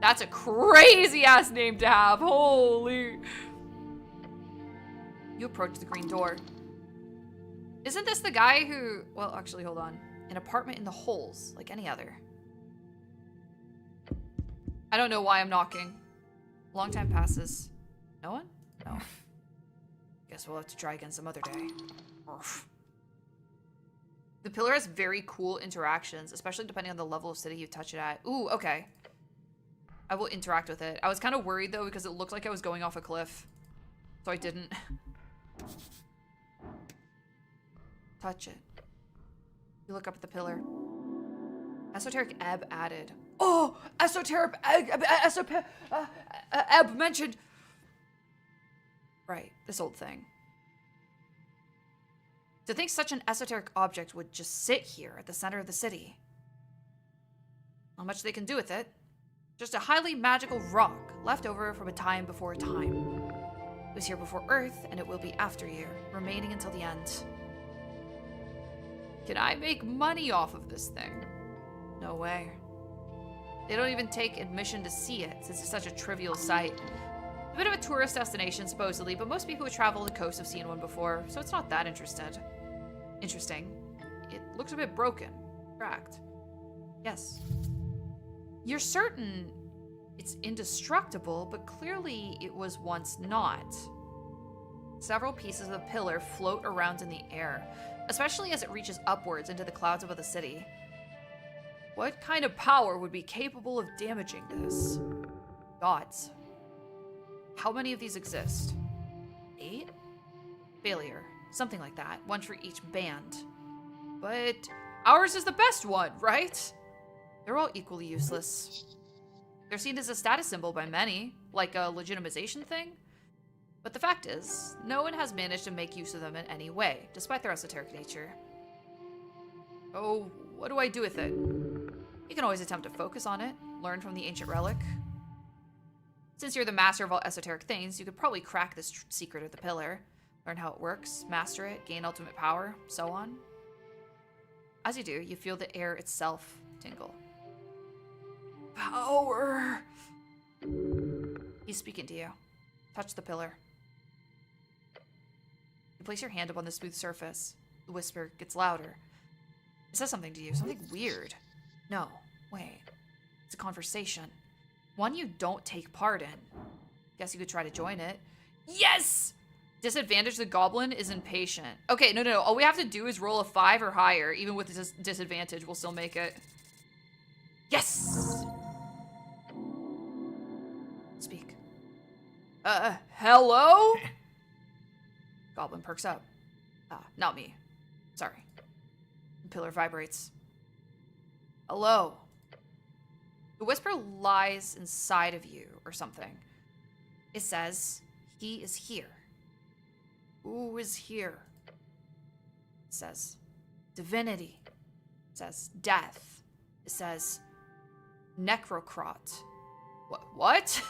That's a crazy ass name to have. Holy. You approach the green door. Isn't this the guy who... Well, actually, hold on. An apartment in the holes, like any other. I don't know why I'm knocking. A long time passes. No one? No. Guess we'll have to try again some other day. Oof. The pillar has very cool interactions, especially depending on the level of city you touch it at. Ooh, okay. I will interact with it. I was kind of worried, though, because it looked like I was going off a cliff. So I didn't. Touch it. You look up at the pillar. Esoteric Ebb added. Oh! Esoteric Ebb mentioned. Right, this old thing. To think such an esoteric object would just sit here at the center of the city. Not much they can do with it. Just a highly magical rock left over from a time before time. It was here before Earth, and it will be after you, remaining until the end. Can I make money off of this thing? No way. They don't even take admission to see it, since it's such a trivial sight. A bit of a tourist destination, supposedly, but most people who travel the coast have seen one before, so it's not that interesting. It looks a bit broken. Cracked. Yes. You're certain it's indestructible, but clearly it was once not. Several pieces of the pillar float around in the air, especially as it reaches upwards into the clouds above the city. What kind of power would be capable of damaging this? Gods. How many of these exist? 8? Failure. Something like that. One for each band. But ours is the best one, right? They're all equally useless. They're seen as a status symbol by many, like a legitimization thing. But the fact is, no one has managed to make use of them in any way, despite their esoteric nature. Oh, what do I do with it? You can always attempt to focus on it, learn from the ancient relic. Since you're the master of all esoteric things, you could probably crack this secret of the pillar, learn how it works, master it, gain ultimate power, so on. As you do, you feel the air itself tingle. Power! He's speaking to you. Touch the pillar. You place your hand upon the smooth surface. The whisper gets louder. It says something to you, something weird. No, wait. It's a conversation. One you don't take part in. Guess you could try to join it. Yes! Disadvantage, the goblin is impatient. Okay, no. All we have to do is roll a 5 or higher. Even with this disadvantage, we'll still make it. Yes! Speak. Hello? Goblin perks up. Not me. Sorry. The pillar vibrates. Hello. The whisper lies inside of you, or something. It says, he is here. Who is here? It says, divinity. It says, death. It says, necrocrot. What?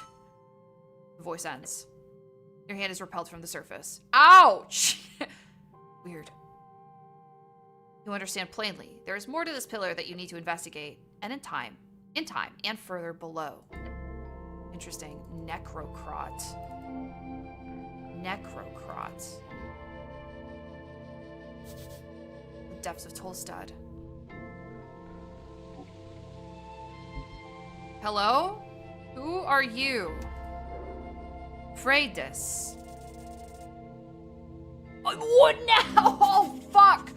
The voice ends. Your hand is repelled from the surface. Ouch! Weird. You understand plainly. There is more to this pillar that you need to investigate, and in time, and further below. Interesting. Necrocrot. The depths of Tolstad. Hello? Who are you? Freydis. What now? Oh, fuck!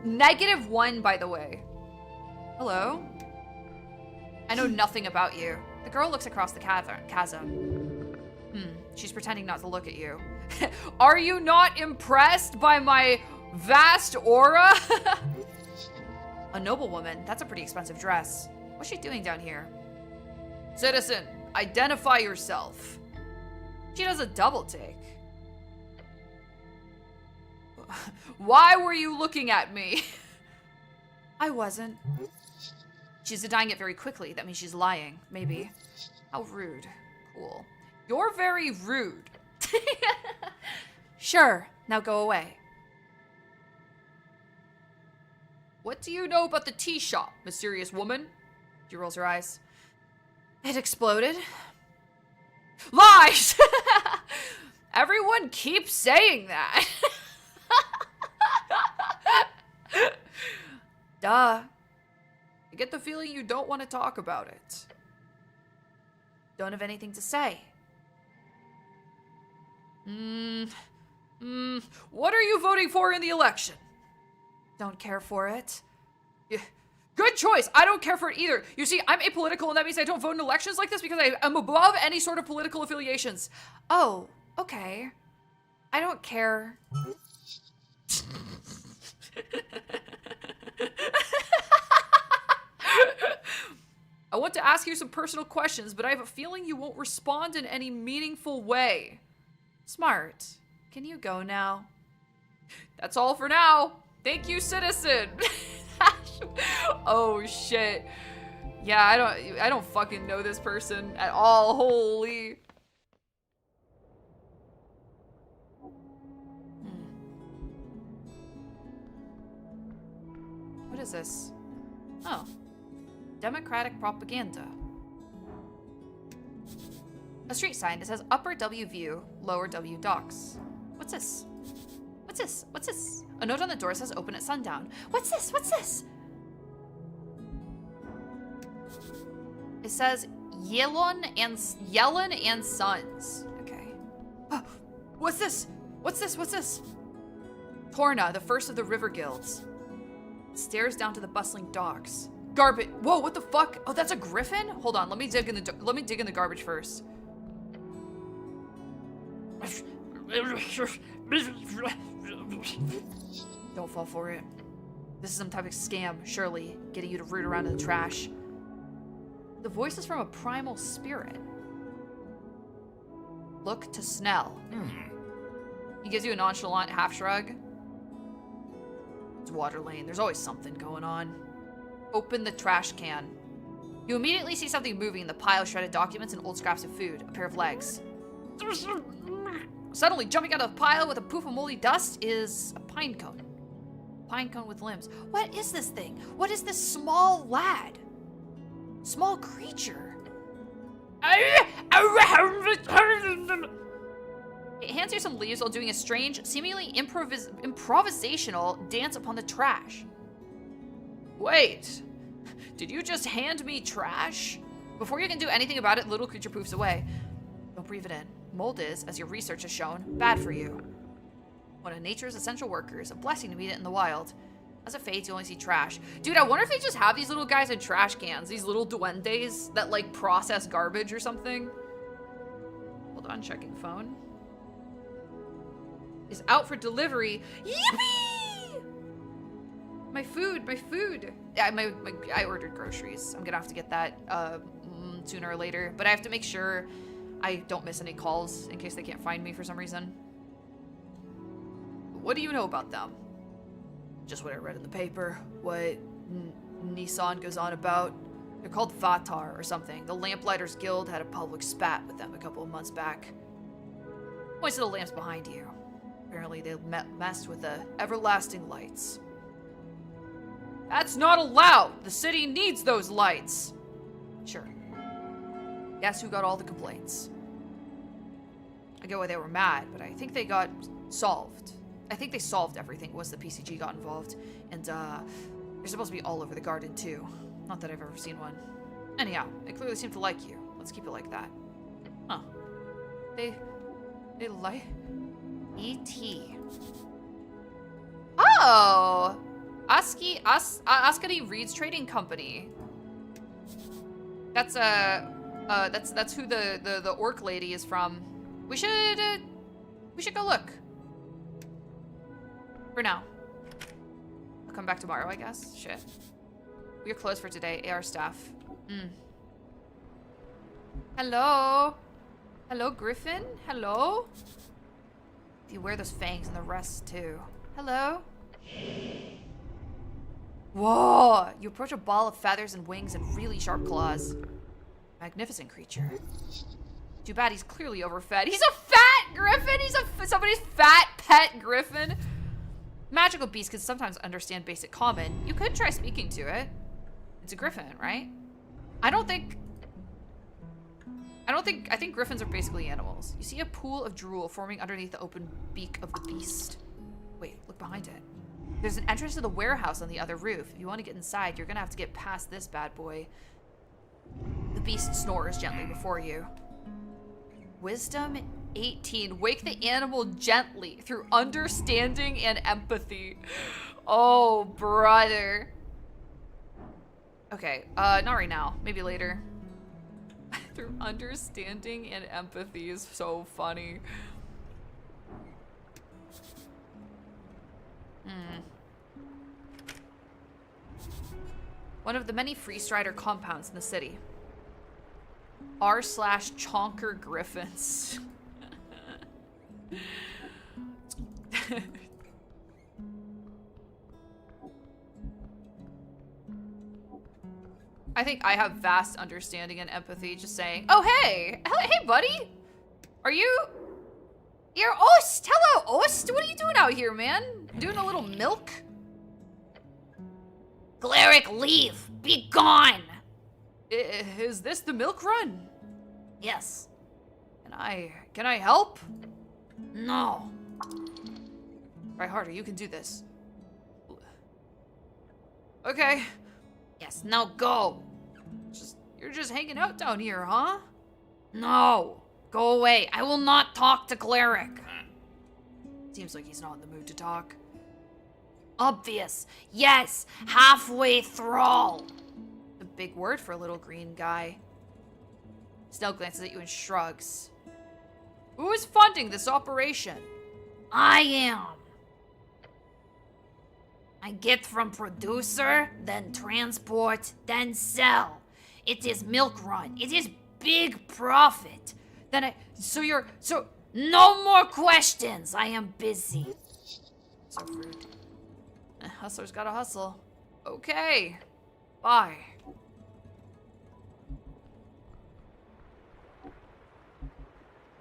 -1, by the way. Hello? I know nothing about you. The girl looks across the chasm. She's pretending not to look at you. Are you not impressed by my vast aura? A noblewoman. That's a pretty expensive dress. What's she doing down here? Citizen, identify yourself. She does a double take. Why were you looking at me? I wasn't. She's denying it very quickly. That means she's lying. Maybe. How rude. Cool. You're very rude. Sure. Now go away. What do you know about the tea shop, mysterious woman? She rolls her eyes. It exploded. Lies! Everyone keeps saying that. Duh. I get the feeling you don't want to talk about it. Don't have anything to say. What are you voting for in the election? Don't care for it. Yeah. Good choice. I don't care for it either. You see, I'm apolitical, and that means I don't vote in elections like this because I am above any sort of political affiliations. Oh, okay. I don't care. I want to ask you some personal questions, but I have a feeling you won't respond in any meaningful way. Smart. Can you go now? That's all for now. Thank you, citizen. Oh shit. Yeah, I don't fucking know this person at all. Holy. What is this? Oh. Democratic propaganda. A street sign that says Upper W View, Lower W Docks. What's this? What's this? What's this? A note on the door says open at sundown. What's this? What's this? It says Yellon and Sons. Okay. Oh, what's this? What's this? What's this? Torna, the first of the river guilds. Stares down to the bustling docks. Garbage. Whoa, what the fuck? Oh, that's a griffin? Hold on, let me dig in the garbage first. Don't fall for it. This is some type of scam, surely, getting you to root around in the trash. The voice is from a primal spirit. Look to Snell. He gives you a nonchalant half shrug. It's water lane. There's always something going on. Open the trash can. You immediately see something moving in the pile of shredded documents and old scraps of food. A pair of legs. Suddenly, jumping out of the pile with a poof of moldy dust is a pine cone. Pine cone with limbs. What is this thing? What is this small lad? Small creature. It hands you some leaves while doing a strange, seemingly improvisational dance upon the trash. Wait, did you just hand me trash? Before you can do anything about it, the little creature poofs away. Don't breathe it in. Mold is, as your research has shown, bad for you. One of nature's essential workers, a blessing to meet it in the wild. As it fades, you only see trash. Dude, I wonder if they just have these little guys in trash cans, these little duendes that like process garbage or something. Hold on, checking phone. Is out for delivery. Yippee! My food, my food. Yeah, I ordered groceries. I'm gonna have to get that sooner or later, but I have to make sure I don't miss any calls in case they can't find me for some reason. What do you know about them? Just what I read in the paper. What Nissan goes on about. They're called Vatar or something. The Lamplighters Guild had a public spat with them a couple of months back. Points to the lamps behind you. Apparently they messed with the everlasting lights. That's not allowed! The city needs those lights! Sure. Guess who got all the complaints? I get why they were mad, but I think they got solved. I think they solved everything once the PCG got involved. And, they're supposed to be all over the garden, too. Not that I've ever seen one. Anyhow, they clearly seem to like you. Let's keep it like that. Huh. They like... E.T. Oh! Askari Reed's Trading Company. That's who the orc lady is from. We should go look. For now. I'll come back tomorrow, I guess. Shit. We're closed for today, AR staff. Hello? Hello, Griffin? Hello? You wear those fangs and the rest, too. Hello? Whoa! You approach a ball of feathers and wings and really sharp claws. Magnificent creature. Too bad he's clearly overfed. He's a fat griffin! He's somebody's fat pet griffin! Magical beasts can sometimes understand basic common. You could try speaking to it. It's a griffin, right? I think griffins are basically animals. You see a pool of drool forming underneath the open beak of the beast. Wait, look behind it. There's an entrance to the warehouse on the other roof. If you want to get inside, you're gonna have to get past this bad boy. The beast snores gently before you. Wisdom 18. Wake the animal gently through understanding and empathy. Oh, brother. Okay, not right now. Maybe later. Through understanding and empathy is so funny. One of the many Free Strider compounds in the city. r/Chonker Griffins. I think I have vast understanding and empathy just saying, oh, hey, hey, buddy. You're Ost. Hello, Ost. What are you doing out here, man? Doing a little milk? Cleric, leave! Be gone! Is this the milk run? Yes. Can I help? No. Try harder, you can do this. Okay. Yes, now go. You're just hanging out down here, huh? No. Go away. I will not talk to Cleric. Seems like he's not in the mood to talk. Obvious. Yes. Halfway thrall. A big word for a little green guy. Snell glances at you and shrugs. Who is funding this operation? I am. I get from producer, then transport, then sell. It is milk run. It is big profit. So no more questions. I am busy. So rude. Hustler's gotta hustle. Okay. Bye.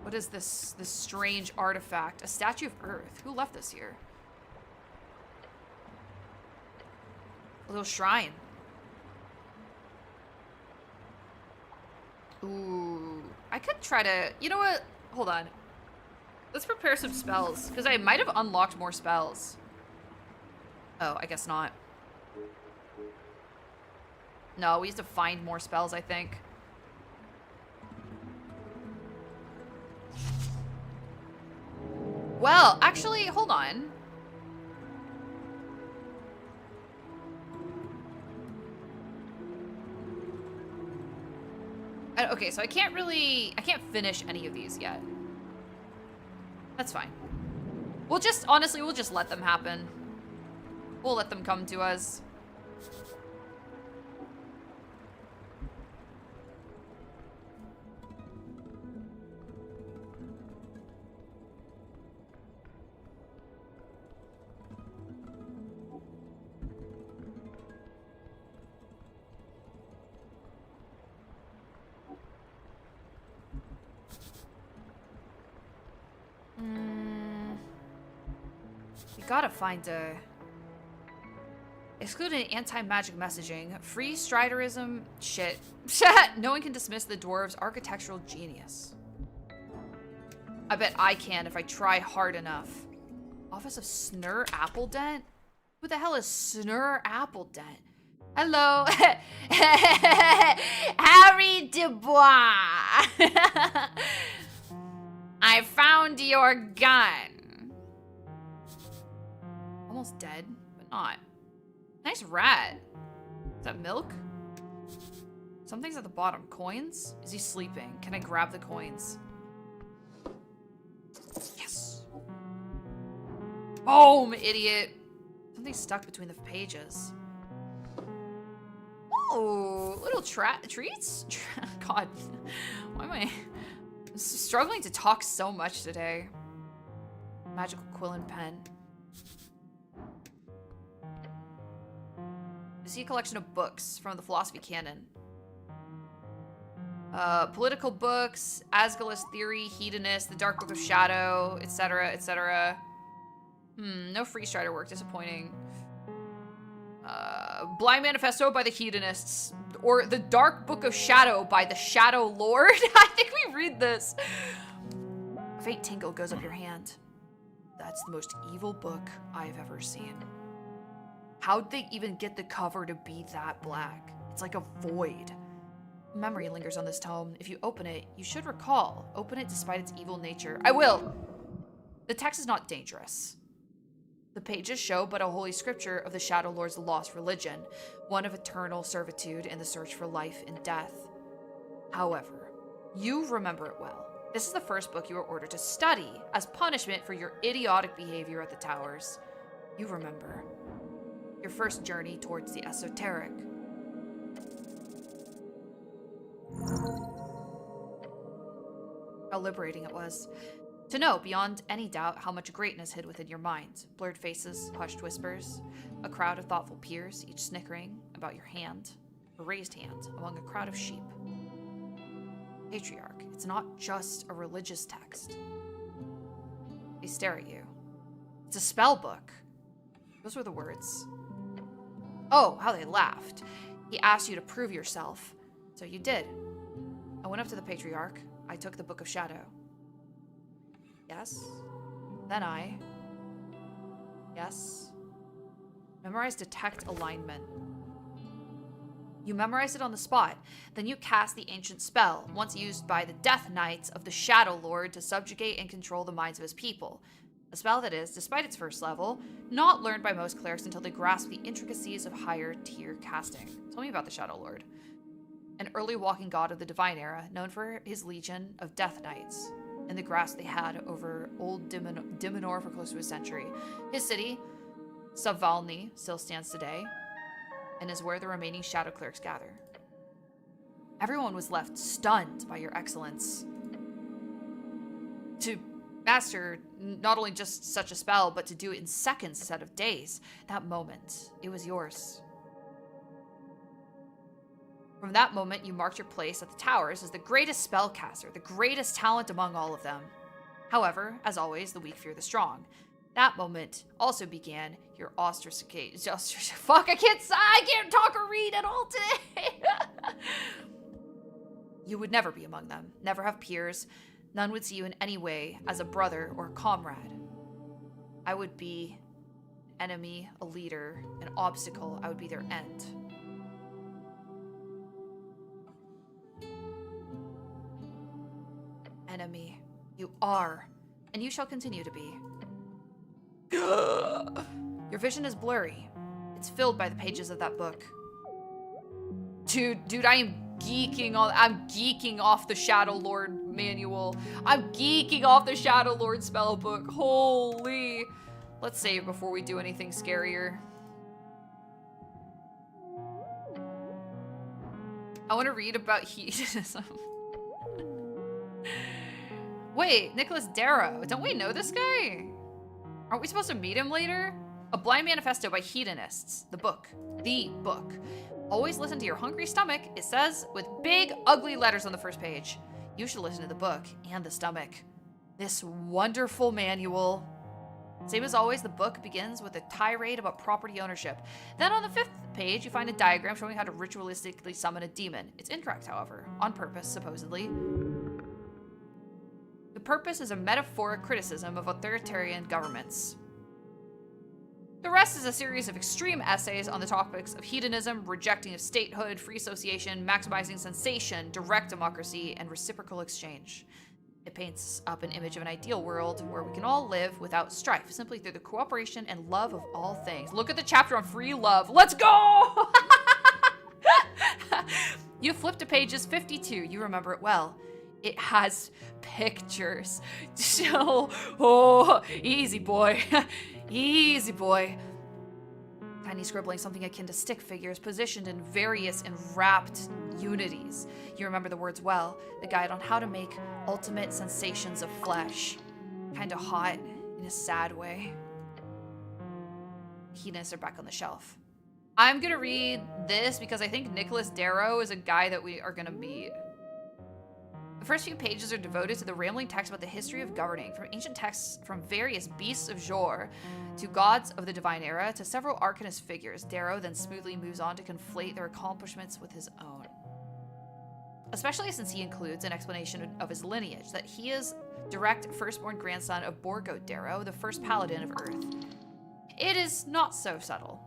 What is this strange artifact? A statue of Earth. Who left this here? A little shrine. Ooh. I could try to... You know what? Hold on. Let's prepare some spells, because I might have unlocked more spells. Oh, I guess not. No, we have to find more spells, I think. Well, actually, hold on. Okay, so I can't finish any of these yet. That's fine. Honestly, we'll just let them happen. We'll let them come to us. You gotta find a... Excluding anti-magic messaging, free striderism, shit. No one can dismiss the dwarves' architectural genius. I bet I can if I try hard enough. Office of Snur Appledent? Who the hell is Snur Appledent? Hello. Harry Dubois. I found your gun. Almost dead, but not. Nice rat. Is that milk? Something's at the bottom. Coins? Is he sleeping? Can I grab the coins? Yes. Boom, idiot. Something's stuck between the pages. Oh, little treats? God, why am I struggling to talk so much today? Magical quill and pen. I see a collection of books from the philosophy canon. Political books, Asgulus Theory, Hedonist, The Dark Book of Shadow, etc., etc. No free strider work, disappointing. Blind Manifesto by the Hedonists, or The Dark Book of Shadow by the Shadow Lord. I think we read this. A faint tingle goes up your hand. That's the most evil book I've ever seen. How'd they even get the cover to be that black? It's like a void. Memory lingers on this tome. If you open it, you should recall. Open it despite its evil nature. I will! The text is not dangerous. The pages show but a holy scripture of the Shadow Lord's lost religion, one of eternal servitude in the search for life and death. However, you remember it well. This is the first book you were ordered to study as punishment for your idiotic behavior at the towers. You remember your first journey towards the Esoteric. How liberating it was. To know, beyond any doubt, how much greatness hid within your mind. Blurred faces, hushed whispers, a crowd of thoughtful peers, each snickering about your hand, a raised hand, among a crowd of sheep. Patriarch, it's not just a religious text. They stare at you. It's a spell book. Those were the words. Oh, how they laughed. He asked you to prove yourself. So you did. I went up to the Patriarch. I took the Book of Shadow. Yes. Then I... Yes. Memorize Detect Alignment. You memorize it on the spot. Then you cast the ancient spell, once used by the Death Knights of the Shadow Lord to subjugate and control the minds of his people. A spell that is, despite its first level, not learned by most clerics until they grasp the intricacies of higher tier casting. Tell me about the Shadow Lord. An early walking god of the Divine Era, known for his legion of Death Knights and the grasp they had over old Dimenor for close to a century. His city, Savalny, still stands today, and is where the remaining Shadow Clerics gather. Everyone was left stunned by your excellence. To master not only just such a spell, but to do it in seconds instead of days. That moment, it was yours. From that moment, you marked your place at the towers as the greatest spellcaster, the greatest talent among all of them. However, as always, the weak fear the strong. That moment also began your ostracization. Fuck, I can't talk or read at all today. You would never be among them, never have peers. None would see you in any way as a brother or a comrade. I would be an enemy, a leader, an obstacle. I would be their end. Enemy, you are, and you shall continue to be. Your vision is blurry. It's filled by the pages of that book. Dude, I'm geeking off the Shadow Lord manual. I'm geeking off the Shadow Lord spell book. Holy. Let's save before we do anything scarier. I want to read about hedonism. Wait, Nicholas Darrow. Don't we know this guy? Aren't we supposed to meet him later? A Blind Manifesto by Hedonists. The book. The book. Always listen to your hungry stomach, it says, with big, ugly letters on the first page. You should listen to the book and the stomach. This wonderful manual. Same as always, the book begins with a tirade about property ownership. Then on the 5th page, you find a diagram showing how to ritualistically summon a demon. It's incorrect, however, on purpose, supposedly. The purpose is a metaphoric criticism of authoritarian governments. The rest is a series of extreme essays on the topics of hedonism, rejecting of statehood, free association, maximizing sensation, direct democracy, and reciprocal exchange. It paints up an image of an ideal world where we can all live without strife, simply through the cooperation and love of all things. Look at the chapter on free love. Let's go! You flip to pages 52. You remember it well. It has pictures. So, easy boy. Easy boy. Tiny scribbling, something akin to stick figures, positioned in various enwrapped unities. You remember the words well. The guide on how to make ultimate sensations of flesh. Kinda hot in a sad way. Keenness are back on the shelf. I'm gonna read this because I think Nicholas Darrow is a guy that we are gonna meet. The first few pages are devoted to the rambling text about the history of governing, from ancient texts from various beasts of Jor to gods of the divine era to several arcanist figures. Darrow then smoothly moves on to conflate their accomplishments with his own. Especially since he includes an explanation of his lineage, that he is direct firstborn grandson of Borgoat Darrow, the first paladin of Earth. It is not so subtle.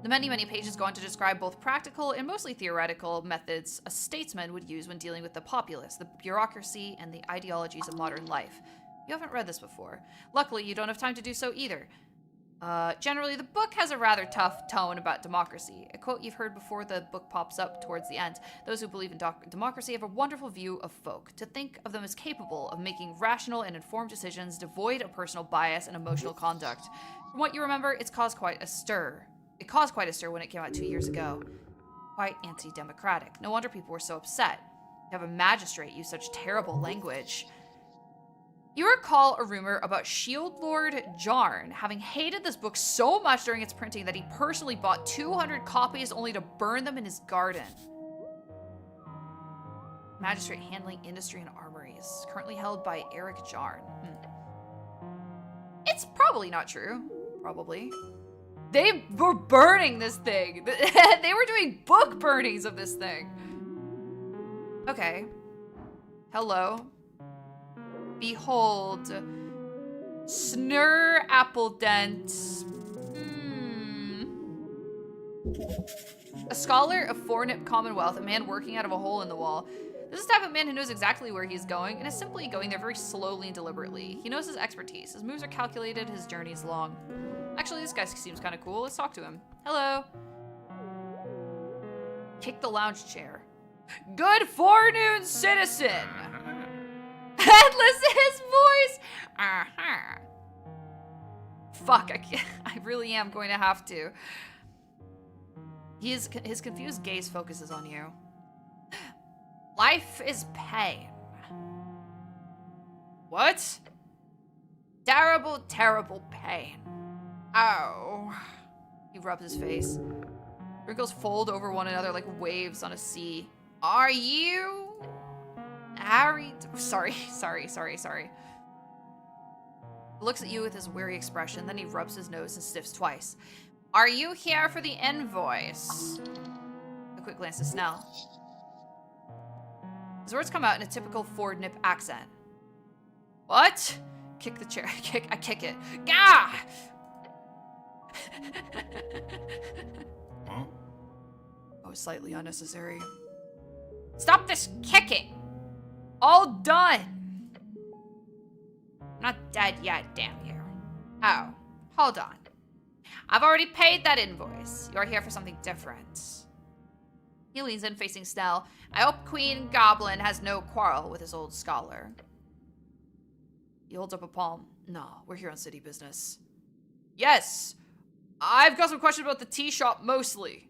The many, many pages go on to describe both practical and mostly theoretical methods a statesman would use when dealing with the populace, the bureaucracy, and the ideologies of modern life. You haven't read this before. Luckily, you don't have time to do so either. Generally, the book has a rather tough tone about democracy. A quote you've heard before the book pops up towards the end. Those who believe in democracy have a wonderful view of folk, to think of them as capable of making rational and informed decisions devoid of personal bias and emotional conduct. From what you remember, it's caused quite a stir. It caused quite a stir when it came out 2 years ago. Quite anti-democratic. No wonder people were so upset. You have a magistrate use such terrible language. You recall a rumor about Shield Lord Jarn having hated this book so much during its printing that he personally bought 200 copies only to burn them in his garden. Magistrate handling industry and armories, currently held by Eric Jarn. It's probably not true. Probably. They were burning this thing. They were doing book burnings of this thing. Okay. Hello. Behold. Snur Appledent. A scholar of Fornip Commonwealth, a man working out of a hole in the wall. This is the type of man who knows exactly where he's going and is simply going there very slowly and deliberately. He knows his expertise. His moves are calculated, his journey is long. Actually, this guy seems kind of cool. Let's talk to him. Hello. Kick the lounge chair. Good forenoon, citizen. And listen to his voice. Fuck, I really am going to have to. His confused gaze focuses on you. Life is pain. What? Terrible, terrible pain. Oh. He rubs his face. Wrinkles fold over one another like waves on a sea. Are you Harry? Sorry. He looks at you with his weary expression, then he rubs his nose and sniffs twice. Are you here for the invoice? A quick glance to Snell. His words come out in a typical Ford Nip accent. What? Kick the chair. I kick it. Gah! Huh? Oh, slightly unnecessary. Stop this kicking! All done! Not dead yet, damn you. Oh, hold on. I've already paid that invoice. You're here for something different. He leans in, facing Snell. I hope Queen Goblin has no quarrel with his old scholar. He holds up a palm. No, we're here on city business. Yes! I've got some questions about the tea shop mostly.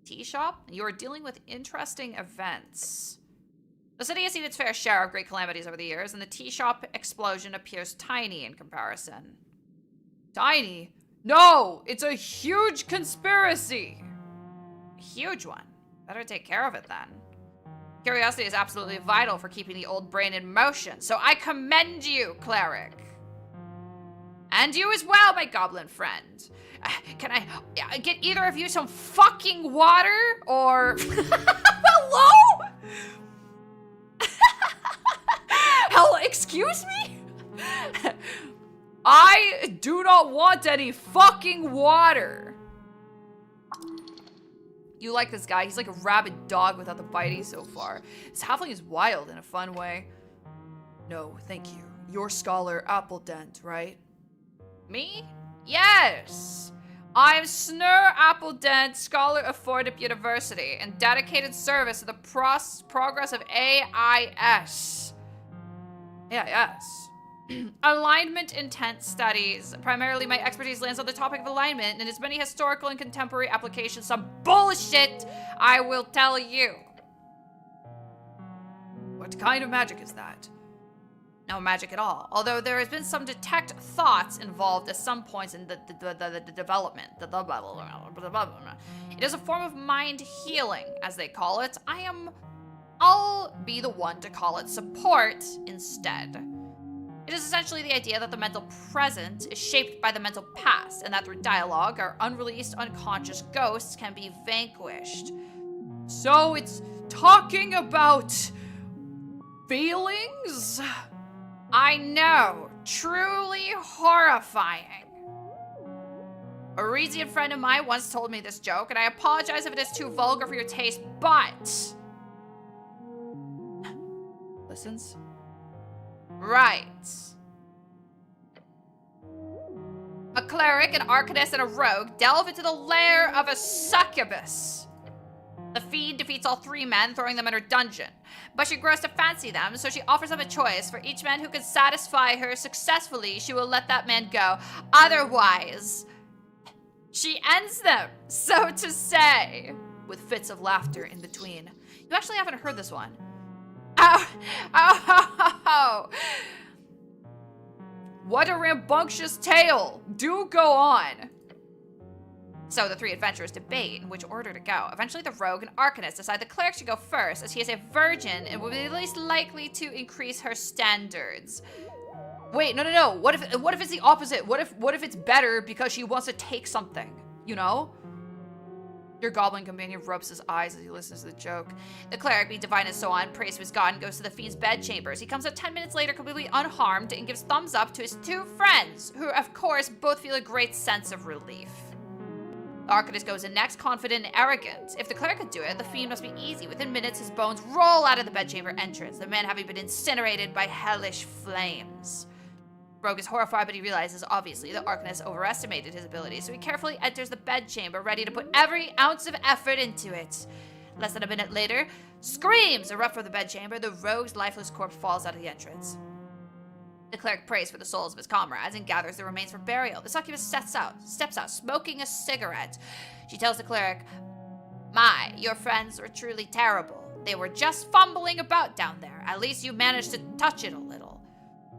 Tea shop? You are dealing with interesting events. The city has seen its fair share of great calamities over the years, and the tea shop explosion appears tiny in comparison. Tiny? No! It's a huge conspiracy! A huge one. Better take care of it then. Curiosity is absolutely vital for keeping the old brain in motion, so I commend you, cleric. And you as well, my goblin friend. Can I get either of you some fucking water or... Hello? Hell, excuse me? I do not want any fucking water. You like this guy. He's like a rabid dog without the biting so far. This halfling is wild in a fun way. No, thank you. You're Scholar Appledent, right? Me? Yes. I'm Snur Appledent, Scholar of Fordham University, in dedicated service to the progress of AIS. AIS. Alignment Intent Studies. Primarily, my expertise lands on the topic of alignment and its many historical and contemporary applications. Some bullshit, I will tell you. What kind of magic is that? No magic at all, although there has been some detect thoughts involved at some points in the development. It is a form of mind healing, as they call it. I'll be the one to call it support instead. It is essentially the idea that the mental present is shaped by the mental past, and that through dialogue, our unreleased unconscious ghosts can be vanquished. So it's talking about feelings? I know, truly horrifying. A Rezian friend of mine once told me this joke, and I apologize if it is too vulgar for your taste, but... Listens? Right. A cleric, an arcanist, and a rogue delve into the lair of a succubus. The fiend defeats all three men, throwing them in her dungeon. But she grows to fancy them, so she offers up a choice. For each man who can satisfy her successfully, she will let that man go. Otherwise, she ends them, so to say, with fits of laughter in between. You actually haven't heard this one. Oh. What a rambunctious tale. Do go on. So the three adventurers debate in which order to go. Eventually the rogue and arcanist decide the cleric should go first, as he is a virgin and will be least likely to increase her standards. Wait, no. What if it's the opposite? What if it's better because she wants to take something, you know? Your goblin companion rubs his eyes as he listens to the joke. The cleric, being divine and so on, prays to his god and goes to the fiend's bedchambers. He comes out 10 minutes later completely unharmed and gives thumbs up to his two friends, who of course both feel a great sense of relief. The arcanist goes in next, confident and arrogant. If the cleric could do it, the fiend must be easy. Within minutes, his bones roll out of the bedchamber entrance, the man having been incinerated by hellish flames. Rogue is horrified, but he realizes, obviously, the arcanist overestimated his abilities, so he carefully enters the bedchamber, ready to put every ounce of effort into it. Less than a minute later, screams erupt from the bedchamber. The rogue's lifeless corpse falls out of the entrance. The cleric prays for the souls of his comrades and gathers the remains for burial. The succubus steps out, smoking a cigarette. She tells the cleric, "My, your friends were truly terrible. They were just fumbling about down there. At least you managed to touch it a little."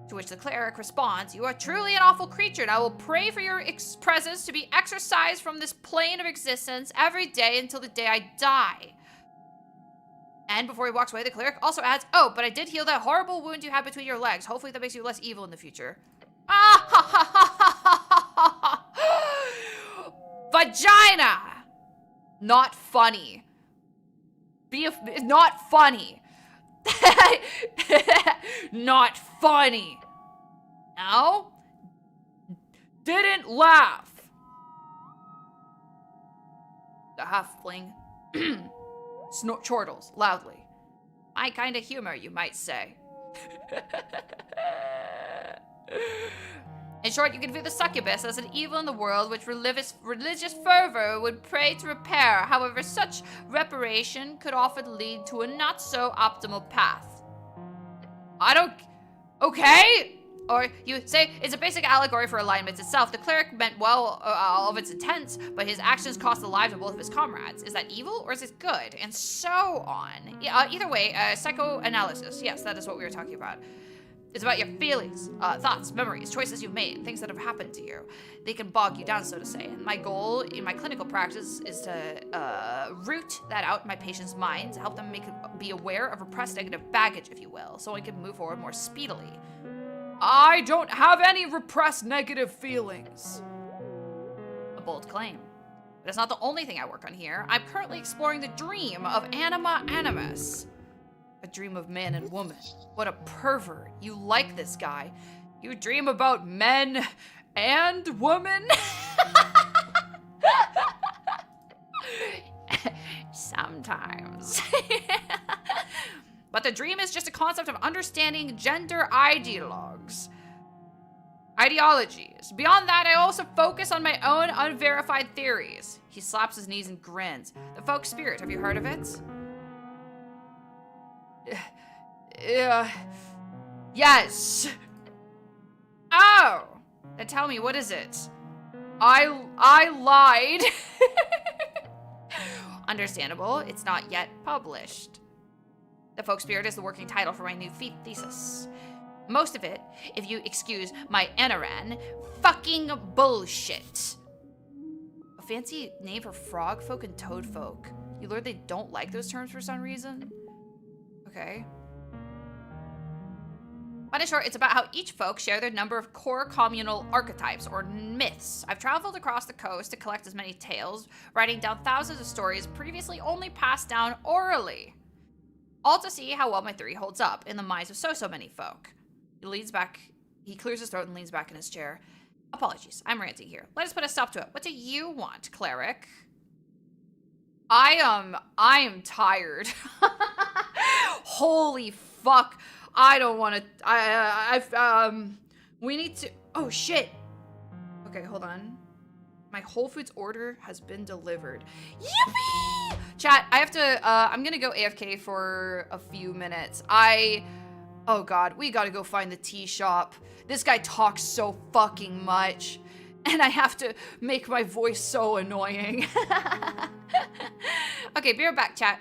To which the cleric responds, "You are truly an awful creature, and I will pray for your presence to be exorcised from this plane of existence every day until the day I die." And before he walks away, the cleric also adds, "Oh, but I did heal that horrible wound you had between your legs. Hopefully that makes you less evil in the future." Vagina! Not funny. Not funny. Not funny. No? Didn't laugh. The halfling chortles loudly. My kind of humor, you might say. In short, you can view the succubus as an evil in the world which religious fervor would pray to repair. However, such reparation could often lead to a not so optimal path. Okay? Or you say it's a basic allegory for alignment itself. The cleric meant well all of its intents, but his actions cost the lives of both of his comrades. Is that evil or is it good? And so on. Either way, psychoanalysis. Yes, that is what we were talking about. It's about your feelings, thoughts, memories, choices you've made, things that have happened to you. They can bog you down, so to say. And my goal in my clinical practice is to root that out in my patients' minds, help them be aware of repressed negative baggage, if you will, so we can move forward more speedily. I don't have any repressed negative feelings. A bold claim. But it's not the only thing I work on here. I'm currently exploring the dream of anima animus. A dream of man and woman. What a pervert. You like this guy. You dream about men and women? Sometimes. But the dream is just a concept of understanding gender ideologues. Ideologies. Beyond that, I also focus on my own unverified theories. He slaps his knees and grins. The folk spirit, have you heard of it? Yes. Oh. Then tell me, what is it? I lied. Understandable, it's not yet published. The folk spirit is the working title for my new thesis. Most of it, if you excuse my anaran, fucking bullshit. A fancy name for frog folk and toad folk. You learn they don't like those terms for some reason? Okay. But in short, it's about how each folk share their number of core communal archetypes, or myths. I've traveled across the coast to collect as many tales, writing down thousands of stories previously only passed down orally. All to see how well my theory holds up in the minds of so many folk. He clears his throat and leans back in his chair. Apologies, I'm ranting here. Let us put a stop to it. What do you want, cleric? I am tired. Holy fuck. I don't want to, we need to, oh shit. Okay, hold on. My Whole Foods order has been delivered. Yippee! Chat, I have to, I'm gonna go AFK for a few minutes. Oh god, we gotta go find the tea shop. This guy talks so fucking much. And I have to make my voice so annoying. Okay, be right back, chat.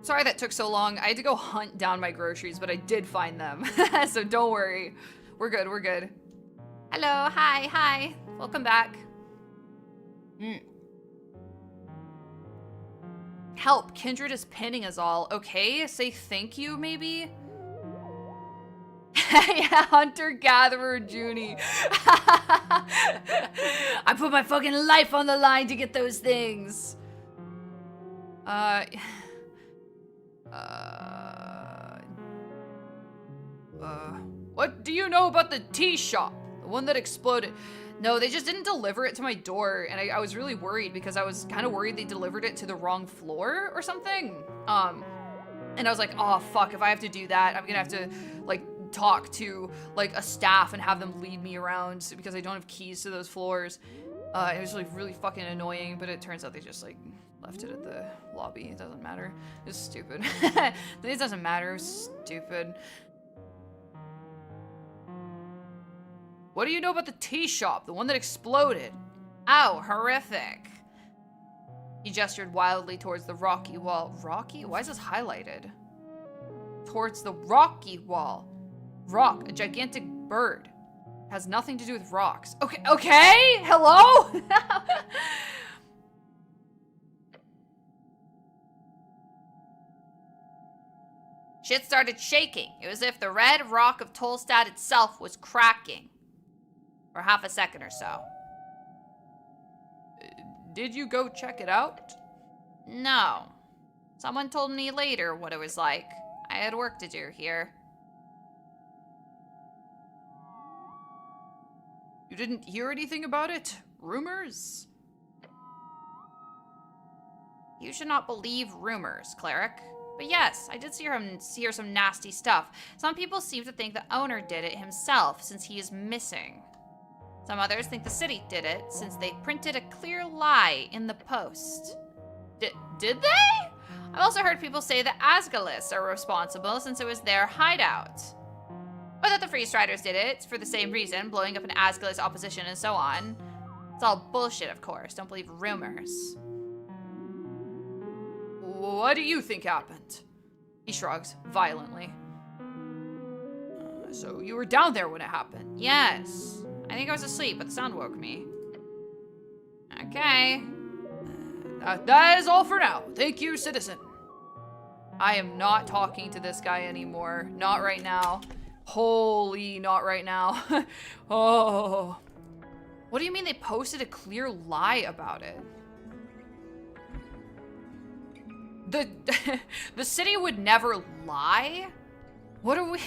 Sorry that took so long. I had to go hunt down my groceries, but I did find them. So don't worry. We're good, we're good. Hello, hi. Welcome back. Help, Kindred is pinning us all. Okay, say thank you, maybe? Yeah, hunter-gatherer Junie. I put my fucking life on the line to get those things. What do you know about the tea shop? The one that exploded? No, they just didn't deliver it to my door, and I was really worried because I was kind of worried they delivered it to the wrong floor or something. And I was like, oh fuck, if I have to do that, I'm gonna have to, like, talk to, like, a staff and have them lead me around because I don't have keys to those floors. It was like really fucking annoying, but it turns out they just, like, left it at the lobby. It doesn't matter. It's stupid. It doesn't matter. It's stupid. What do you know about the tea shop? The one that exploded? Oh, horrific. He gestured wildly towards the rocky wall. Rocky? Why is this highlighted? Towards the rocky wall. Rock, a gigantic bird. Has nothing to do with rocks. Okay, hello? Shit started shaking. It was as if the red rock of Tolstad itself was cracking. For half a second or so. Did you go check it out? No. Someone told me later what it was like. I had work to do here. You didn't hear anything about it? Rumors? You should not believe rumors, cleric. But yes, I did hear some nasty stuff. Some people seem to think the owner did it himself, since he is missing. Some others think the city did it, since they printed a clear lie in the post. Did they? I've also heard people say that Asgalis are responsible, since it was their hideout. Or that the Free Striders did it, for the same reason, blowing up an Asgalis opposition and so on. It's all bullshit, of course. Don't believe rumors. What do you think happened? He shrugs violently. So you were down there when it happened? Yes. I think I was asleep, but the sound woke me. Okay. That is all for now. Thank you, citizen. I am not talking to this guy anymore. Not right now. Holy, not right now. Oh. What do you mean they posted a clear lie about it? The city would never lie? What are we...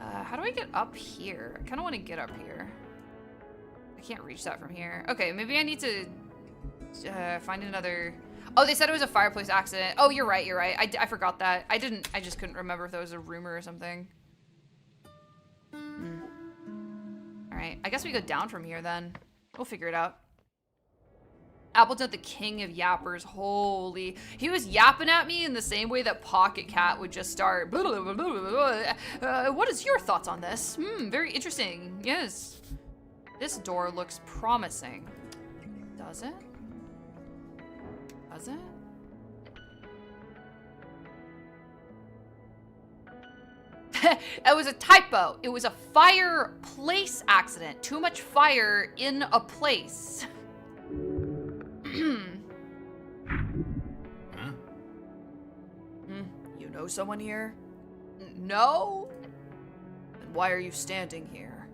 how do I get up here? I kind of want to get up here. I can't reach that from here. Okay, maybe I need to find another... Oh, they said it was a fireplace accident. Oh, you're right, you're right. I forgot that. I just couldn't remember if that was a rumor or something. Alright, I guess we go down from here then. We'll figure it out. Appleton, the king of yappers. Holy. He was yapping at me in the same way that Pocket Cat would just start. Blah, blah, blah, blah, blah. What is your thoughts on this? Very interesting. Yes. This door looks promising. Does it? Does it? It was a typo. It was a fireplace accident. Too much fire in a place. Huh? You know someone here? No? Then why are you standing here?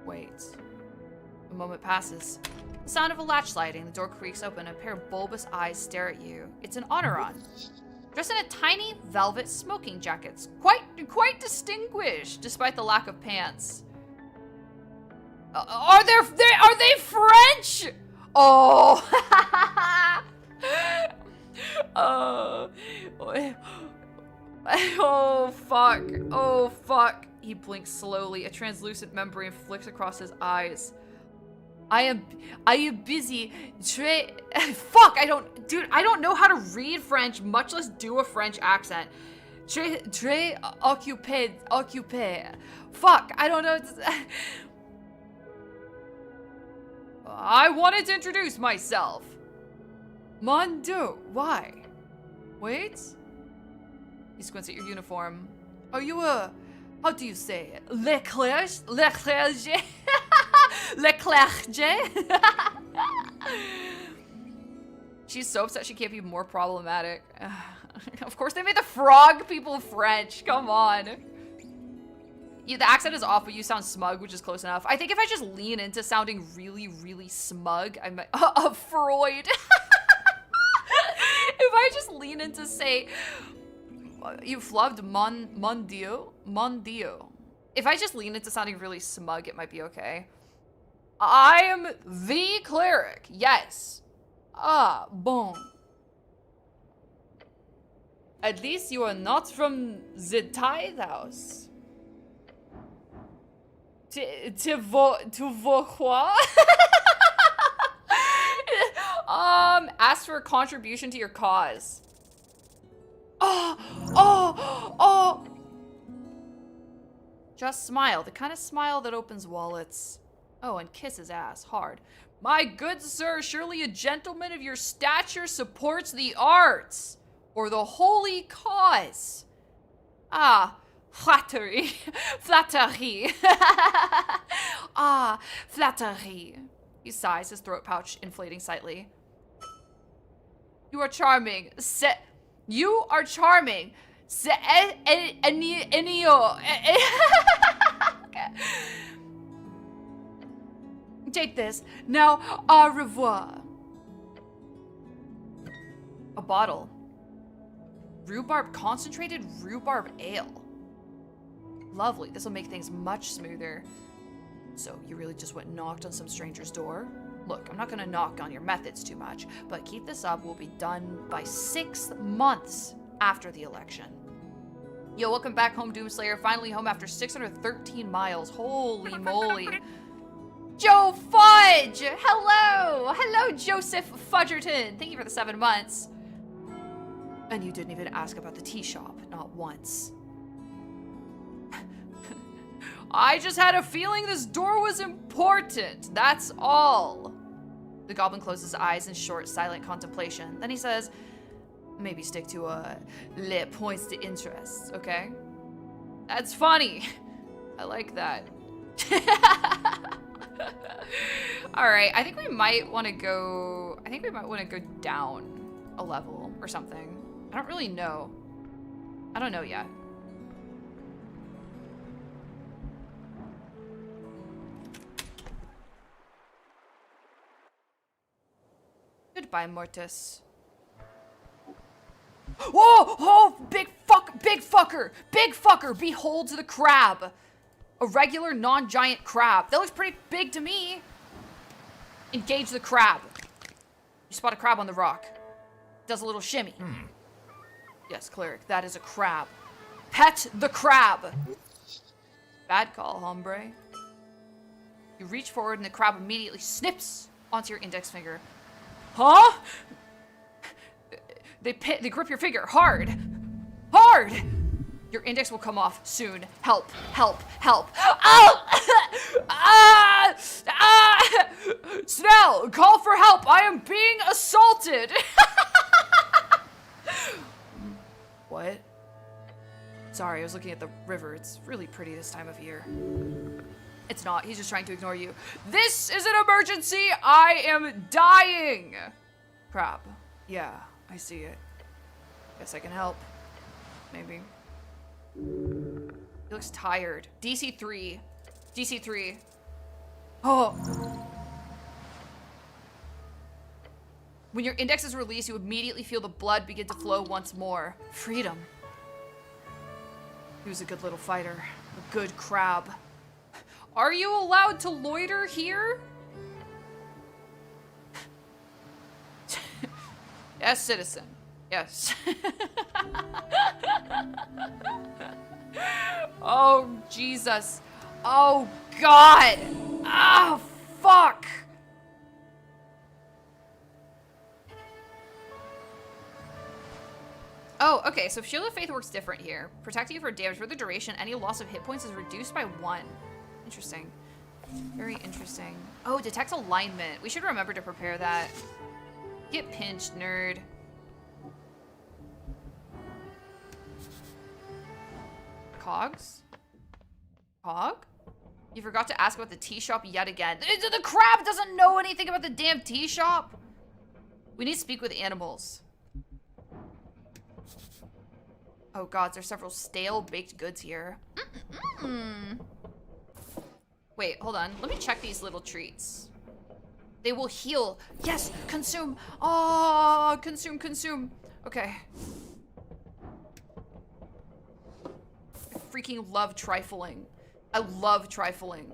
Wait. A moment passes. The sound of a latch sliding, the door creaks open, a pair of bulbous eyes stare at you. It's an Honoron. Dressed in a tiny velvet smoking jacket. Quite distinguished, despite the lack of pants. Are they French? Oh. Oh fuck. Oh fuck. He blinks slowly. A translucent membrane flicks across his eyes. I am busy. Fuck, I don't know how to read French, much less do a French accent. Très occupé. Fuck, I don't know. I wanted to introduce myself. Mondo, why? Wait. He squints at your uniform. Are you a, how do you say it? Leclerc? Leclerc? Leclerc? She's so upset she can't be more problematic. Of course they made the frog people French. Come on. The accent is off, but you sound smug, which is close enough. I think if I just lean into sounding really, really smug, I might... Freud. If I just lean into say... You flubbed mon Dieu? Mon Dieu. If I just lean into sounding really smug, it might be okay. I am the cleric. Yes. Ah, bon. At least you are not from the tithe house. Tu veux quoi? Ask for a contribution to your cause. Oh. Just smile. The kind of smile that opens wallets. Oh, and kiss his ass hard. My good sir, surely a gentleman of your stature supports the arts or the holy cause. Ah, flattery. Flattery. Ah, flattery. He sighs, his throat pouch inflating slightly. You are charming. You are charming. Take this. Now, au revoir. A bottle. Concentrated rhubarb ale. Lovely. This will make things much smoother. So, you really just went and knocked on some stranger's door? Look, I'm not gonna knock on your methods too much, but keep this up, we'll be done by 6 months after the election. Yo, welcome back home, Doomslayer. Finally home after 613 miles. Holy moly. Joe Fudge! Hello! Hello, Joseph Fudgerton. Thank you for the 7 months. And you didn't even ask about the tea shop, not once. I just had a feeling this door was important. That's all. The goblin closes his eyes in short, silent contemplation. Then he says, maybe stick to les points de interest, okay? That's funny. I like that. All right, I think we might want to go down a level or something. I don't really know. I don't know yet. Goodbye, Mortis. Oh, big fucker, behold the crab. A regular non-giant crab. That looks pretty big to me. Engage the crab. You spot a crab on the rock. Does a little shimmy. Yes, cleric, that is a crab. Pet the crab. Bad call, hombre. You reach forward and the crab immediately snips onto your index finger. Huh? They grip your finger hard. Hard! Your index will come off soon. Help, help, help. Oh! Snell, call for help. I am being assaulted. What? Sorry, I was looking at the river. It's really pretty this time of year. It's not. He's just trying to ignore you. This is an emergency. I am dying. Crap. Yeah, I see it. Guess I can help. Maybe. He looks tired. DC 3. DC 3. Oh. When your index is released, you immediately feel the blood begin to flow once more. Freedom. He was a good little fighter. A good crab. Are you allowed to loiter here? Yes, citizen. Yes. Oh, Jesus. Oh, God. Oh, fuck. Oh, okay, so Shield of Faith works different here. Protecting you for damage for the duration, any loss of hit points is reduced by 1. Interesting. Very interesting. Oh, detect alignment. We should remember to prepare that. Get pinched, nerd. Cogs? Cog? You forgot to ask about the tea shop yet again. The crab doesn't know anything about the damn tea shop. We need to speak with animals. Oh god, there's several stale baked goods here. Wait, hold on. Let me check these little treats. They will heal. Yes, consume. Oh, consume, consume. Okay. I freaking love trifling. I love trifling.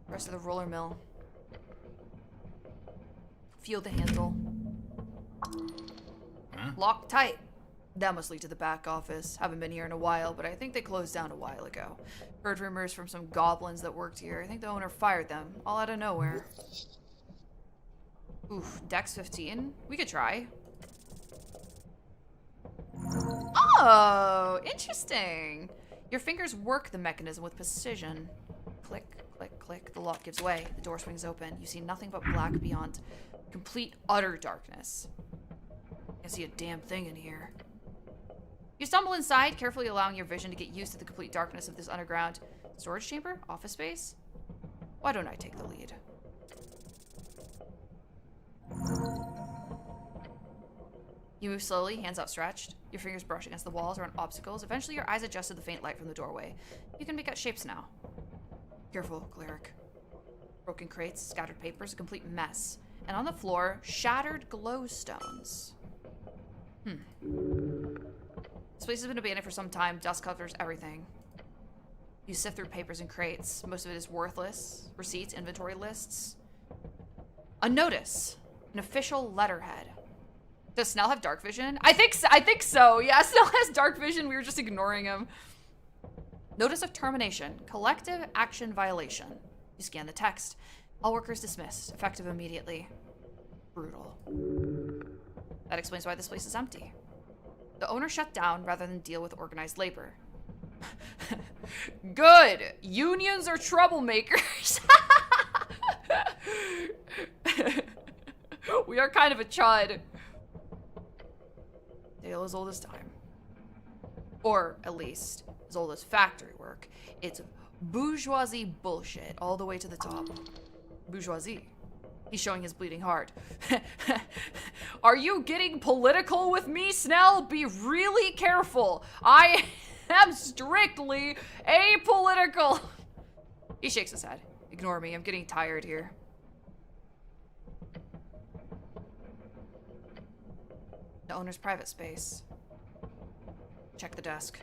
Rest of the roller mill. Feel the handle. Huh? Locked tight. That must lead to the back office. Haven't been here in a while, but I think they closed down a while ago. Heard rumors from some goblins that worked here. I think the owner fired them, all out of nowhere. Oof, Dex 15? We could try. Oh, interesting. Your fingers work the mechanism with precision. Click, click, click. The lock gives way. The door swings open. You see nothing but black beyond. Complete, utter darkness. Can't see a damn thing in here. You stumble inside, carefully allowing your vision to get used to the complete darkness of this underground storage chamber? Office space? Why don't I take the lead? You move slowly, hands outstretched. Your fingers brush against the walls or on obstacles. Eventually, your eyes adjust to the faint light from the doorway. You can make out shapes now. Careful, cleric. Broken crates, scattered papers, a complete mess. And on the floor, shattered glowstones. This place has been abandoned for some time. Dust covers everything. You sift through papers and crates. Most of it is worthless. Receipts, inventory lists. A notice. An official letterhead. Does Snell have dark vision? I think so. Yeah, Snell has dark vision. We were just ignoring him. Notice of termination. Collective action violation. You scan the text. All workers dismissed. Effective immediately. Brutal. That explains why this place is empty. The owner shut down rather than deal with organized labor. Good. Unions are troublemakers. We are kind of a chud. Tale as old as time. Or, at least, as old as factory work. It's bourgeoisie bullshit all the way to the top. Bourgeoisie. He's showing his bleeding heart. Are you getting political with me, Snell? Be really careful. I am strictly apolitical. He shakes his head. Ignore me. I'm getting tired here. The owner's private space. Check the desk.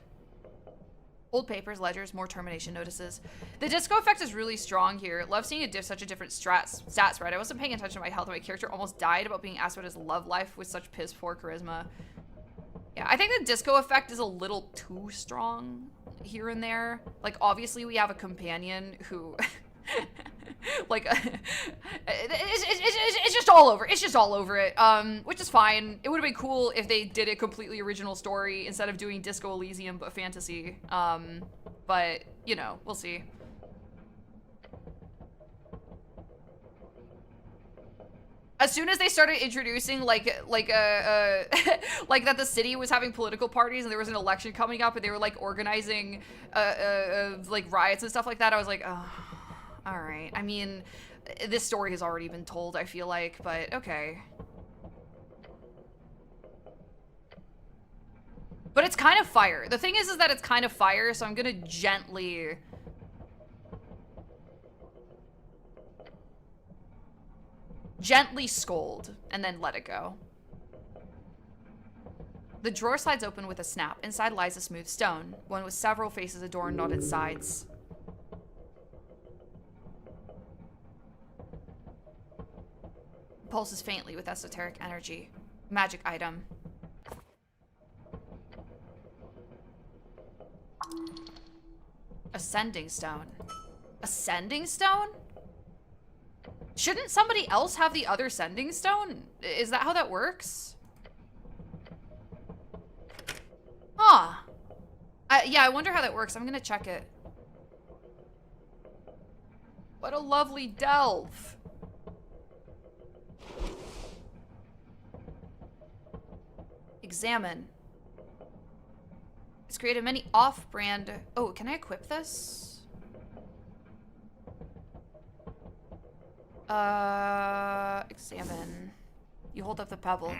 Old papers, ledgers, more termination notices. The disco effect is really strong here. Love seeing such a different stat spread. I wasn't paying attention to my health and my character almost died about being asked about his love life with such piss poor charisma. Yeah, I think the disco effect is a little too strong here and there. Like, obviously we have a companion who... like, it's just all over. It's just all over it, which is fine. It would have been cool if they did a completely original story instead of doing Disco Elysium but fantasy. But, you know, we'll see. As soon as they started introducing, like that the city was having political parties and there was an election coming up and they were, like, organizing, like, riots and stuff like that, I was like, oh... All right. I mean, this story has already been told, I feel like, but okay. But it's kind of fire. The thing is that it's kind of fire, so I'm gonna gently scold and then let it go. The drawer slides open with a snap. Inside lies a smooth stone, one with several faces adorned on its sides. Pulses faintly with esoteric energy. Magic item. Ascending stone. Ascending stone? Shouldn't somebody else have the other sending stone? Is that how that works? Huh. Yeah, I wonder how that works. I'm gonna check it. What a lovely delve. Examine. It's created many off-brand... Oh, can I equip this? Examine. You hold up the pebble.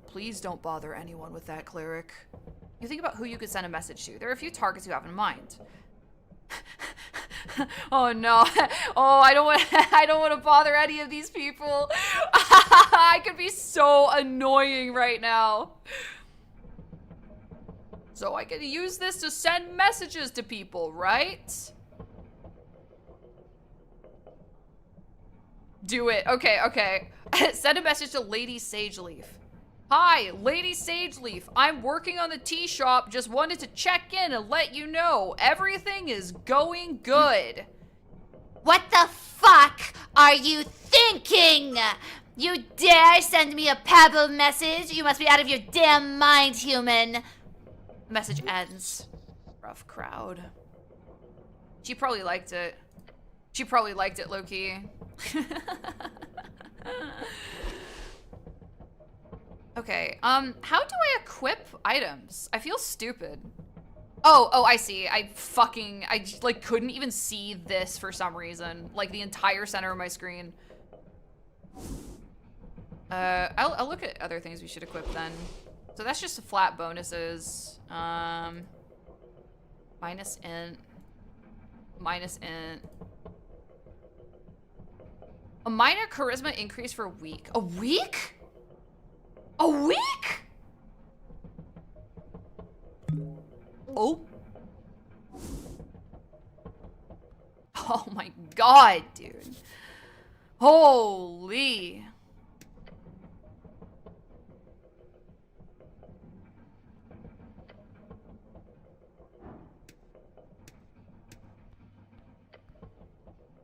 Please don't bother anyone with that, cleric. You think about who you could send a message to. There are a few targets you have in mind. Oh no. Oh, I don't want to bother any of these people. I could be so annoying right now. So I can use this to send messages to people, right? Do it. Okay, okay. Send a message to Lady Sageleaf. Hi, Lady Sageleaf. I'm working on the tea shop. Just wanted to check in and let you know everything is going good. What the fuck are you thinking? You dare send me a pebble message? You must be out of your damn mind, human. Message ends. Rough crowd. She probably liked it. She probably liked it, low-key. Okay, how do I equip items? I feel stupid. Oh, I see. I like couldn't even see this for some reason. Like the entire center of my screen. I'll look at other things we should equip then. So that's just flat bonuses. Minus int. Minus int. A minor charisma increase for a week. A week? A week? Oh. Oh my god, dude. Holy.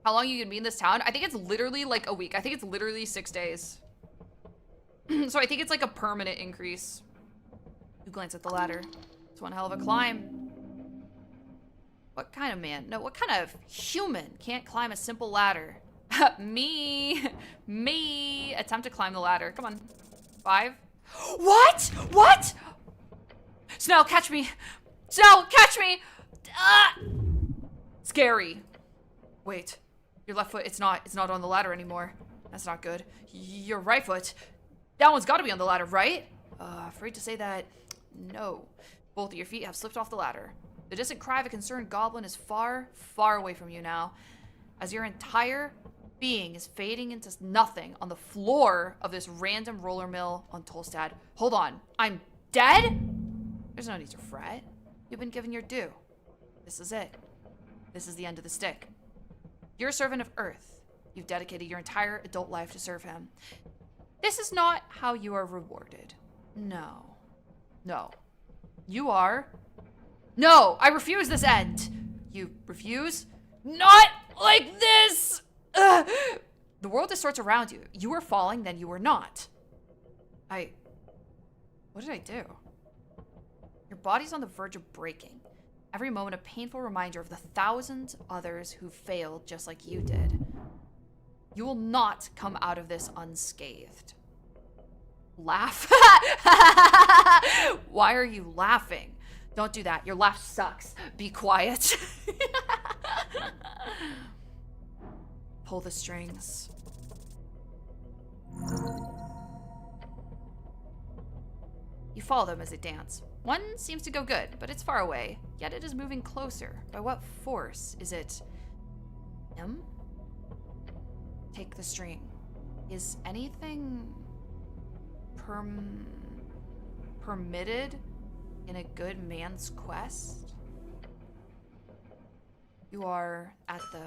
How long you can be in this town? I think it's literally like a week. I think it's literally 6 days. So I think it's like a permanent increase. You glance at the ladder. It's one hell of a climb. What kind of man? No, what kind of human can't climb a simple ladder? Me. Me. Attempt to climb the ladder. Come on. 5. What? What? Snell, catch me. Snell, catch me. Scary. Wait. Your left foot, it's not on the ladder anymore. That's not good. Your right foot. That one's got to be on the ladder, right? Afraid to say that. No. Both of your feet have slipped off the ladder. The distant cry of a concerned goblin is far, far away from you now, as your entire being is fading into nothing on the floor of this random roller mill on Tolstad. Hold on. I'm dead? There's no need to fret. You've been given your due. This is it. This is the end of the stick. You're a servant of Earth. You've dedicated your entire adult life to serve him. This is not how you are rewarded. No. No. You are... No! I refuse this end! You refuse? Not like this! Ugh. The world distorts around you. You were falling, then you were not. What did I do? Your body's on the verge of breaking. Every moment a painful reminder of the thousands others who failed just like you did. You will not come out of this unscathed. Laugh? Why are you laughing? Don't do that. Your laugh sucks. Be quiet. Pull the strings. You follow them as they dance. One seems to go good, but it's far away, yet it is moving closer. By what force? Is it him? Take the string. Is anything permitted in a good man's quest? You are at the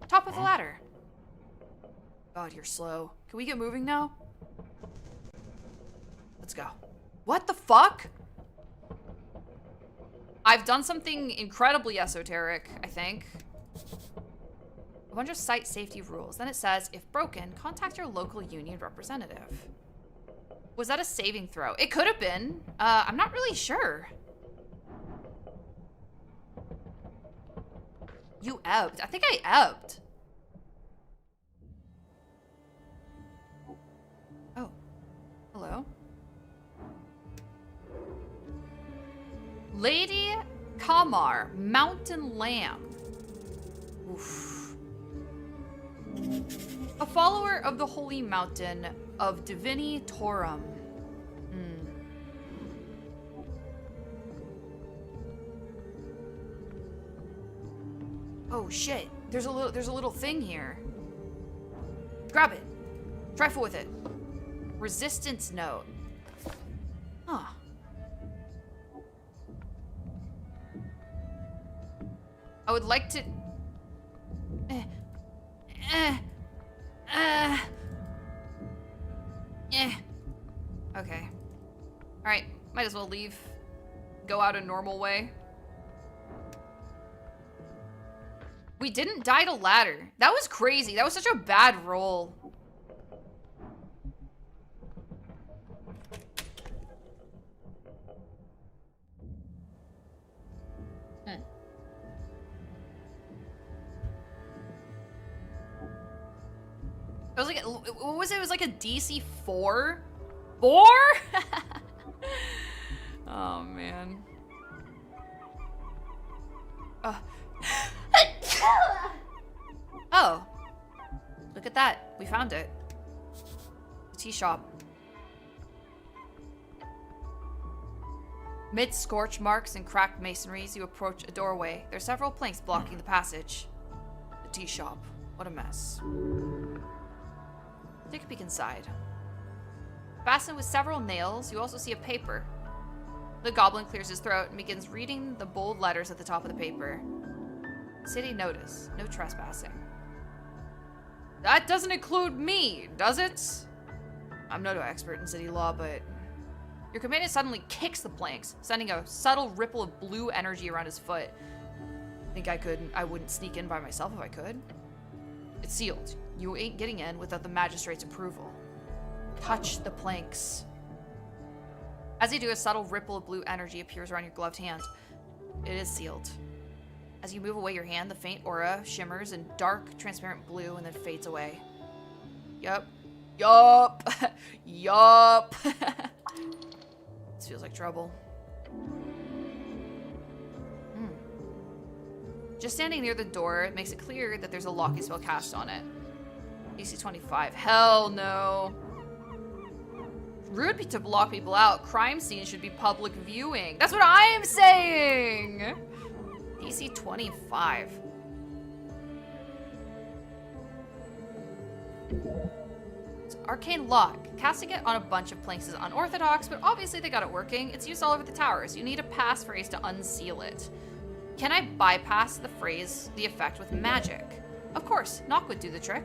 top of the ladder. God, you're slow. Can we get moving now? Let's go. What the fuck? I've done something incredibly esoteric, I think. A bunch of site safety rules. Then it says, if broken, contact your local union representative. Was that a saving throw? It could have been. I'm not really sure. You ebbed. I think I ebbed. Hello? Lady Kamar, Mountain Lamb. Oof. A follower of the holy mountain of Divini Torum. Oh shit. There's a little thing here. Grab it. Trifle with it. Resistance note. Huh. I would like to... Okay. Alright, might as well leave. Go out a normal way. We didn't die to ladder. That was crazy. That was such a bad roll. It was like, what was it? It was like a DC 4? 4? Oh, man. Oh. Look at that. We found it. The tea shop. Mid scorch marks and cracked masonries, you approach a doorway. There are several planks blocking the passage. The tea shop. What a mess. Take a peek inside. Fastened with several nails, you also see a paper. The goblin clears his throat and begins reading the bold letters at the top of the paper. City notice. No trespassing. That doesn't include me, does it? I'm no expert in city law, but... Your companion suddenly kicks the planks, sending a subtle ripple of blue energy around his foot. Think I wouldn't sneak in by myself if I could? It's sealed. You ain't getting in without the magistrate's approval. Touch the planks. As you do, a subtle ripple of blue energy appears around your gloved hand. It is sealed. As you move away your hand, the faint aura shimmers in dark, transparent blue and then fades away. Yup. Yup. Yup. This feels like trouble. Just standing near the door, it makes it clear that there's a locking spell cast on it. DC 25. Hell no. Rude to block people out. Crime scenes should be public viewing. That's what I am saying! DC 25. It's arcane lock. Casting it on a bunch of planks is unorthodox, but obviously they got it working. It's used all over the towers. You need a passphrase to unseal it. Can I bypass the effect with magic? Of course, knock would do the trick.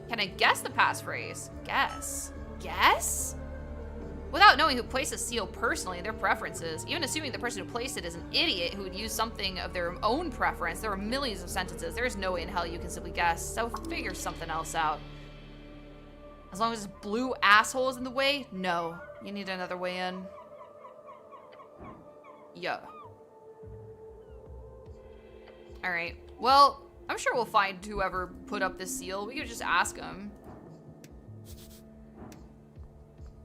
Can I guess the passphrase? Guess? Without knowing who placed the seal personally and their preferences, even assuming the person who placed it is an idiot who would use something of their own preference, there are millions of sentences. There is no way in hell you can simply guess, so figure something else out. As long as this blue asshole is in the way, no. You need another way in. Yeah. Alright, well, I'm sure we'll find whoever put up this seal. We could just ask them.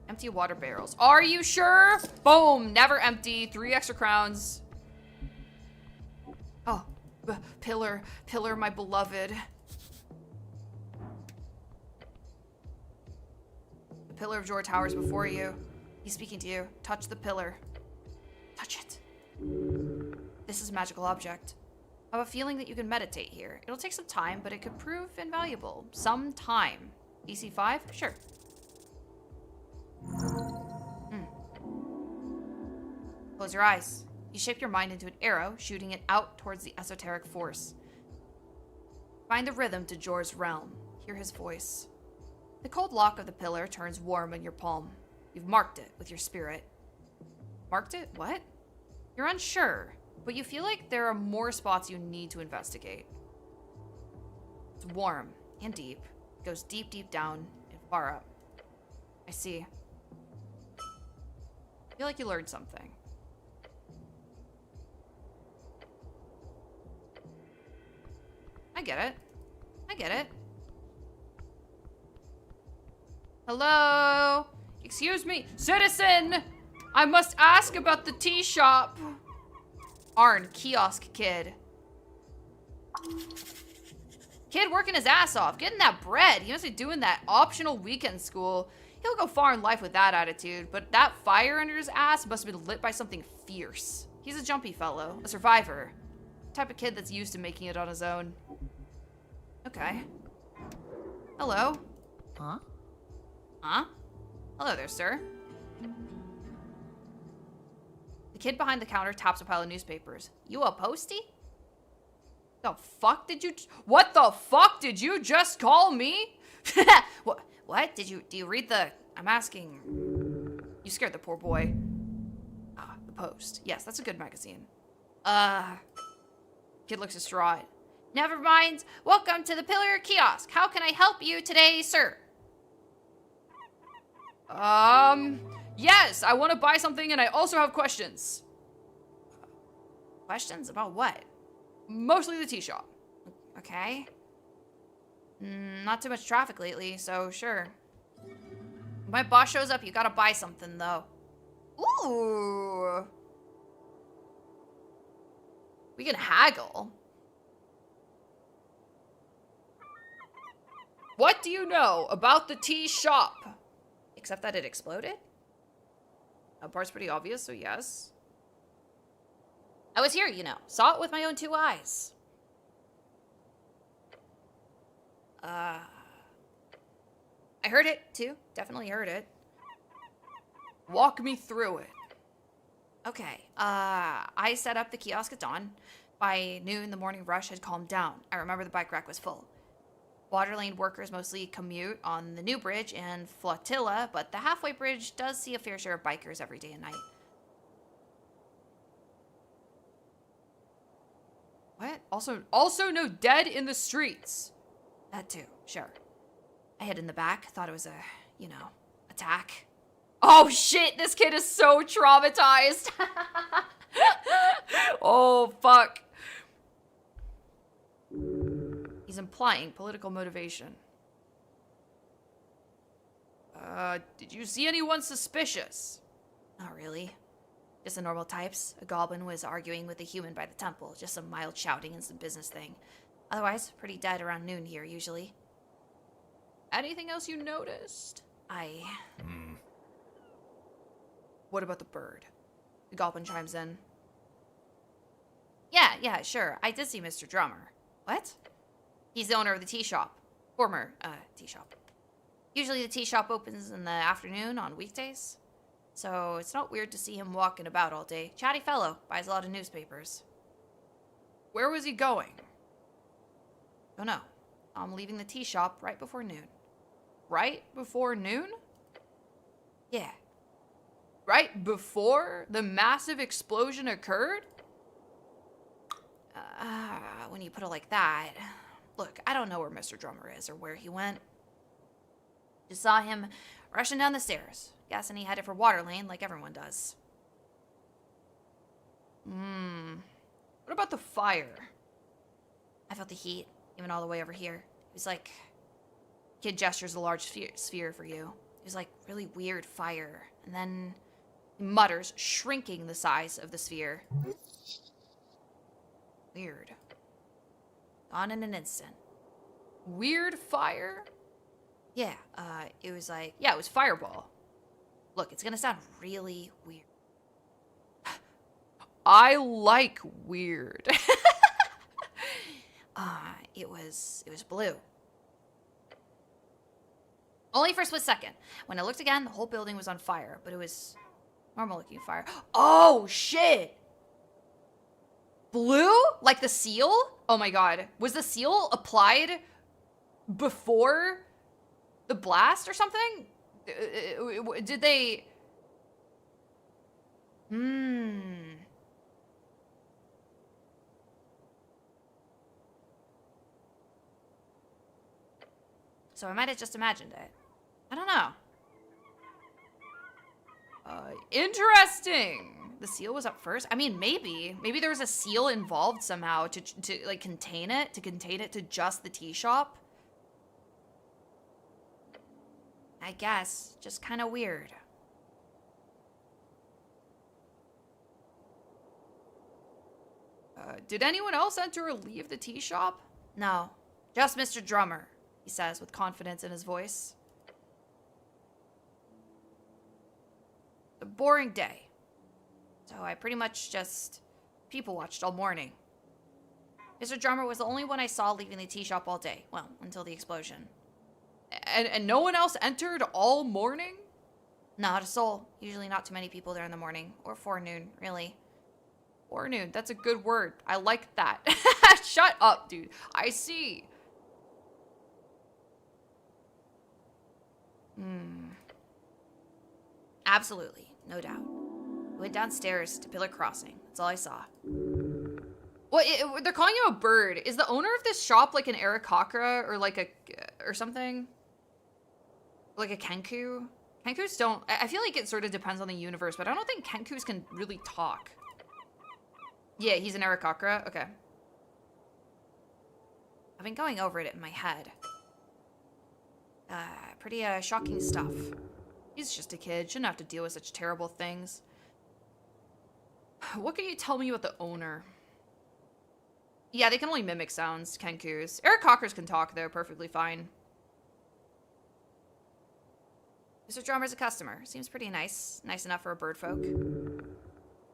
Empty water barrels. Are you sure? Boom, never empty. 3 extra crowns. Oh, pillar, my beloved. The pillar of Jor towers before you. He's speaking to you. Touch the pillar. Touch it. This is a magical object. I have a feeling that you can meditate here. It'll take some time, but it could prove invaluable. Some time. DC 5? Sure. Close your eyes. You shape your mind into an arrow, shooting it out towards the esoteric force. Find the rhythm to Jor's realm. Hear his voice. The cold lock of the pillar turns warm in your palm. You've marked it with your spirit. Marked it? What? You're unsure, but you feel like there are more spots you need to investigate. It's warm and deep. It goes deep, deep down and far up. I see. I feel like you learned something. I get it. I get it. Hello? Excuse me, citizen! I must ask about the tea shop. Arn, kiosk kid. Kid working his ass off, getting that bread. He must be doing that optional weekend school. He'll go far in life with that attitude, but that fire under his ass must have been lit by something fierce. He's a jumpy fellow, a survivor. Type of kid that's used to making it on his own. Okay. Hello. Huh? Huh? Hello there, sir. The kid behind the counter taps a pile of newspapers. You a postie? What the fuck did you just call me? What? Do you read the, I'm asking. You scared the poor boy. Ah, the Post. Yes, that's a good magazine. Kid looks distraught. Never mind. Welcome to the Pillar Kiosk. How can I help you today, sir? Yes, I want to buy something and I also have questions. Questions about what? Mostly the tea shop. Okay. Not too much traffic lately, so sure. When my boss shows up, you gotta buy something, though. Ooh. We can haggle. What do you know about the tea shop? Except that it exploded? That part's pretty obvious, so yes. I was here, you know. Saw it with my own 2 eyes. I heard it, too. Definitely heard it. Walk me through it. Okay, I set up the kiosk at dawn. By noon, the morning rush had calmed down. I remember the bike rack was full. Water lane workers mostly commute on the new bridge and flotilla, but the halfway bridge does see a fair share of bikers every day and night. What? Also no dead in the streets. That too, sure. I hid in the back, thought it was a, attack. Oh shit, this kid is so traumatized. Oh, fuck. He's implying political motivation. Did you see anyone suspicious? Not really. Just the normal types. A goblin was arguing with a human by the temple. Just some mild shouting and some business thing. Otherwise, pretty dead around noon here, usually. Anything else you noticed? What about the bird? The goblin chimes in. Yeah, sure. I did see Mr. Drummer. What? He's the owner of the tea shop. Former, tea shop. Usually the tea shop opens in the afternoon on weekdays. So it's not weird to see him walking about all day. Chatty fellow, buys a lot of newspapers. Where was he going? Don't know. I'm leaving the tea shop right before noon. Right before noon? Yeah. Right before the massive explosion occurred? When you put it like that. Look, I don't know where Mr. Drummer is or where he went. Just saw him rushing down the stairs. Guessing he headed for water lane like everyone does. What about the fire? I felt the heat, even all the way over here. It was like... Kid gestures a large sphere for you. It was like really weird fire. And then he mutters, shrinking the size of the sphere. Weird. Gone in an instant. Weird fire? Yeah, it was like... Yeah, it was fireball. Look, it's gonna sound really weird. I like weird. It was blue. Only for a split second. When I looked again, the whole building was on fire, but it was normal looking fire. Oh, shit! Blue? Like the seal? Oh my god. Was the seal applied before the blast or something? Did they... So I might have just imagined it. I don't know. Interesting. The seal was up first. I mean, maybe there was a seal involved somehow to like contain it to just the tea shop. I guess. Just kind of weird. Did anyone else enter or leave the tea shop? No, just Mr. Drummer, he says with confidence in his voice. A boring day. So I pretty much just people watched all morning. Mr. Drummer was the only one I saw leaving the tea shop all day. Well, until the explosion. And no one else entered all morning? Not a soul. Usually not too many people there in the morning. Or forenoon, really. Forenoon, that's a good word. I like that. Shut up, dude. I see. Absolutely, no doubt. I went downstairs to Pillar Crossing. That's all I saw. They're calling him a bird. Is the owner of this shop like an Arakakra or like or something? Like a Kenku? Kenkus don't... I feel like it sort of depends on the universe, but I don't think Kenkus can really talk. Yeah, he's an Arakakra? Okay. I've been going over it in my head. Pretty shocking stuff. He's just a kid. Shouldn't have to deal with such terrible things. What can you tell me about the owner? Yeah, they can only mimic sounds, Kenkus. Arakakras can talk, though, perfectly fine. Mr. Drummer's a customer. Seems pretty nice. Nice enough for a bird folk.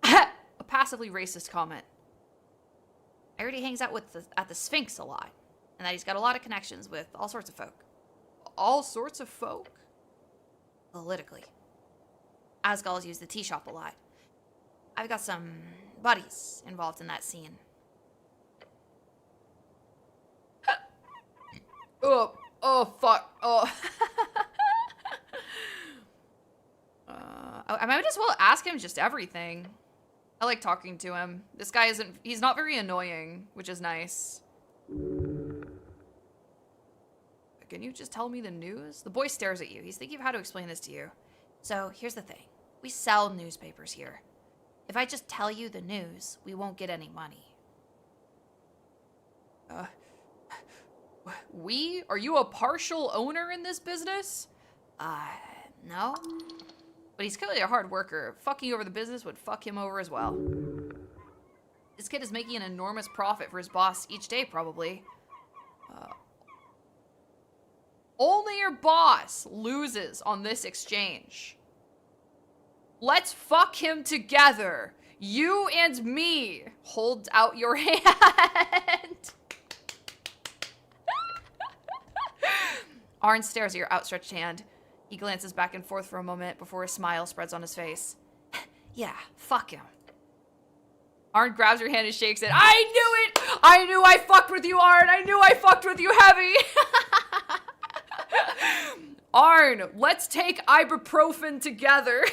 A passively racist comment. I heard he hangs out at the Sphinx a lot. And that he's got a lot of connections with all sorts of folk. All sorts of folk? Politically. Asgulls use the tea shop a lot. I've got some buddies involved in that scene. Oh, fuck. Oh. I might as well ask him just everything. I like talking to him. This guy he's not very annoying, which is nice. Can you just tell me the news? The boy stares at you. He's thinking of how to explain this to you. So, here's the thing. We sell newspapers here. If I just tell you the news, we won't get any money. We? Are you a partial owner in this business? No. But he's clearly a hard worker. Fucking over the business would fuck him over as well. This kid is making an enormous profit for his boss each day, probably. Only your boss loses on this exchange. Let's fuck him together. You and me. Hold out your hand. Arn stares at your outstretched hand. He glances back and forth for a moment before a smile spreads on his face. Yeah, fuck him. Arn grabs your hand and shakes it. I knew it! I knew I fucked with you, Arn! I knew I fucked with you heavy! Arn, let's take ibuprofen together.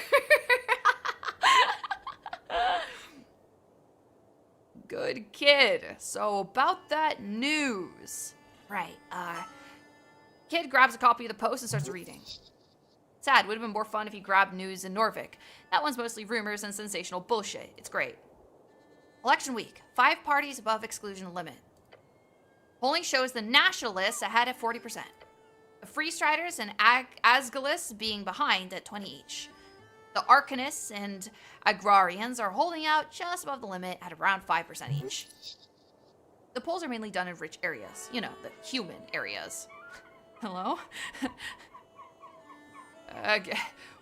Good kid. So about that news. Right, Kid grabs a copy of the Post and starts reading. Sad, would have been more fun if he grabbed news in Norvik. That one's mostly rumors and sensational bullshit. It's great. Election week. 5 parties above exclusion limit. Polling shows the Nationalists ahead at 40%. The Freestriders and Asgalists being behind at 20 each. The Arcanists and Agrarians are holding out just above the limit at around 5% each. The polls are mainly done in rich areas. You know, the human areas. Hello?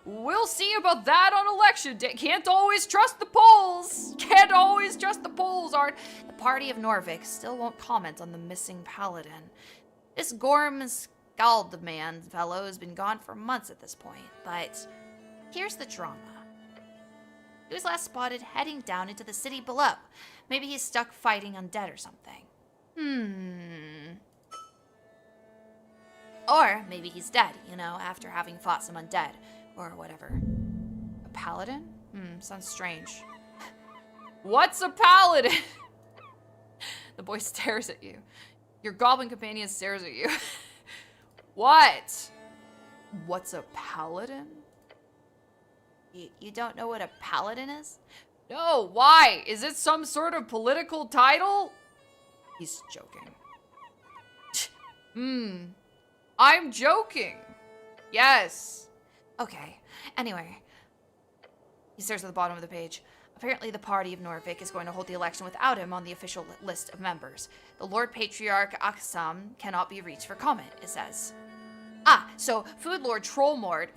We'll see about that on election day. Can't always trust the polls. Can't always trust the polls, Art. The party of Norvik still won't comment on the missing paladin. This Gorm Skaldman fellow has been gone for months at this point, but here's the drama. He was last spotted heading down into the city below. Maybe he's stuck fighting undead or something. Or maybe he's dead, you know, after having fought some undead, or whatever. A paladin? Sounds strange. What's a paladin? The boy stares at you. Your goblin companion stares at you. What? What's a paladin? You don't know what a paladin is? No, why? Is it some sort of political title? He's joking. I'm joking. Yes. Okay. Anyway. He stares at the bottom of the page. Apparently the party of Norvik is going to hold the election without him on the official list of members. The Lord Patriarch Aksam cannot be reached for comment, it says. Ah, so Food Lord Trollmord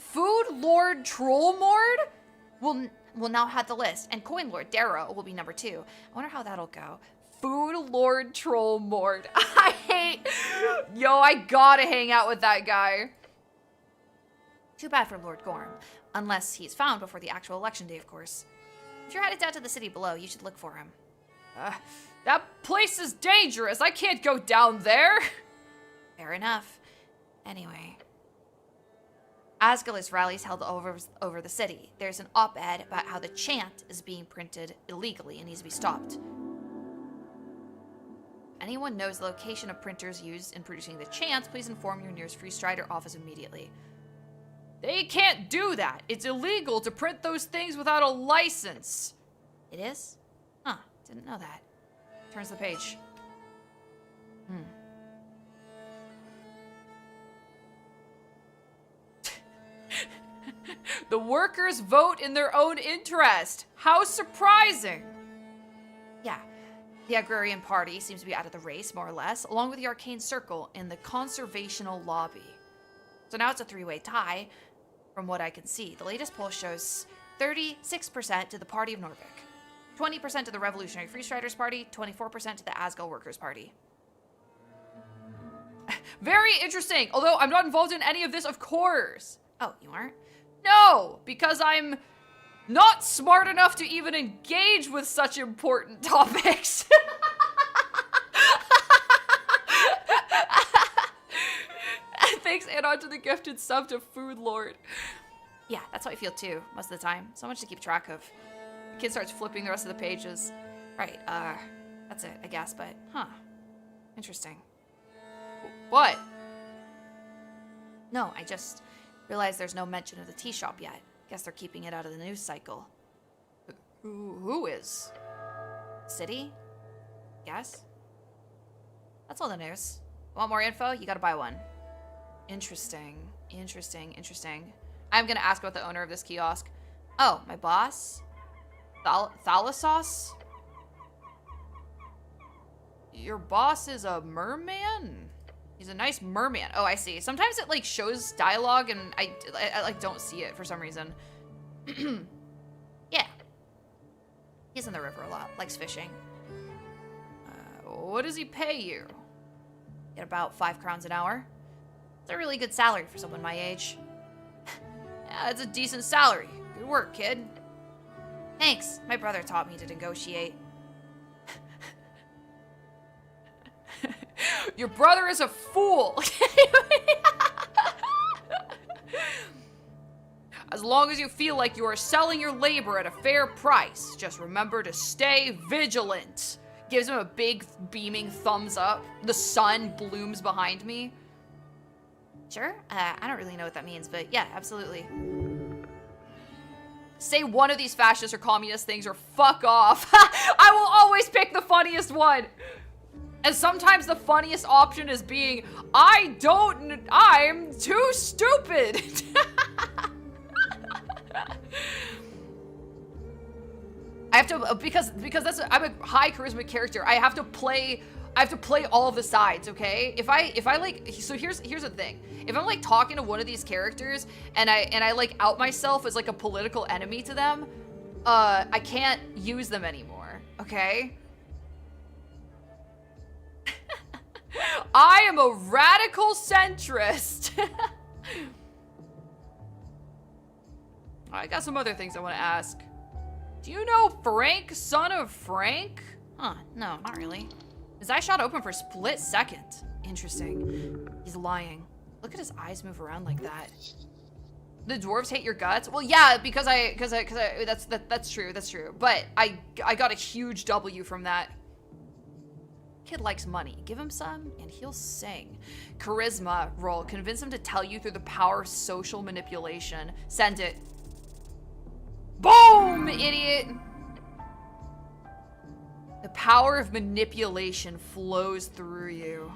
will now have the list, and Coin Lord Darrow will be number 2. I wonder how that'll go. Food Lord Trollmord. I gotta hang out with that guy. Too bad for Lord Gorm. Unless he's found before the actual election day, of course. If you're headed down to the city below, you should look for him. That place is dangerous. I can't go down there. Fair enough. Anyway. Asgalis rallies held over the city. There's an op-ed about how the chant is being printed illegally and needs to be stopped. Anyone knows the location of printers used in producing the chants, please inform your nearest Free Strider office immediately. They can't do that. It's illegal to print those things without a license. It is? Huh, didn't know that. Turns the page. The workers vote in their own interest. How surprising. Yeah, the Agrarian Party seems to be out of the race, more or less, along with the Arcane Circle and the Conservational Lobby. So now it's a 3-way tie, from what I can see. The latest poll shows 36% to the Party of Norvik, 20% to the Revolutionary Free Striders Party, 24% to the Asgal Workers Party. Very interesting, although I'm not involved in any of this, of course. Oh, you aren't? No, because I'm not smart enough to even engage with such important topics. Thanks, Anon, to the gifted sub to Food Lord. Yeah, that's how I feel too, most of the time. So much to keep track of. The kid starts flipping the rest of the pages. Right, that's it, I guess, but, interesting. What? No, I just realized there's no mention of the tea shop yet. Guess they're keeping it out of the news cycle. Who is? City? Guess? That's all the news. Want more info? You gotta buy one. Interesting. I'm gonna ask about the owner of this kiosk. Oh, my boss? Thalasos? Your boss is a merman? He's a nice merman. Oh, I see. Sometimes it like shows dialogue and I like don't see it for some reason. Yeah. He's in the river a lot, likes fishing. What does he pay you? Get about 5 crowns an hour. It's a really good salary for someone my age. Yeah, it's a decent salary. Good work, kid. Thanks. My brother taught me to negotiate. Your brother is a fool. As long as you feel like you are selling your labor at a fair price, just remember to stay vigilant. Gives him a big beaming thumbs up. The sun blooms behind me. Sure? I don't really know what that means, but yeah, absolutely. Say one of these fascist or communist things or fuck off. I will always pick the funniest one. And sometimes the funniest option is being, I'm too stupid. I have to, because I'm a high charisma character, I have to play all of the sides, okay? If I like, so here's the thing. If I'm like talking to one of these characters and I like out myself as like a political enemy to them, I can't use them anymore, okay? I am a radical centrist. I got some other things I want to ask. Do you know Frank, son of Frank? Huh, no, not really. His eye shot open for a split second. Interesting. He's lying. Look at his eyes move around like that. The dwarves hate your guts? Well, yeah, because that's true. But I got a huge W from that. Kid likes money. Give him some and he'll sing. Charisma roll. Convince him to tell you through the power of social manipulation. Send it. Boom, idiot. The power of manipulation flows through you.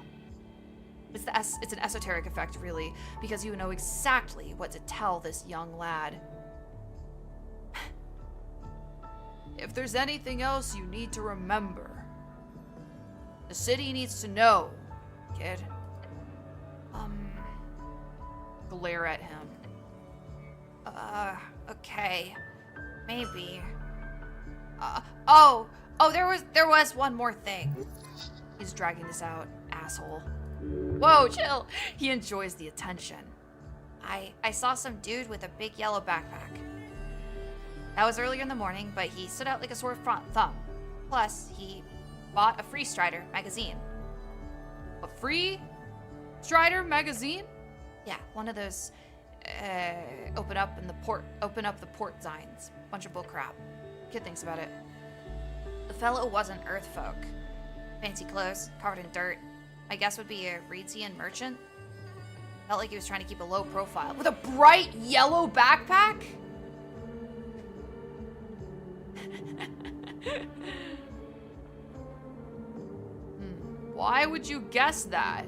It's an esoteric effect, really, because you know exactly what to tell this young lad. if there's anything else you need to remember, the city needs to know, kid. Glare at him. Okay. Maybe. Oh, there was one more thing. He's dragging this out, asshole. Whoa, chill. He enjoys the attention. I saw some dude with a big yellow backpack. That was earlier in the morning, but he stood out like a sore thumb. Plus, he bought a Free Strider magazine. A Free Strider magazine? Yeah, one of those open up the port signs. Bunch of bull crap. Kid thinks about it. The fellow wasn't Earth folk. Fancy clothes, covered in dirt. My guess would be a Reedsian merchant. Felt like he was trying to keep a low profile. With a bright yellow backpack? Why would you guess that?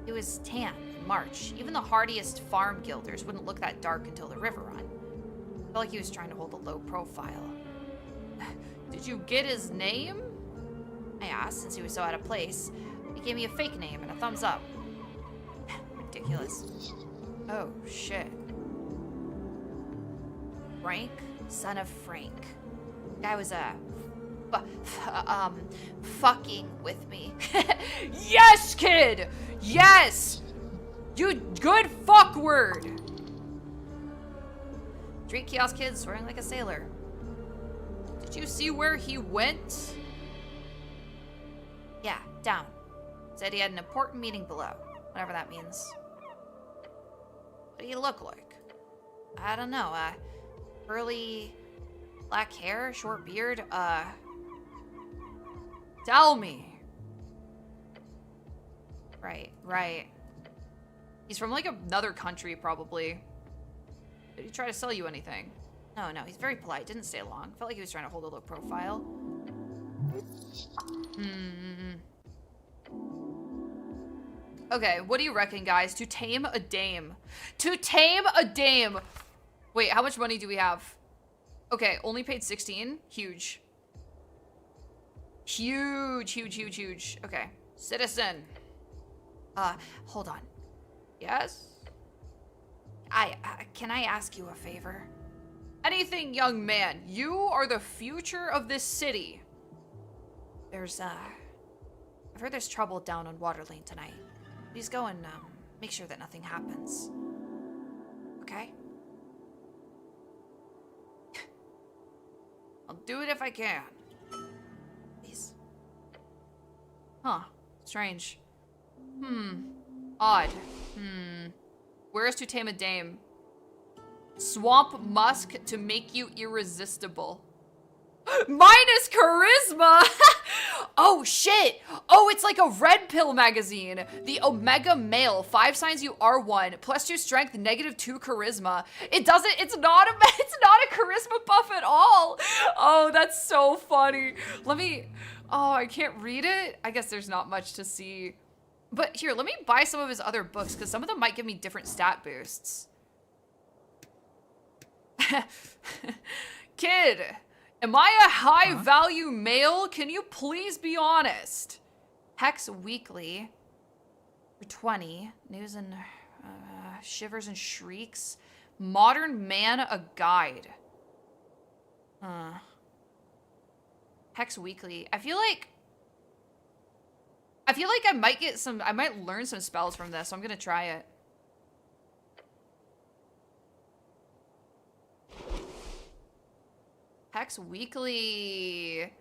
It was tan in March. Even the hardiest farm guilders wouldn't look that dark until the river run. Felt like he was trying to hold a low profile. Did you get his name? I asked, since he was so out of place. He gave me a fake name and a thumbs up. Ridiculous. Oh, shit. Frank, son of Frank. Guy was fucking with me. Yes, kid! Yes! You good fuck word! Street kiosk kid swearing like a sailor. Did you see where he went? Yeah, down. Said he had an important meeting below. Whatever that means. What do you look like? I don't know, curly black hair, short beard, Tell me. Right. He's from like another country, probably. Did he try to sell you anything? No, he's very polite, didn't stay long. Felt like he was trying to hold a low profile. Okay, what do you reckon, guys? To tame a dame. To tame a dame! Wait, how much money do we have? Okay, only paid 16. Huge. Huge. Okay. Citizen. Hold on. Yes? Can I ask you a favor? Anything, young man. You are the future of this city. I've heard there's trouble down on Water Lane tonight. Please go and, make sure that nothing happens. Okay? I'll do it if I can. Please. Huh. Strange. Odd. Where is to tame a dame? Swamp musk to make you irresistible. Minus charisma! Oh, shit! Oh, it's like a red pill magazine. The Omega Male. 5 signs you are 1. +2 strength, -2 charisma. It's not a charisma buff at all. Oh, that's so funny. Oh, I can't read it. I guess there's not much to see. But here, let me buy some of his other books, because some of them might give me different stat boosts. Kid, am I a high-value male? Can you please be honest? Hex Weekly. For 20. News and Shivers and Shrieks. Modern Man, a Guide. Hex Weekly. I feel like I might learn some spells from this, so I'm gonna try it. Hex Weekly.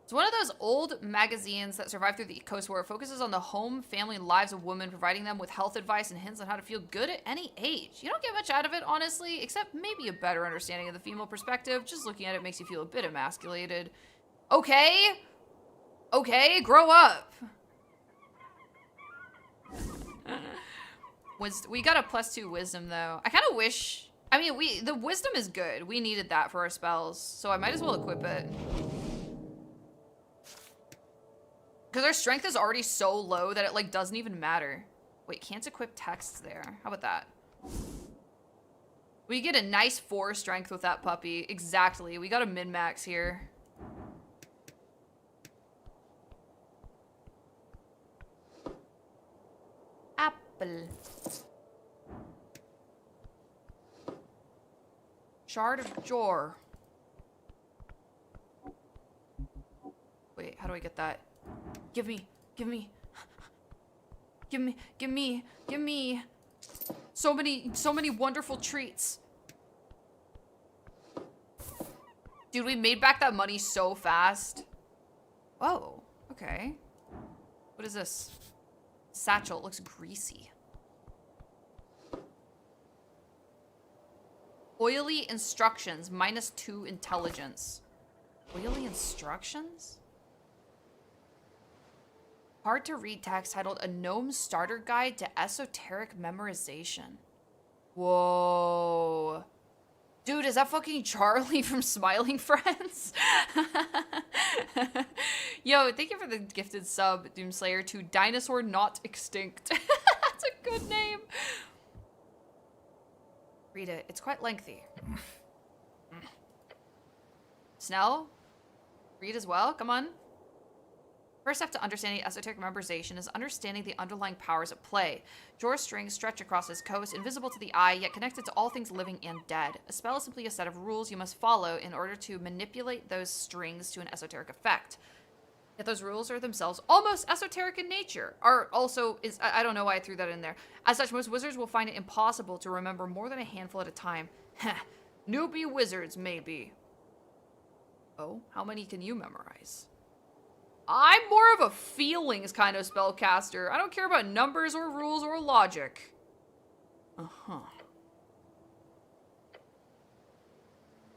It's one of those old magazines that survived through the Coast War. It focuses on the home, family, and lives of women, providing them with health advice and hints on how to feel good at any age. You don't get much out of it, honestly, except maybe a better understanding of the female perspective. Just looking at it makes you feel a bit emasculated. Okay, grow up. We got a +2 wisdom, though. I kind of wish... I mean, the wisdom is good. We needed that for our spells, so I might as well equip it. Because our strength is already so low that it, like, doesn't even matter. Wait, can't equip texts there. How about that? We get a nice 4 strength with that puppy. Exactly. We got a min-max here. Apple. Shard of Jor. Wait, how do I get that? Give me. Give me. Give me. Give me. Give me. So many wonderful treats. Dude, we made back that money so fast. Oh, okay. What is this? Satchel. It looks greasy. Oily instructions. -2 intelligence. Oily instructions? Hard to read text titled A Gnome Starter Guide to Esoteric Memorization. Whoa. Dude, is that fucking Charlie from Smiling Friends? Yo, thank you for the gifted sub, Doomslayer, to Dinosaur Not Extinct. That's a good name. Read it. It's quite lengthy. Snell? Read as well? Come on. First step to understanding esoteric memorization is understanding the underlying powers at play. Jor's strings stretch across his coast, invisible to the eye, yet connected to all things living and dead. A spell is simply a set of rules you must follow in order to manipulate those strings to an esoteric effect. Yet those rules are themselves almost esoteric in nature. I don't know why I threw that in there. As such, most wizards will find it impossible to remember more than a handful at a time. Newbie wizards, maybe. Oh, how many can you memorize? I'm more of a feelings kind of spellcaster. I don't care about numbers or rules or logic. Uh-huh.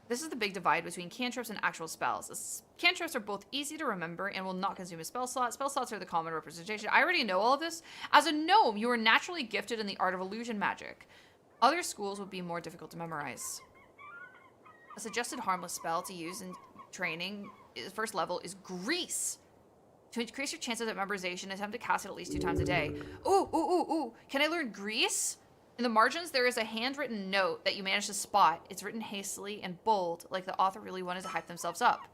This is the big divide between cantrips and actual spells. Cantrips are both easy to remember and will not consume a spell slot. Spell slots are the common representation. I already know all of this. As a gnome, you are naturally gifted in the art of illusion magic. Other schools would be more difficult to memorize. A suggested harmless spell to use in training, first level, is Grease. To increase your chances of memorization, attempt to cast it at least 2 times a day. Ooh. Can I learn Grease? In the margins, there is a handwritten note that you managed to spot. It's written hastily and bold, like the author really wanted to hype themselves up.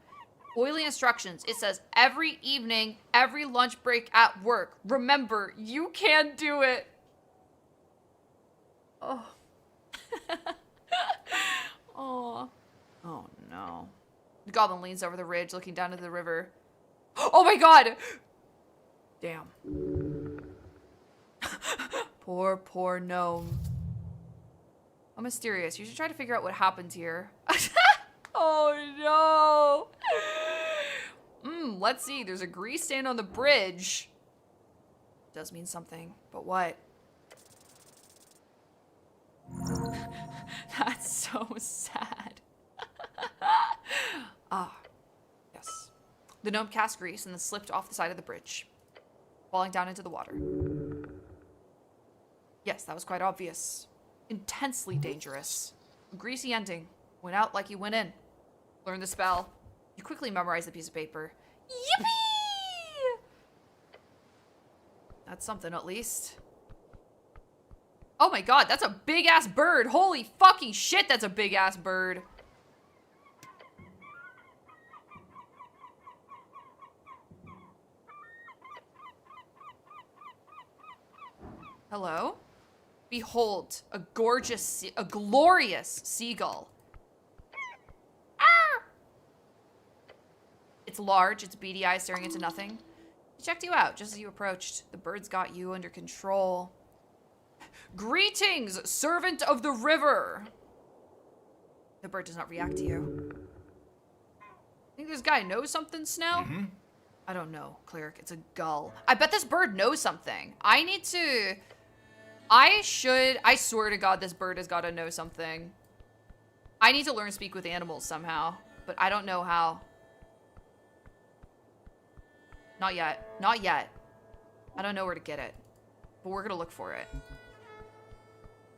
Oily instructions. It says, every evening, every lunch break at work. Remember, you can do it. Oh. Oh. Oh, no. The goblin leans over the ridge, looking down into the river. Oh my god! Damn. Poor gnome. How mysterious. You should try to figure out what happened here. Oh no! Let's see. There's a grease stain on the bridge. Does mean something, but what? That's so sad. Yes. The gnome cast grease and then slipped off the side of the bridge, falling down into the water. Yes, that was quite obvious. Intensely dangerous. A greasy ending. Went out like you went in. Learned the spell. You quickly memorized the piece of paper. Yippee! That's something at least. Oh my god, that's a big-ass bird. Holy fucking shit, that's a big-ass bird. Hello? Behold, a glorious seagull. Ah! It's large, its beady eyes staring into nothing. It checked you out just as you approached. The bird's got you under control. Greetings, servant of the river. The bird does not react to you. Think this guy knows something, Snell? Mm-hmm. I don't know, cleric. It's a gull. I bet this bird knows something. I swear to God, this bird has got to know something. I need to learn to speak with animals somehow, but I don't know how. Not yet. Not yet. I don't know where to get it, but we're gonna look for it.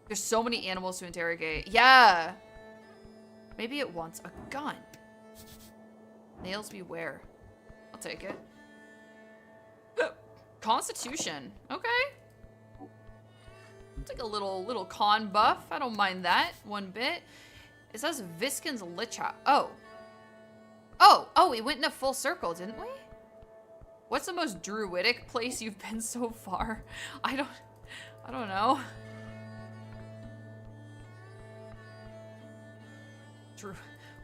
There's so many animals to interrogate. Yeah. Maybe it wants a gun. Nails beware. I'll take it. Constitution. Okay. take a little con buff. I don't mind that one bit. It says Viskin's Lich House. Oh, we went in a full circle, didn't we? What's the most druidic place you've been so far? I don't know.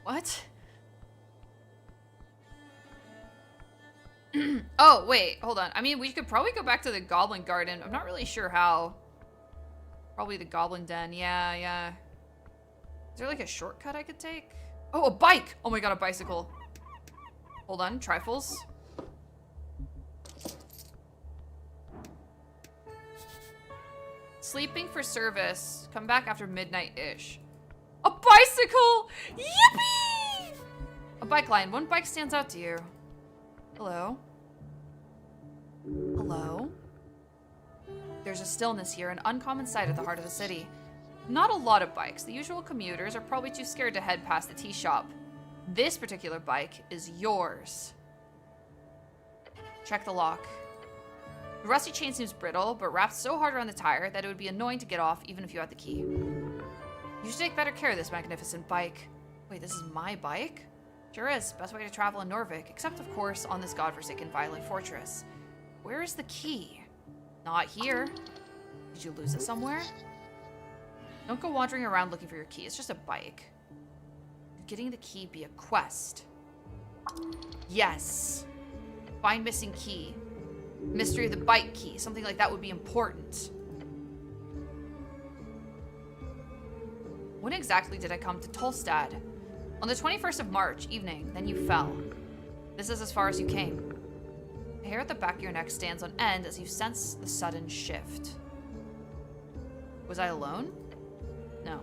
What? Oh, wait, hold on. I mean, we could probably go back to the Goblin Garden. I'm not really sure how. Probably the Goblin Den. Yeah. Is there like a shortcut I could take? Oh, a bike! Oh my god, a bicycle. Hold on, trifles. Sleeping for service. Come back after midnight-ish. A bicycle! Yippee! A bike line. One bike stands out to you. Hello? Hello? There's a stillness here, an uncommon sight at the heart of the city. Not a lot of bikes. The usual commuters are probably too scared to head past the tea shop. This particular bike is yours. Check the lock. The rusty chain seems brittle, but wrapped so hard around the tire that it would be annoying to get off even if you had the key. You should take better care of this magnificent bike. Wait, this is my bike? Sure is. Best way to travel in Norvik, except of course on this godforsaken violent fortress. Where is the key? Not here. Did you lose it somewhere? Don't go wandering around looking for your key. It's just a bike. Could getting the key be a quest? Yes. Find missing key. Mystery of the bike key. Something like that would be important. When exactly did I come to Tolstad? On the 21st of March, evening. Then you fell. This is as far as you came. The hair at the back of your neck stands on end as you sense the sudden shift. Was I alone? No.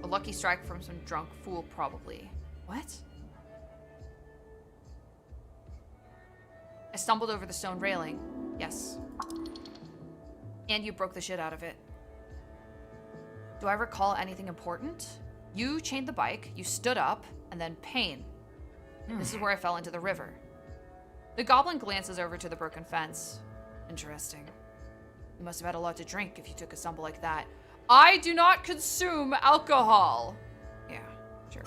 A lucky strike from some drunk fool, probably. What? I stumbled over the stone railing. Yes. And you broke the shit out of it. Do I recall anything important? You chained the bike, you stood up, and then pain. This is where I fell into the river. The goblin glances over to the broken fence. Interesting. You must have had a lot to drink if you took a stumble like that. I do not consume alcohol. Yeah, sure.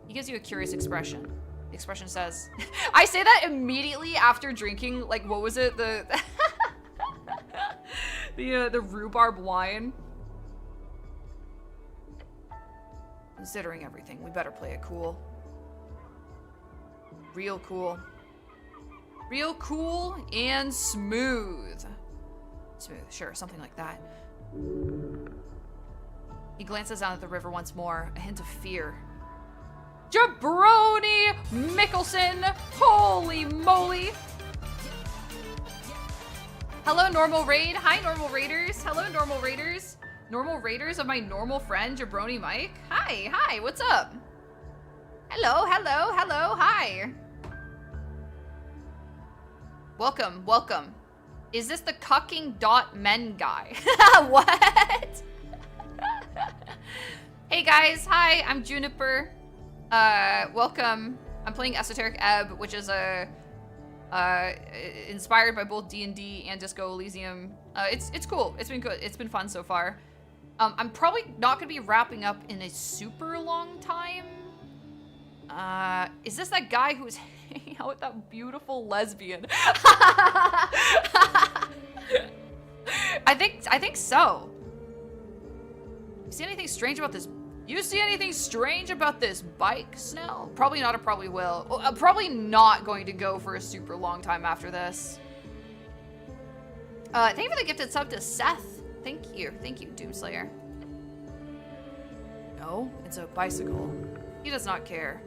He gives you a curious expression. The expression says, I say that immediately after drinking, like, what was it? The rhubarb wine. Considering everything, we better play it cool. Real cool. Real cool and smooth. Smooth, sure, something like that. He glances down at the river once more, a hint of fear. Jabroni Mickelson! Holy moly! Hello, normal raid. Hi, normal raiders. Hello, normal raiders. Normal raiders of my normal friend, Jabroni Mike. Hi, what's up? Hello, hi. Welcome. Is this the cucking.men guy? What? Hey guys, hi, I'm Juniper. Welcome. I'm playing Esoteric Ebb, which is inspired by both D&D and Disco Elysium. It's cool. It's been good. It's been fun so far. I'm probably not gonna be wrapping up in a super long time. Is this that guy who's hanging out with that beautiful lesbian? I think so. You see anything strange about this? You see anything strange about this bike, Snell? Probably not, or probably will. Well, I'm probably not going to go for a super long time after this. Thank you for the gifted sub to Seth. Thank you, Doomslayer. No, it's a bicycle. He does not care.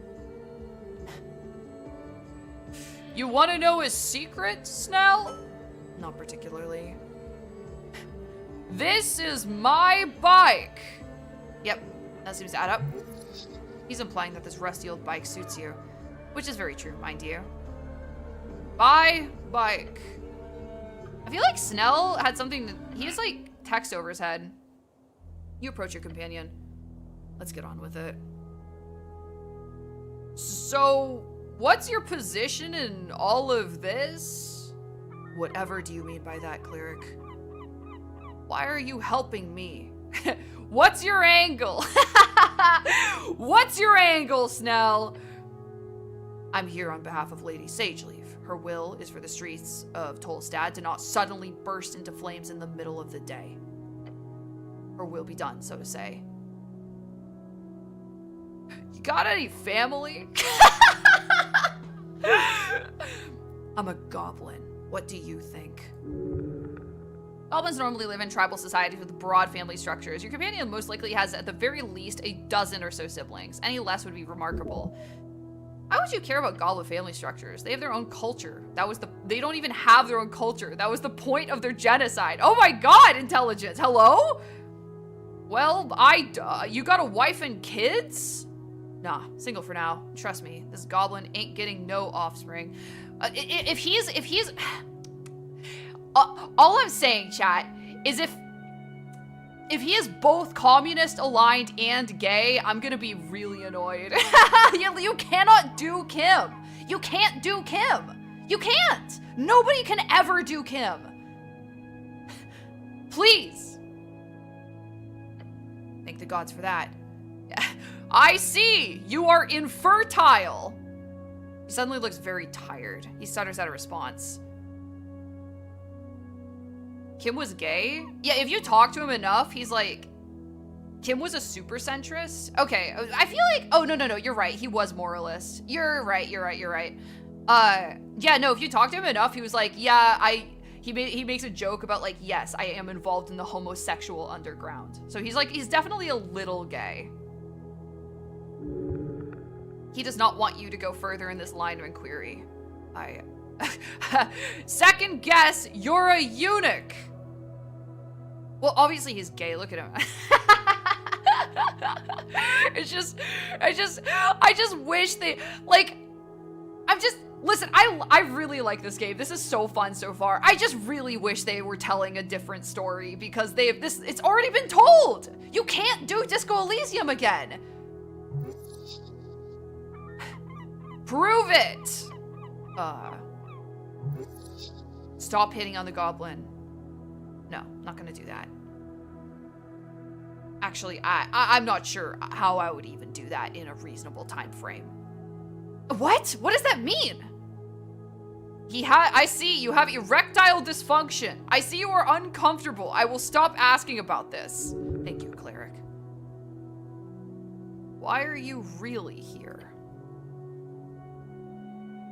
You want to know his secret, Snell? Not particularly. This is my bike. Yep, that seems to add up. He's implying that this rusty old bike suits you, which is very true, mind you. My bike. I feel like Snell had something, he has like text over his head. You approach your companion. Let's get on with it. So, what's your position in all of this? Whatever do you mean by that, cleric? Why are you helping me? What's your angle? What's your angle, Snell? I'm here on behalf of Lady Sageleaf. Her will is for the streets of Tolstad to not suddenly burst into flames in the middle of the day. Her will be done, so to say. You got any family? I'm a goblin. What do you think? Goblins normally live in tribal societies with broad family structures. Your companion most likely has at the very least a dozen or so siblings. Any less would be remarkable. Why would you care about goblin family structures? They have their own culture. They don't even have their own culture. That was the point of their genocide. Oh my god, intelligence. Hello? Well, you got a wife and kids? Nah, single for now. Trust me, this goblin ain't getting no offspring. If he's all I'm saying, chat, is if he is both communist aligned and gay, I'm gonna be really annoyed. You cannot do Kim. You can't do Kim. You can't. Nobody can ever do Kim. Please. Thank the gods for that. I see. You are infertile. He suddenly looks very tired. He stutters out a response. Kim was gay? Yeah, if you talk to him enough, he's like, Kim was a super centrist? Okay, I feel like, oh, no, you're right. He was moralist. You're right. Yeah, no, if you talk to him enough, he was like, yeah, he makes a joke about like, yes, I am involved in the homosexual underground. So he's definitely a little gay. He does not want you to go further in this line of inquiry. Second guess, you're a eunuch. Well, obviously he's gay. Look at him. I just wish they, like, listen, I really like this game. This is so fun so far. I just really wish they were telling a different story because it's already been told. You can't do Disco Elysium again. Prove it. Stop hitting on the goblin. No, not gonna do that. Actually, I'm not sure how I would even do that in a reasonable time frame. What? What does that mean? I see you have erectile dysfunction. I see you are uncomfortable. I will stop asking about this. Thank you, cleric. Why are you really here?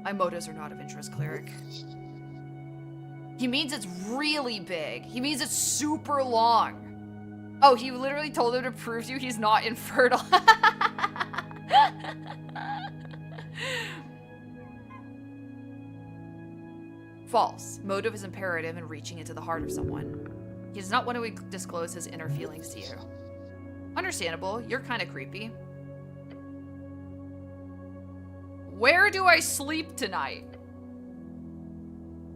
My motives are not of interest, cleric. He means it's really big. He means it's super long. Oh, he literally told him to prove to you he's not infertile. False. Motive is imperative in reaching into the heart of someone. He does not want to disclose his inner feelings to you. Understandable. You're kind of creepy. Where do I sleep tonight?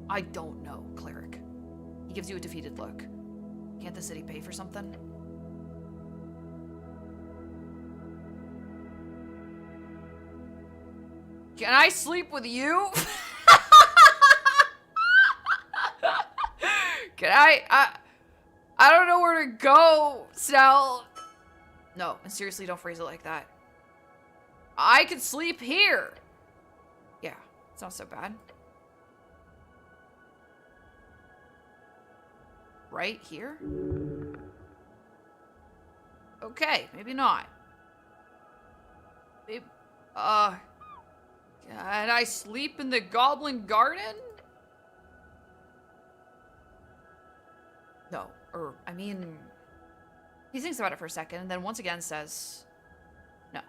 I don't know, cleric. He gives you a defeated look. Can't the city pay for something? Can I sleep with you? Can I don't know where to go, Sal. No, and seriously, don't phrase it like that. I could sleep here. Yeah, it's not so bad. Right here? Okay, maybe not. Maybe, can I sleep in the Goblin Garden? No, I mean, he thinks about it for a second and then once again says, no.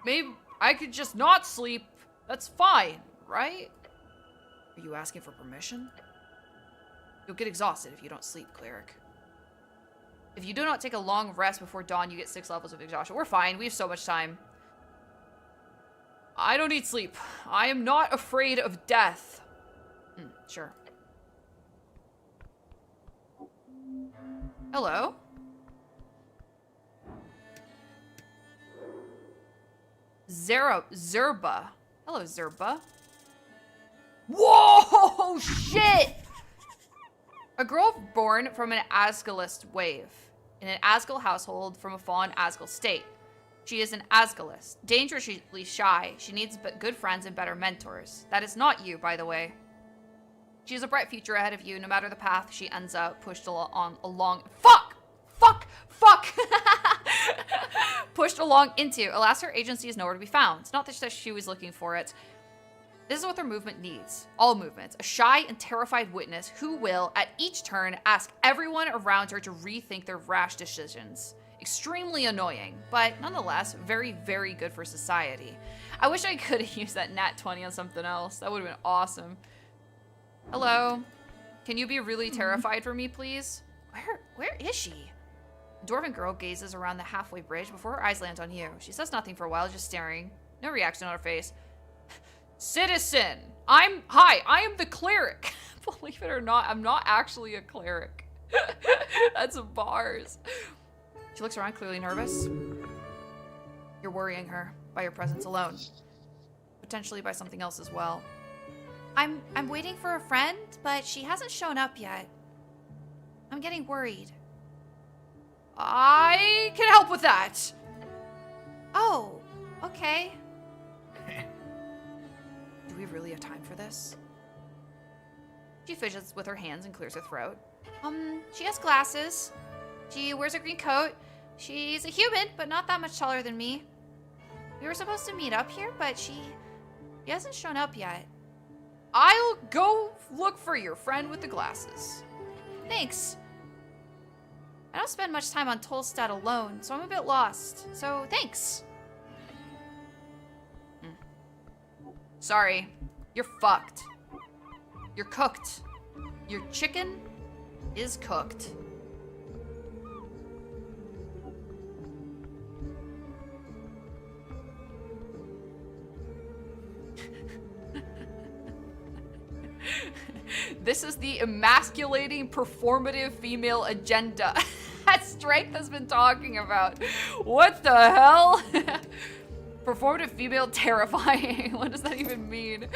Maybe I could just not sleep. That's fine, right? Are you asking for permission? You'll get exhausted if you don't sleep, cleric. If you do not take a long rest before dawn, you get 6 levels of exhaustion. We're fine. We have so much time. I don't need sleep. I am not afraid of death. Sure. Hello? Zerba. Hello, Zerba. Whoa! Oh, shit! A girl born from an Asgalist wave. In an Asgal household from a fallen Asgal state. She is an Asgalist. Dangerously shy. She needs good friends and better mentors. That is not you, by the way. She has a bright future ahead of you, no matter the path she ends up pushed along. Fuck! Fuck! Fuck! Pushed along into. Alas, her agency is nowhere to be found. It's not that she was looking for it. This is what their movement needs. All movements. A shy and terrified witness who will, at each turn, ask everyone around her to rethink their rash decisions. Extremely annoying, but nonetheless, very, very good for society. I wish I could have used that nat 20 on something else. That would have been awesome. Hello? Can you be really terrified for me, please? Where is she? The dwarven girl gazes around the halfway bridge before her eyes land on you. She says nothing for a while, just staring. No reaction on her face. Citizen! Hi, I am the cleric. Believe it or not, I'm not actually a cleric. That's bars. She looks around, clearly nervous. You're worrying her by your presence alone. Potentially by something else as well. I'm waiting for a friend, but she hasn't shown up yet. I'm getting worried. I can help with that. Oh, okay. Do we really have time for this? She fidgets with her hands and clears her throat. She has glasses. She wears a green coat. She's a human, but not that much taller than me. We were supposed to meet up here, but she hasn't shown up yet. I'll go look for your friend with the glasses. Thanks. I don't spend much time on Tolstad alone, so I'm a bit lost. So, thanks. Sorry. You're fucked. You're cooked. Your chicken is cooked. This is the emasculating, performative female agenda that Strength has been talking about. What the hell? Performative female terrifying. What does that even mean?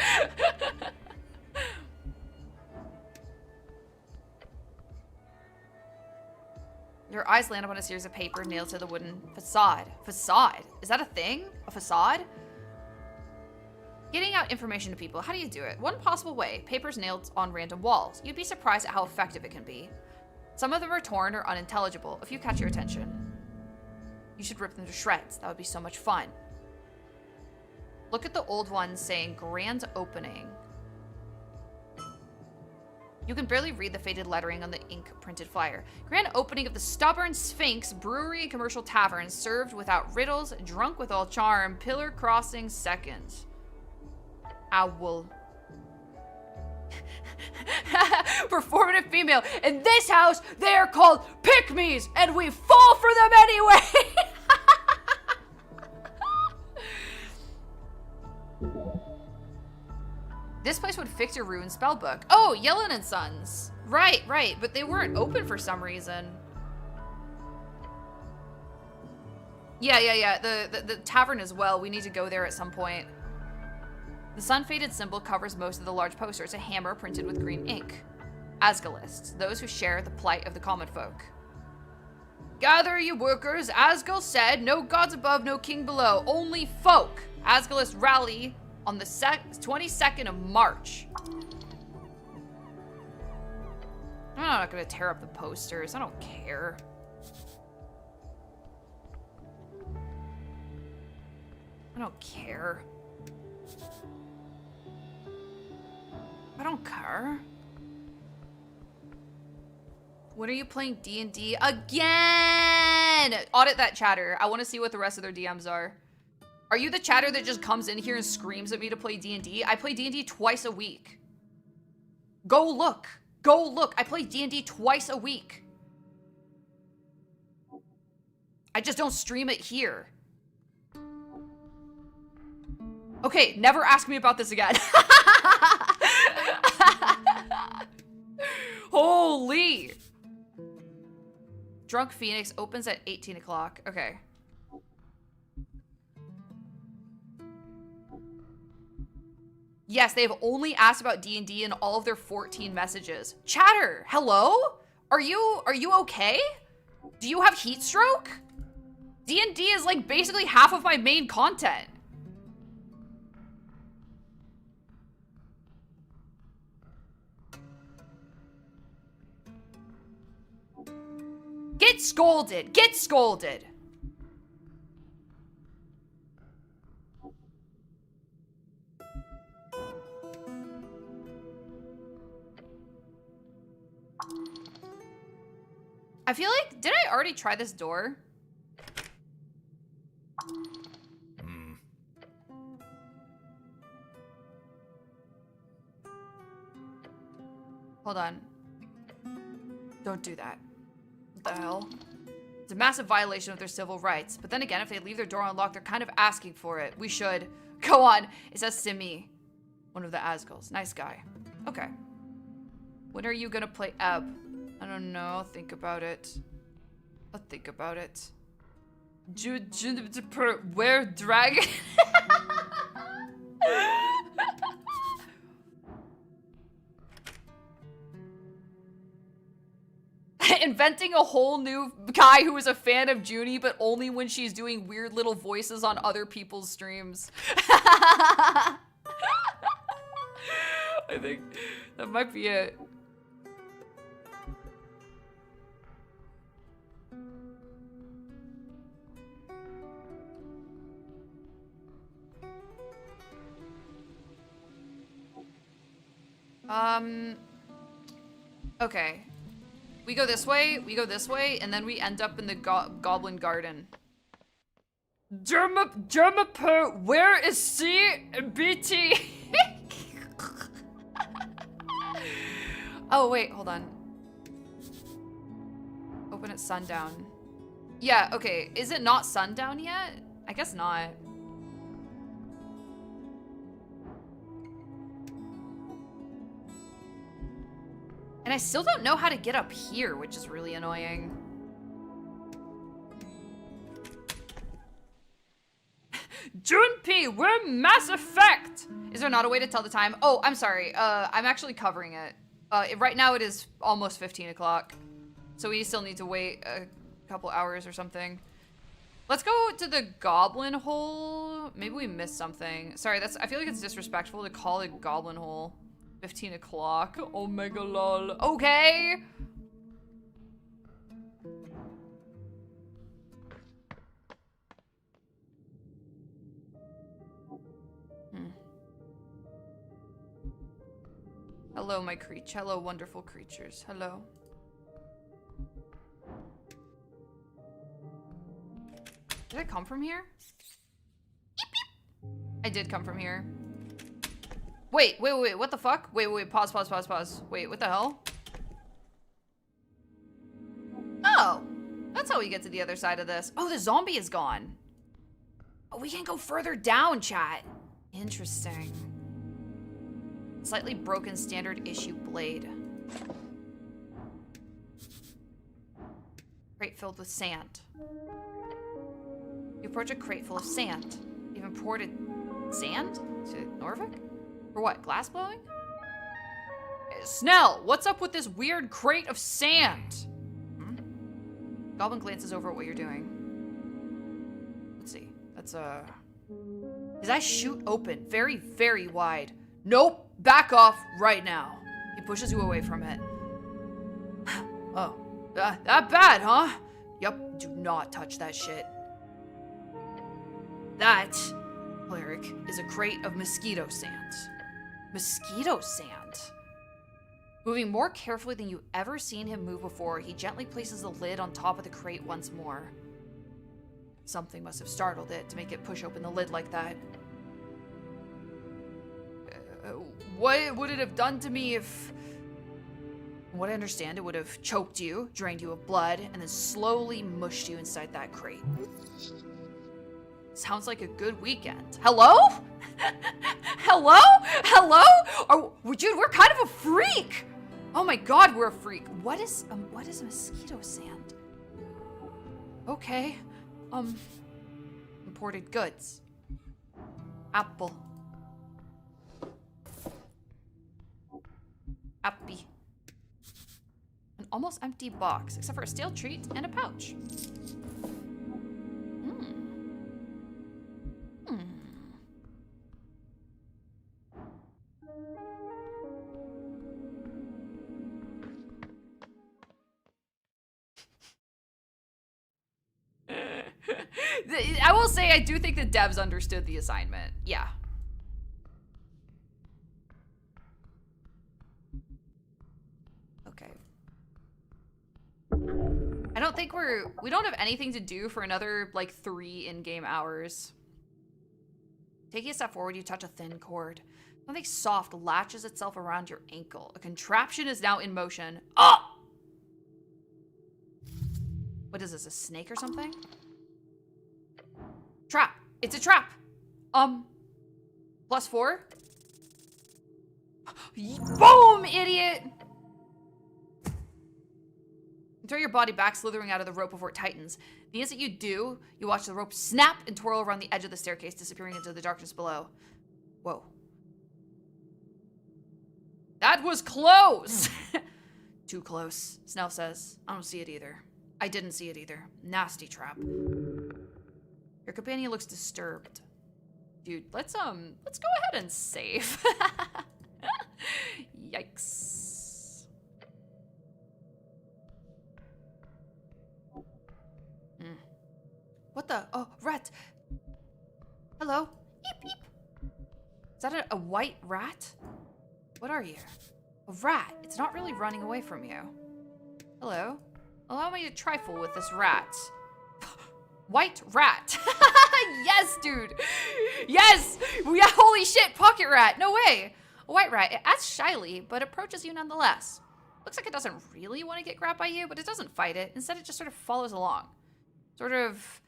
Your eyes land upon a series of paper nailed to the wooden facade. Facade? Is that a thing? A facade? Getting out information to people, how do you do it? One possible way, papers nailed on random walls. You'd be surprised at how effective it can be. Some of them are torn or unintelligible, a few catch your attention. You should rip them to shreds, that would be so much fun. Look at the old ones saying grand opening. You can barely read the faded lettering on the ink printed flyer. Grand opening of the Stubborn Sphinx Brewery and Commercial Tavern, served without riddles, drunk with all charm, Pillar Crossing second. Owl. Performative female. In this house, they are called pick-me's, and we fall for them anyway. This place would fix your ruined spellbook. Oh, Yellen and Sons. Right, but they weren't open for some reason. Yeah. The tavern as well. We need to go there at some point. The sun-faded symbol covers most of the large poster. It's a hammer printed with green ink. Asgalists, those who share the plight of the common folk. Gather, you workers. Asgal said, no gods above, no king below, only folk. Asgalist rally on the 22nd of March. I'm not gonna tear up the posters. I don't care. I don't care. I don't care. When are you playing D&D again? Audit that chatter. I want to see what the rest of their DMs are. Are you the chatter that just comes in here and screams at me to play D&D? I play D&D twice a week. Go look. Go look. I play D&D twice a week. I just don't stream it here. Okay, never ask me about this again. Holy. Drunk Phoenix opens at 18 o'clock. Okay. Yes, they have only asked about D&D in all of their 14 messages. Chatter, hello? Are you okay? Do you have heat stroke? D&D is like basically half of my main content. Get scolded, get scolded. I feel like, did I already try this door? Hold on. Don't do that. What the hell? It's a massive violation of their civil rights. But then again, if they leave their door unlocked, they're kind of asking for it. We should. Go on. It says Simi. One of the Asgulls. Nice guy. Okay. When are you gonna play Ebb? I don't know. I'll think about it. I'll think about it. Juniper, where dragon? Inventing a whole new guy who is a fan of Junie, but only when she's doing weird little voices on other people's streams. I think that might be it. Okay. We go this way, and then we end up in the Goblin Garden. Juniper, where is CBT? Oh, wait, hold on. Open at sundown. Yeah, okay. Is it not sundown yet? I guess not. And I still don't know how to get up here, which is really annoying. Junpei, we're Mass Effect! Is there not a way to tell the time? Oh, I'm sorry. I'm actually covering it. Right now it is almost 15 o'clock. So we still need to wait a couple hours or something. Let's go to the Goblin Hole. Maybe we missed something. Sorry, I feel like it's disrespectful to call it Goblin Hole. 15 o'clock. Omega lol. Okay. Hello, my creature. Hello, wonderful creatures. Hello. Did I come from here? Beep, beep. I did come from here. Wait, what the fuck? Wait, pause. Wait, what the hell? Oh, that's how we get to the other side of this. Oh, the zombie is gone. Oh, we can go further down, chat. Interesting. Slightly broken standard issue blade. Crate filled with sand. You approach a crate full of sand. You've imported sand to Norvik? For what, glass blowing? Snell, what's up with this weird crate of sand? Goblin glances over at what you're doing. Let's see. That's his eyes shoot open, very, very wide. Nope, back off right now. He pushes you away from it. Oh, that bad, huh? Yup, do not touch that shit. That, cleric, is a crate of mosquito sand. Mosquito sand? Moving more carefully than you've ever seen him move before, he gently places the lid on top of the crate once more. Something must have startled it to make it push open the lid like that. What would it have done to me if... From what I understand, it would have choked you, drained you of blood, and then slowly mushed you inside that crate. Sounds like a good weekend. Hello? Hello? Hello? Oh, dude, we're kind of a freak. Oh my god, we're a freak. What is mosquito sand? Okay. Imported goods. Apple. Happy. An almost empty box, except for a stale treat and a pouch. I will say, I do think the devs understood the assignment. Yeah. Okay. I don't think we don't have anything to do for another, like, 3 in-game hours. Taking a step forward, you touch a thin cord. Something soft latches itself around your ankle. A contraption is now in motion. Oh! What is this, a snake or something? Trap. It's a trap. +4. Boom, idiot! You throw your body back, slithering out of the rope before it tightens. The instant you do, you watch the rope snap and twirl around the edge of the staircase, disappearing into the darkness below. Whoa. That was close! Too close, Snell says. I don't see it either. I didn't see it either. Nasty trap. Your companion looks disturbed. Dude, let's go ahead and save. Yikes. What the? Oh, rat. Hello? Beep, beep. Is that a white rat? What are you? A rat. It's not really running away from you. Hello? Allow me to trifle with this rat. White rat. Yes, dude. Yes. Yeah, holy shit, pocket rat. No way. A white rat. It acts shyly, but approaches you nonetheless. Looks like it doesn't really want to get grabbed by you, but it doesn't fight it. Instead, it just sort of follows along. Sort of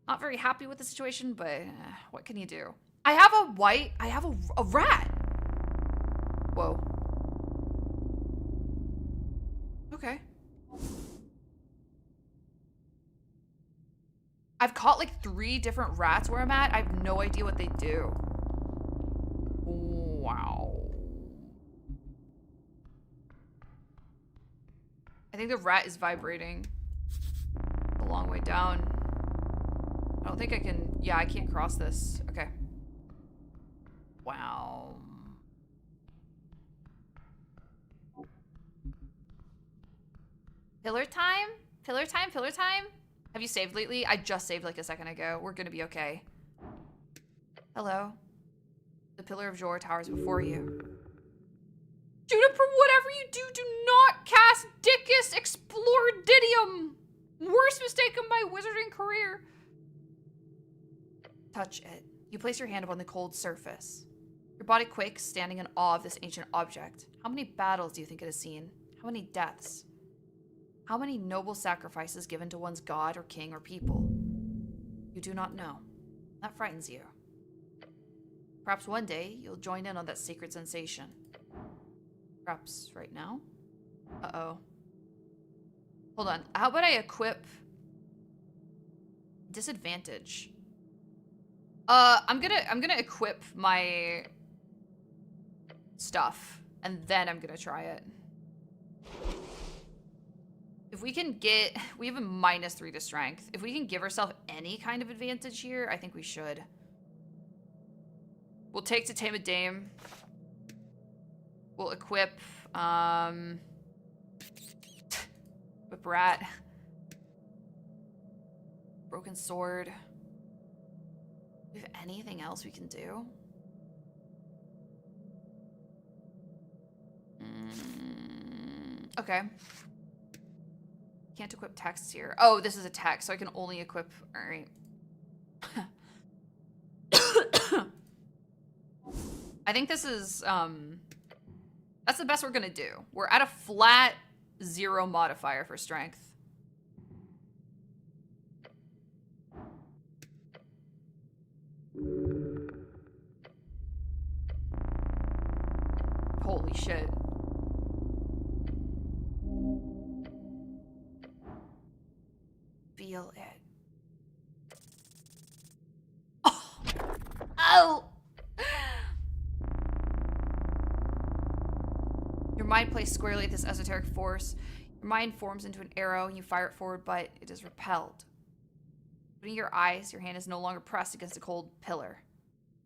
not very happy with the situation, but what can you do? I have a rat. Whoa. Okay. I've caught like 3 different rats where I'm at. I have no idea what they do. Wow. I think the rat is vibrating a long way down. I don't think I can, yeah, I can't cross this. Okay. Wow. Pillar time? Pillar time? Pillar time? Have you saved lately? I just saved like a second ago. We're gonna be okay. Hello. The Pillar of Jor towers before you. Juniper, whatever you do, do not cast Dickus Explordidium. Worst mistake of my wizarding career. Touch it. You place your hand upon the cold surface. Your body quakes, standing in awe of this ancient object. How many battles do you think it has seen? How many deaths? How many noble sacrifices given to one's god or king or people? You do not know. That frightens you. Perhaps one day you'll join in on that sacred sensation. Perhaps right now? Uh-oh. Hold on. How about I equip disadvantage? I'm gonna equip my stuff and then I'm gonna try it. If we can get, we have a -3 to strength. If we can give ourselves any kind of advantage here, I think we should. We'll take to tame a dame. We'll equip, whip rat. Broken sword. Do we have anything else we can do? Okay. Can't equip texts here. Oh, this is a text, so I can only equip. All right. I think this is, that's the best we're gonna do. We're at a flat 0 modifier for strength. Holy shit. Feel it. Oh! Oh! Your mind placed squarely at this esoteric force. Your mind forms into an arrow and you fire it forward, but it is repelled. Opening your eyes, your hand is no longer pressed against a cold pillar.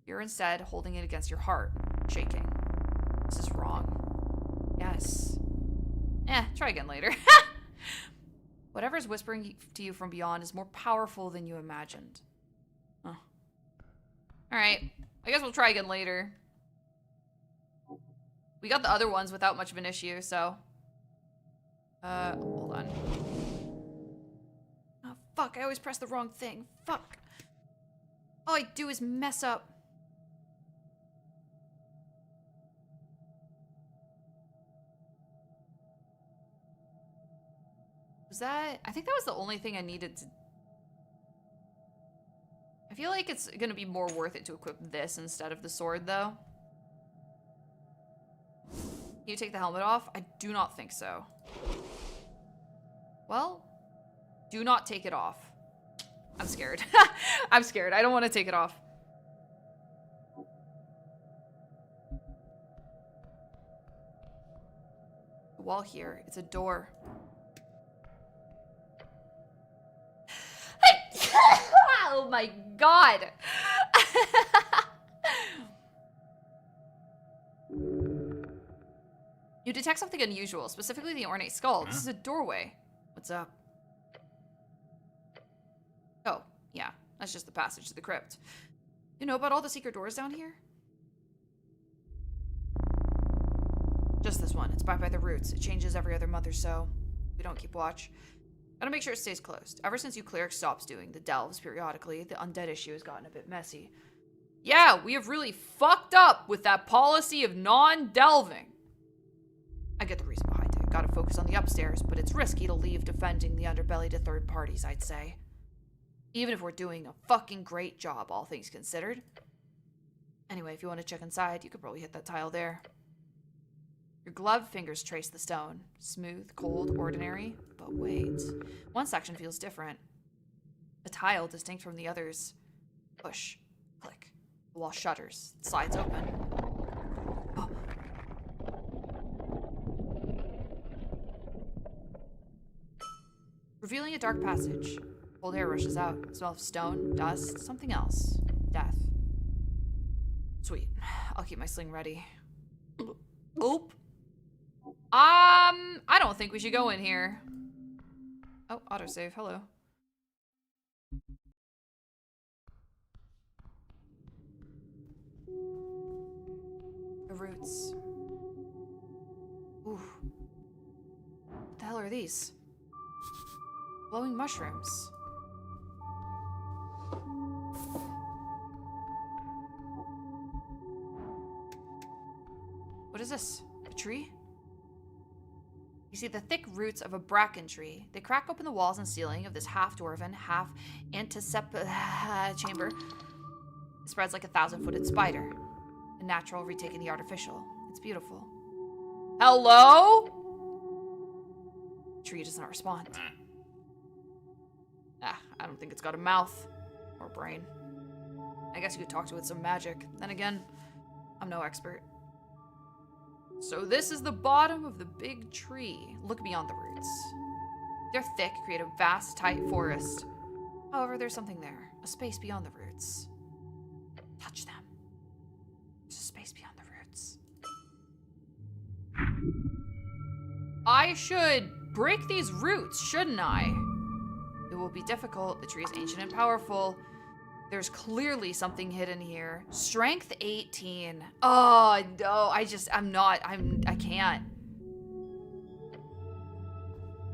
You're instead holding it against your heart, shaking. This is wrong. Yes. Try again later. Whatever is whispering to you from beyond is more powerful than you imagined. Oh. Alright. I guess we'll try again later. We got the other ones without much of an issue, so... hold on. Oh, fuck. I always press the wrong thing. Fuck. All I do is mess up. Was that... I think that was the only thing I needed to... I feel like it's gonna be more worth it to equip this instead of the sword, though. Can you take the helmet off? I do not think so. Well, do not take it off. I'm scared. I'm scared. I don't want to take it off. The wall here, it's a door. Oh my god. You detect something unusual, specifically the ornate skull. This is a doorway. What's up? Oh, yeah. That's just the passage to the crypt. You know about all the secret doors down here? Just this one. It's by the roots. It changes every other month or so. We don't keep watch. Gotta make sure it stays closed. Ever since you cleric stops doing the delves periodically, the undead issue has gotten a bit messy. Yeah, we have really fucked up with that policy of non-delving. I get the reason behind it. Gotta focus on the upstairs, but it's risky to leave defending the underbelly to third parties, I'd say. Even if we're doing a fucking great job, all things considered. Anyway, if you want to check inside, you could probably hit that tile there. Your gloved fingers trace the stone. Smooth, cold, ordinary. But wait. One section feels different. A tile distinct from the others. Push. Click. The wall shudders. It slides open. Oh. Revealing a dark passage. Cold air rushes out. Smell of stone, dust, something else. Death. Sweet. I'll keep my sling ready. Oop. I don't think we should go in here. Oh, autosave. Hello. The roots. Ooh. What the hell are these? Glowing mushrooms. What is this? A tree? You see the thick roots of a bracken tree. They crack open the walls and ceiling of this half-dwarven, half-antisep chamber. It spreads like a 1,000-footed spider. The natural retaking the artificial. It's beautiful. Hello? The tree does not respond. I don't think it's got a mouth or brain. I guess you could talk to it with some magic. Then again, I'm no expert. So this is the bottom of the big tree. Look beyond the roots. They're thick, create a vast, tight forest. However, there's something there. A space beyond the roots. Touch them. There's a space beyond the roots. I should break these roots, shouldn't I? It will be difficult. The tree is ancient and powerful. There's clearly something hidden here. Strength 18. Oh, no, I can't.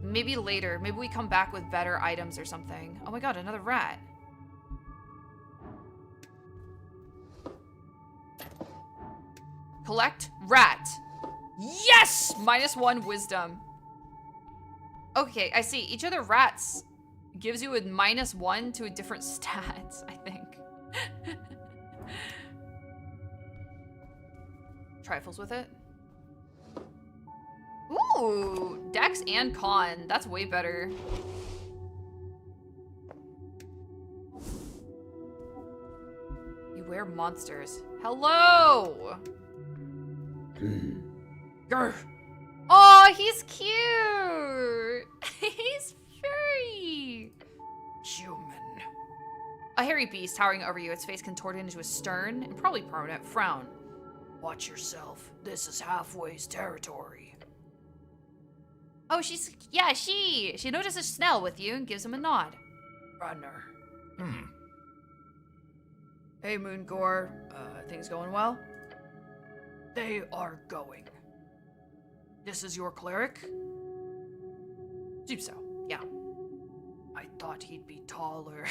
Maybe later. Maybe we come back with better items or something. Oh my god, another rat. Collect rat. Yes! -1 wisdom. Okay, I see. Each of the rats gives you a -1 to a different stat, I think. Trifles with it. Ooh, Dex and Con. That's way better. Beware monsters. Hello! Grr. Oh, he's cute. He's furry. Human. A hairy beast towering over you, its face contorted into a stern and probably permanent frown. Watch yourself. This is halfway's territory. Oh, she notices Snell with you and gives him a nod. Runner. Hey, Moongore. Things going well? They are going. This is your cleric? Seems so, yeah. I thought he'd be taller.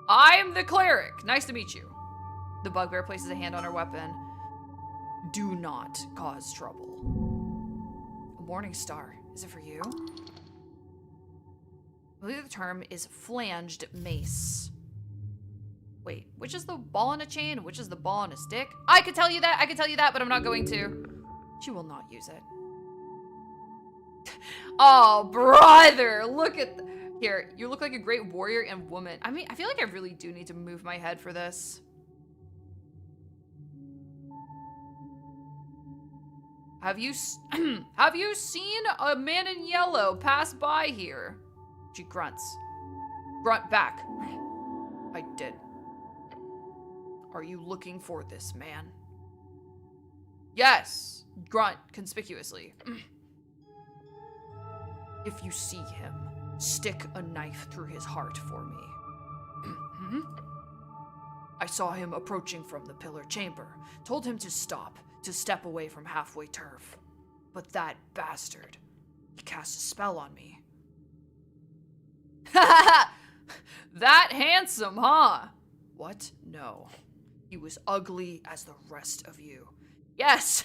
I'm the cleric. Nice to meet you. The bugbear places a hand on her weapon. Do not cause trouble. A morning star. Is it for you? I believe the term is flanged mace. Wait, which is the ball on a chain? Which is the ball on a stick? I could tell you that, but I'm not going to. She will not use it. Oh, brother, look at here. You look like a great warrior and woman. I mean, I feel like I really do need to move my head for this. Have you seen a man in yellow pass by here? She grunts. Grunt back. I did. Are you looking for this man? Yes. Grunt conspicuously. If you see him, stick a knife through his heart for me. I saw him approaching from the pillar chamber. Told him to stop, to step away from halfway turf. But that bastard, he cast a spell on me. That handsome, huh? What? No. He was ugly as the rest of you. Yes,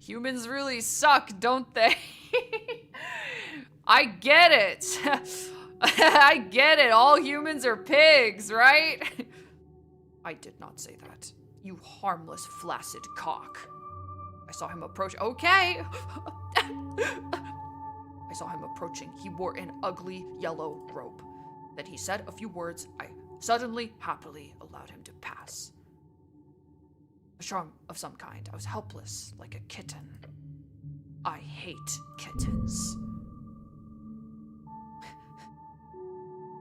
humans really suck, don't they? I get it. I get it. All humans are pigs, right? I did not say that. You harmless, flaccid cock. I saw him approach. Okay. I saw him approaching. He wore an ugly yellow robe. Then he said a few words. I suddenly, happily allowed him to pass. A charm of some kind. I was helpless, like a kitten. I hate kittens.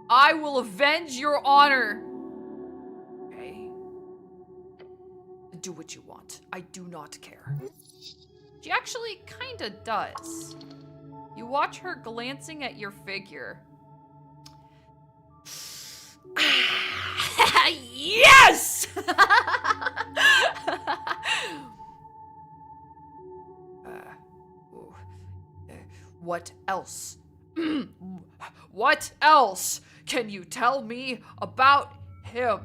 I will avenge your honor. Okay. Do what you want. I do not care. She actually kinda does. You watch her glancing at your figure. Yes! What else? What else can you tell me about him?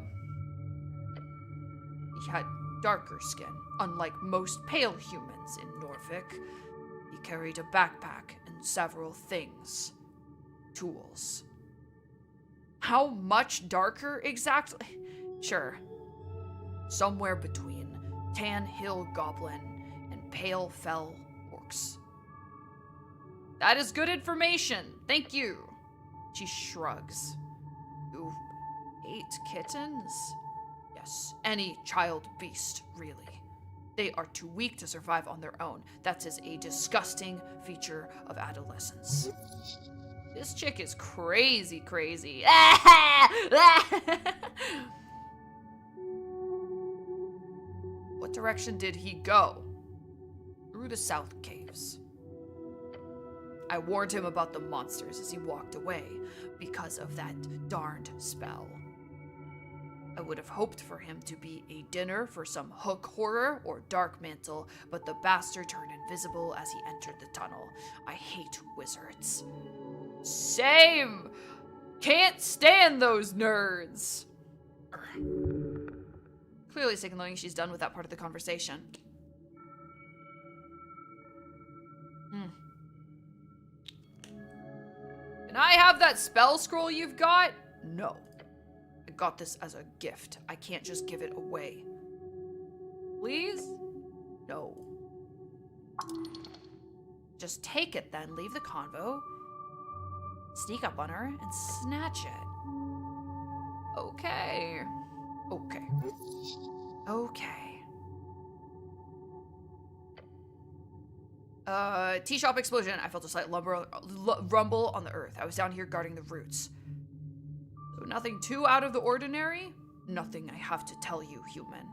He had darker skin, unlike most pale humans in Norfolk. He carried a backpack and several things. Tools. How much darker exactly? Sure. Somewhere between Tan Hill Goblin and Pale Fell Orcs. That is good information. Thank you. She shrugs. You hate kittens? Yes, any child beast, really. They are too weak to survive on their own. That is a disgusting feature of adolescence. This chick is crazy. What direction did he go? Through the south caves. I warned him about the monsters as he walked away because of that darned spell. I would have hoped for him to be a dinner for some hook horror or dark mantle, but the bastard turned invisible as he entered the tunnel. I hate wizards. Same! Can't stand those nerds! Clearly signaling she's done with that part of the conversation. Can I have that spell scroll you've got? No. I got this as a gift. I can't just give it away. Please? No. Just take it then, leave the convo, sneak up on her, and snatch it. Okay. Tea shop explosion. I felt a slight rumble on the earth. I was down here guarding the roots. So nothing too out of the ordinary? Nothing I have to tell you, human.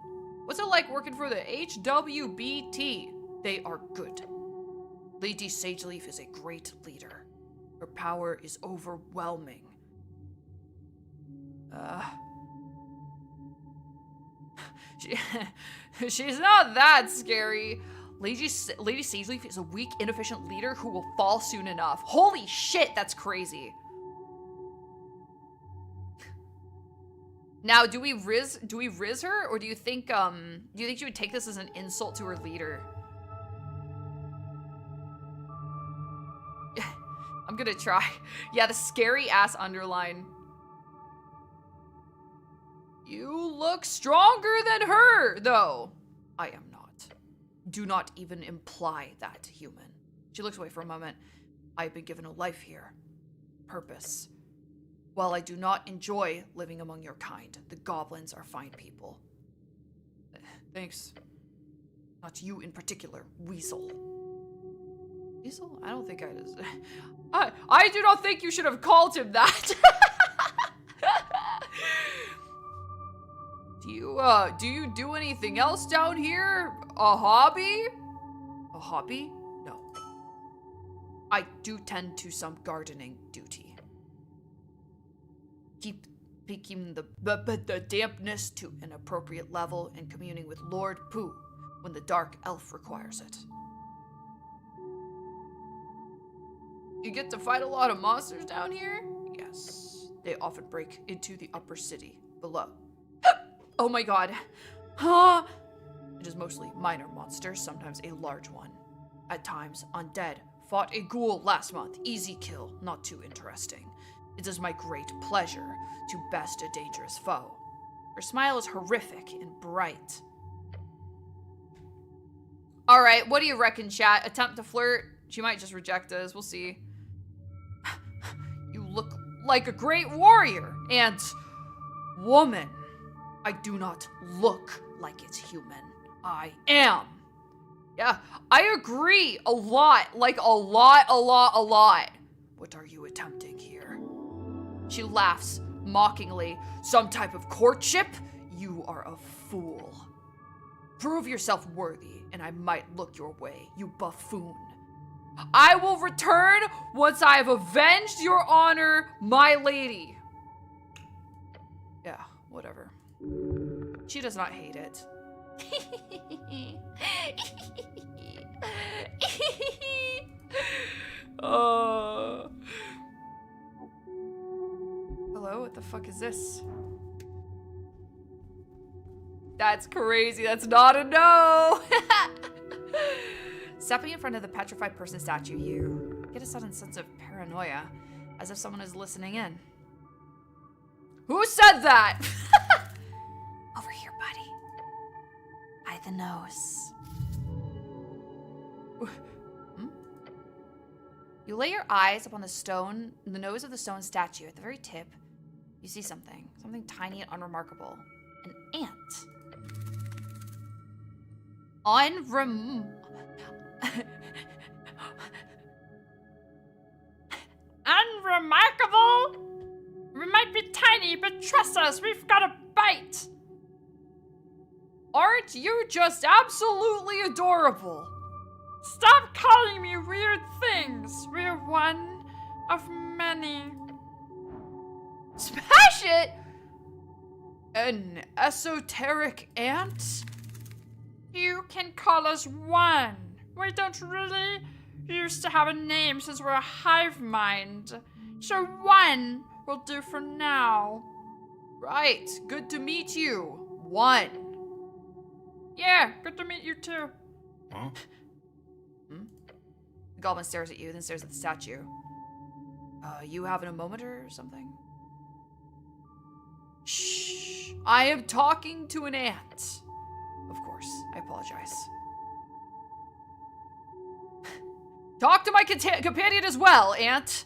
What's it like working for the HWBT? They are good. Lady Sageleaf is a great leader. Her power is overwhelming. She's not that scary. Lady Sageleaf is a weak, inefficient leader who will fall soon enough. Holy shit, that's crazy. Now, do we riz her, or do you think she would take this as an insult to her leader? I'm gonna try. Yeah, the scary ass underline. You look stronger than her, though. I am not. Do not even imply that, human. She looks away for a moment. I have been given a life here. Purpose. While I do not enjoy living among your kind, the goblins are fine people. Thanks. Not you in particular, Weasel. Weasel? I don't think I just... I do not think you should have called him that. Do you do anything else down here? A hobby? A hobby? No. I do tend to some gardening duty. Keep peaking the dampness to an appropriate level and communing with Lord Pooh when the dark elf requires it. You get to fight a lot of monsters down here? Yes. They often break into the upper city below. Oh my god. It is mostly minor monsters, sometimes a large one. At times, undead. Fought a ghoul last month. Easy kill, not too interesting. It is my great pleasure to best a dangerous foe. Her smile is horrific and bright. Alright, what do you reckon, chat? Attempt to flirt? She might just reject us, we'll see. You look like a great warrior, and woman. I do not look like it's human. I am. Yeah, I agree a lot. Like a lot. What are you attempting here? She laughs mockingly. Some type of courtship? You are a fool. Prove yourself worthy, and I might look your way, you buffoon. I will return once I have avenged your honor, my lady. Yeah, whatever. She does not hate it. Hello, what the fuck is this? That's crazy. That's not a no. Stepping in front of the petrified person statue, you get a sudden sense of paranoia, as if someone is listening in. Who said that? Over here, buddy. By the nose. You lay your eyes upon the nose of the stone statue. At the very tip, you see something tiny and unremarkable. An ant. Unremarkable? We might be tiny, but trust us, we've got a bite. Aren't you just absolutely adorable? Stop calling me weird things. We're one of many. Smash it! An esoteric ant? You can call us one. We don't really used to have a name since we're a hive mind. So one will do for now. Right. Good to meet you. One. Yeah, good to meet you too. Huh? The goblin stares at you, then stares at the statue. You having a moment or something? Shh. I am talking to an ant. Of course, I apologize. Talk to my companion as well, ant.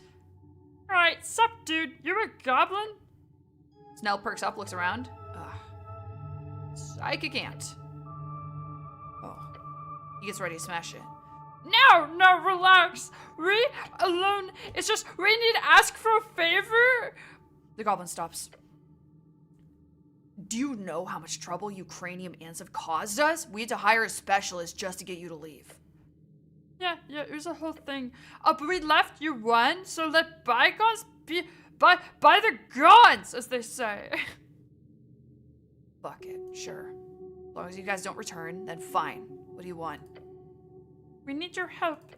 Alright, sup, dude? You a goblin? Snell perks up, looks around. Psychic ant. Oh. He gets ready to smash it. No, relax. We alone, it's just, we need to ask for a favor. The goblin stops. Do you know how much trouble you cranium ants have caused us? We had to hire a specialist just to get you to leave. Yeah, it was a whole thing. But we left you one, so let bygones be by the gods, as they say. Fuck it, sure. As long as you guys don't return, then fine. What do you want? We need your help.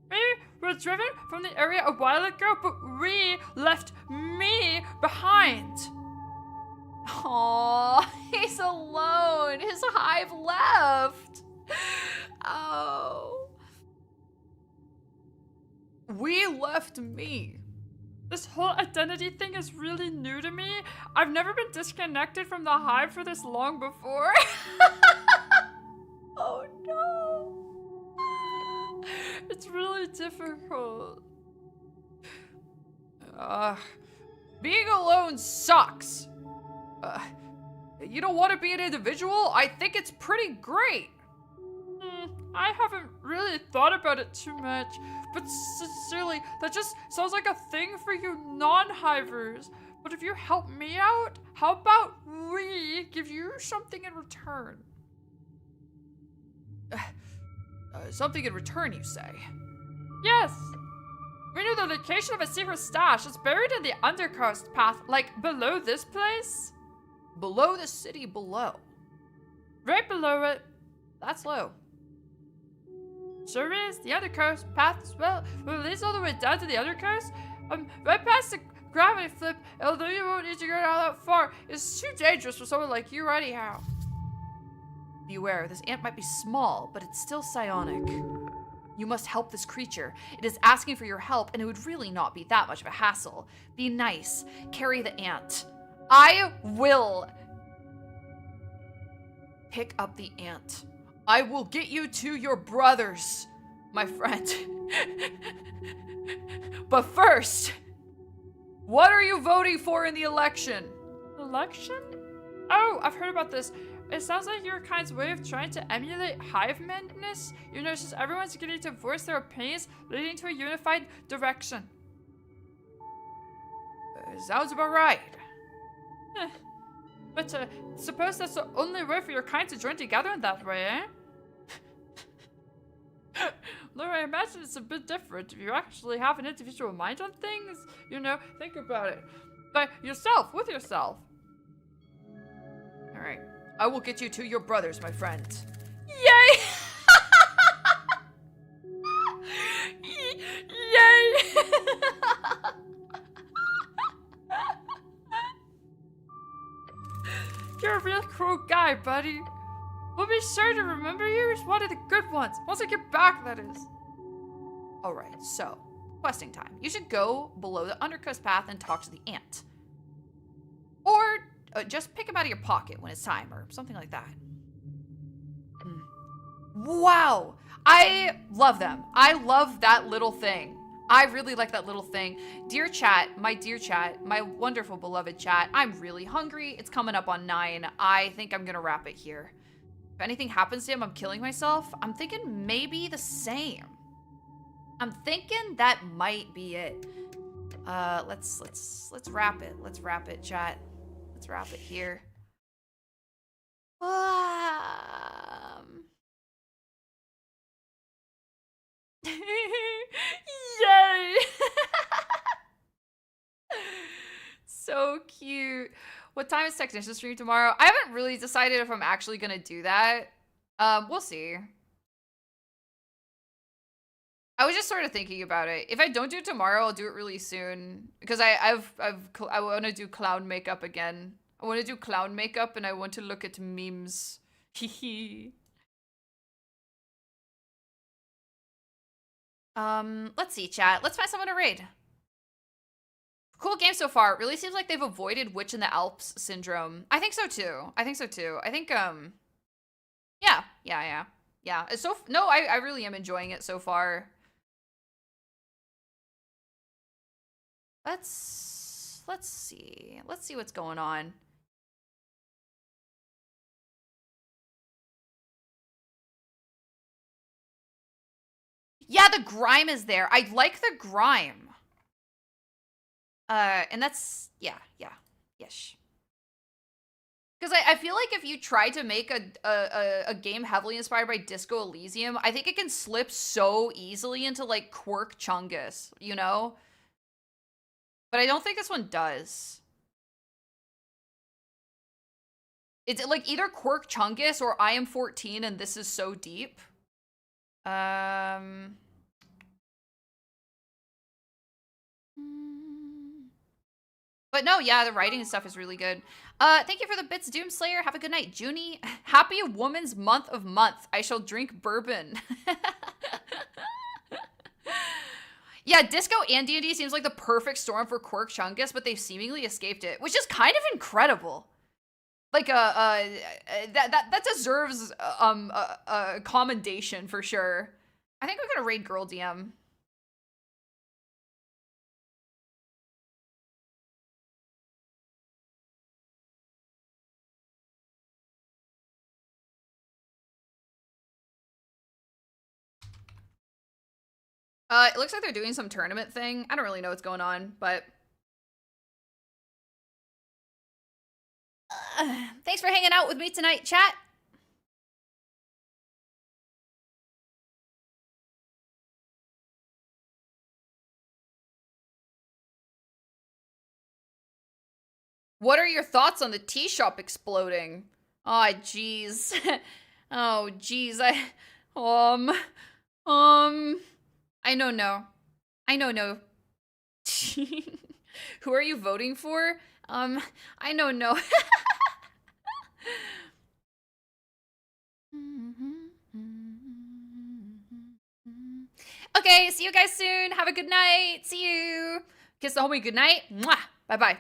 We were driven from the area a while ago, but we left me behind. Aww, he's alone. His hive left. Oh. We left me. This whole identity thing is really new to me. I've never been disconnected from the hive for this long before. Oh no. It's really difficult. Being alone sucks. You don't want to be an individual? I think it's pretty great. I haven't really thought about it too much, but sincerely, that just sounds like a thing for you non-hivers. But if you help me out, how about we give you something in return? Something in return, you say? Yes. We knew the location of a secret stash. It's buried in the undercoast path, like below this place. Below the city below. Right below it. That's low. Sure is. The undercoast path as well. It leads all the way down to the undercoast. Right past the gravity flip. Although you won't need to go all that far, it's too dangerous for someone like you anyhow. Beware, this ant might be small, but it's still psionic. You must help this creature. It is asking for your help, and it would really not be that much of a hassle. Be nice. Carry the ant. I will. Pick up the ant. I will get you to your brothers, my friend. But first, what are you voting for in the election? Election? Oh, I've heard about this. It sounds like your kind's way of trying to emulate hive madness. You know, since everyone's getting to voice their opinions, leading to a unified direction. Sounds about right. But suppose that's the only way for your kind to join together in that way, eh? Though I imagine it's a bit different if you actually have an individual mind on things. You know, think about it. By yourself, with yourself. Alright. I will get you to your brothers, my friend. Yay! Yay! You're a real cool guy, buddy. We'll be sure to remember you as one of the good ones. Once I get back, that is. Alright, so, questing time. You should go below the undercoast path and talk to the ant. Or just pick him out of your pocket when it's time, or something like that. Wow! I love them. I love that little thing. I really like that little thing. Dear chat, my wonderful beloved chat, I'm really hungry. It's coming up on 9. I think I'm gonna wrap it here. If anything happens to him, I'm killing myself. I'm thinking maybe the same. I'm thinking that might be it. Let's wrap it. Let's wrap it, chat. Let's wrap it here. Yay! So cute. What time is technician stream tomorrow? I haven't really decided if I'm actually gonna do that. We'll see. I was just sort of thinking about it. If I don't do it tomorrow, I'll do it really soon because I want to do clown makeup again. I want to do clown makeup and I want to look at memes. Hehe. Let's see, chat. Let's find someone to raid. Cool game so far. It really seems like they've avoided Witch in the Alps syndrome. I think so too. I think, yeah. No, I really am enjoying it so far. Let's see. Let's see what's going on. Yeah, the grime is there. I like the grime. And that's, yeah, yes. Because I feel like if you try to make a game heavily inspired by Disco Elysium, I think it can slip so easily into, like, Quirk Chungus, you know? But I don't think this one does. It's, like, either Quirk Chungus or I Am 14 and This Is So Deep. But no, yeah, the writing and stuff is really good. Thank you for the bits, Doomslayer. Have a good night, Junie. Happy Woman's Month of Month. I shall drink bourbon. Yeah, Disco and D&D seems like the perfect storm for Quirk Chungus, but they've seemingly escaped it, which is kind of incredible. Like, that deserves a commendation for sure. I think we're gonna raid Girl DM. It looks like they're doing some tournament thing. I don't really know what's going on, but... thanks for hanging out with me tonight, chat. What are your thoughts on the tea shop exploding? Oh, jeez. Oh, jeez. I don't know. I don't know. Who are you voting for? I don't know. Okay, see you guys soon. Have a good night. See you. Kiss the homie good night. Mwah. Bye-bye.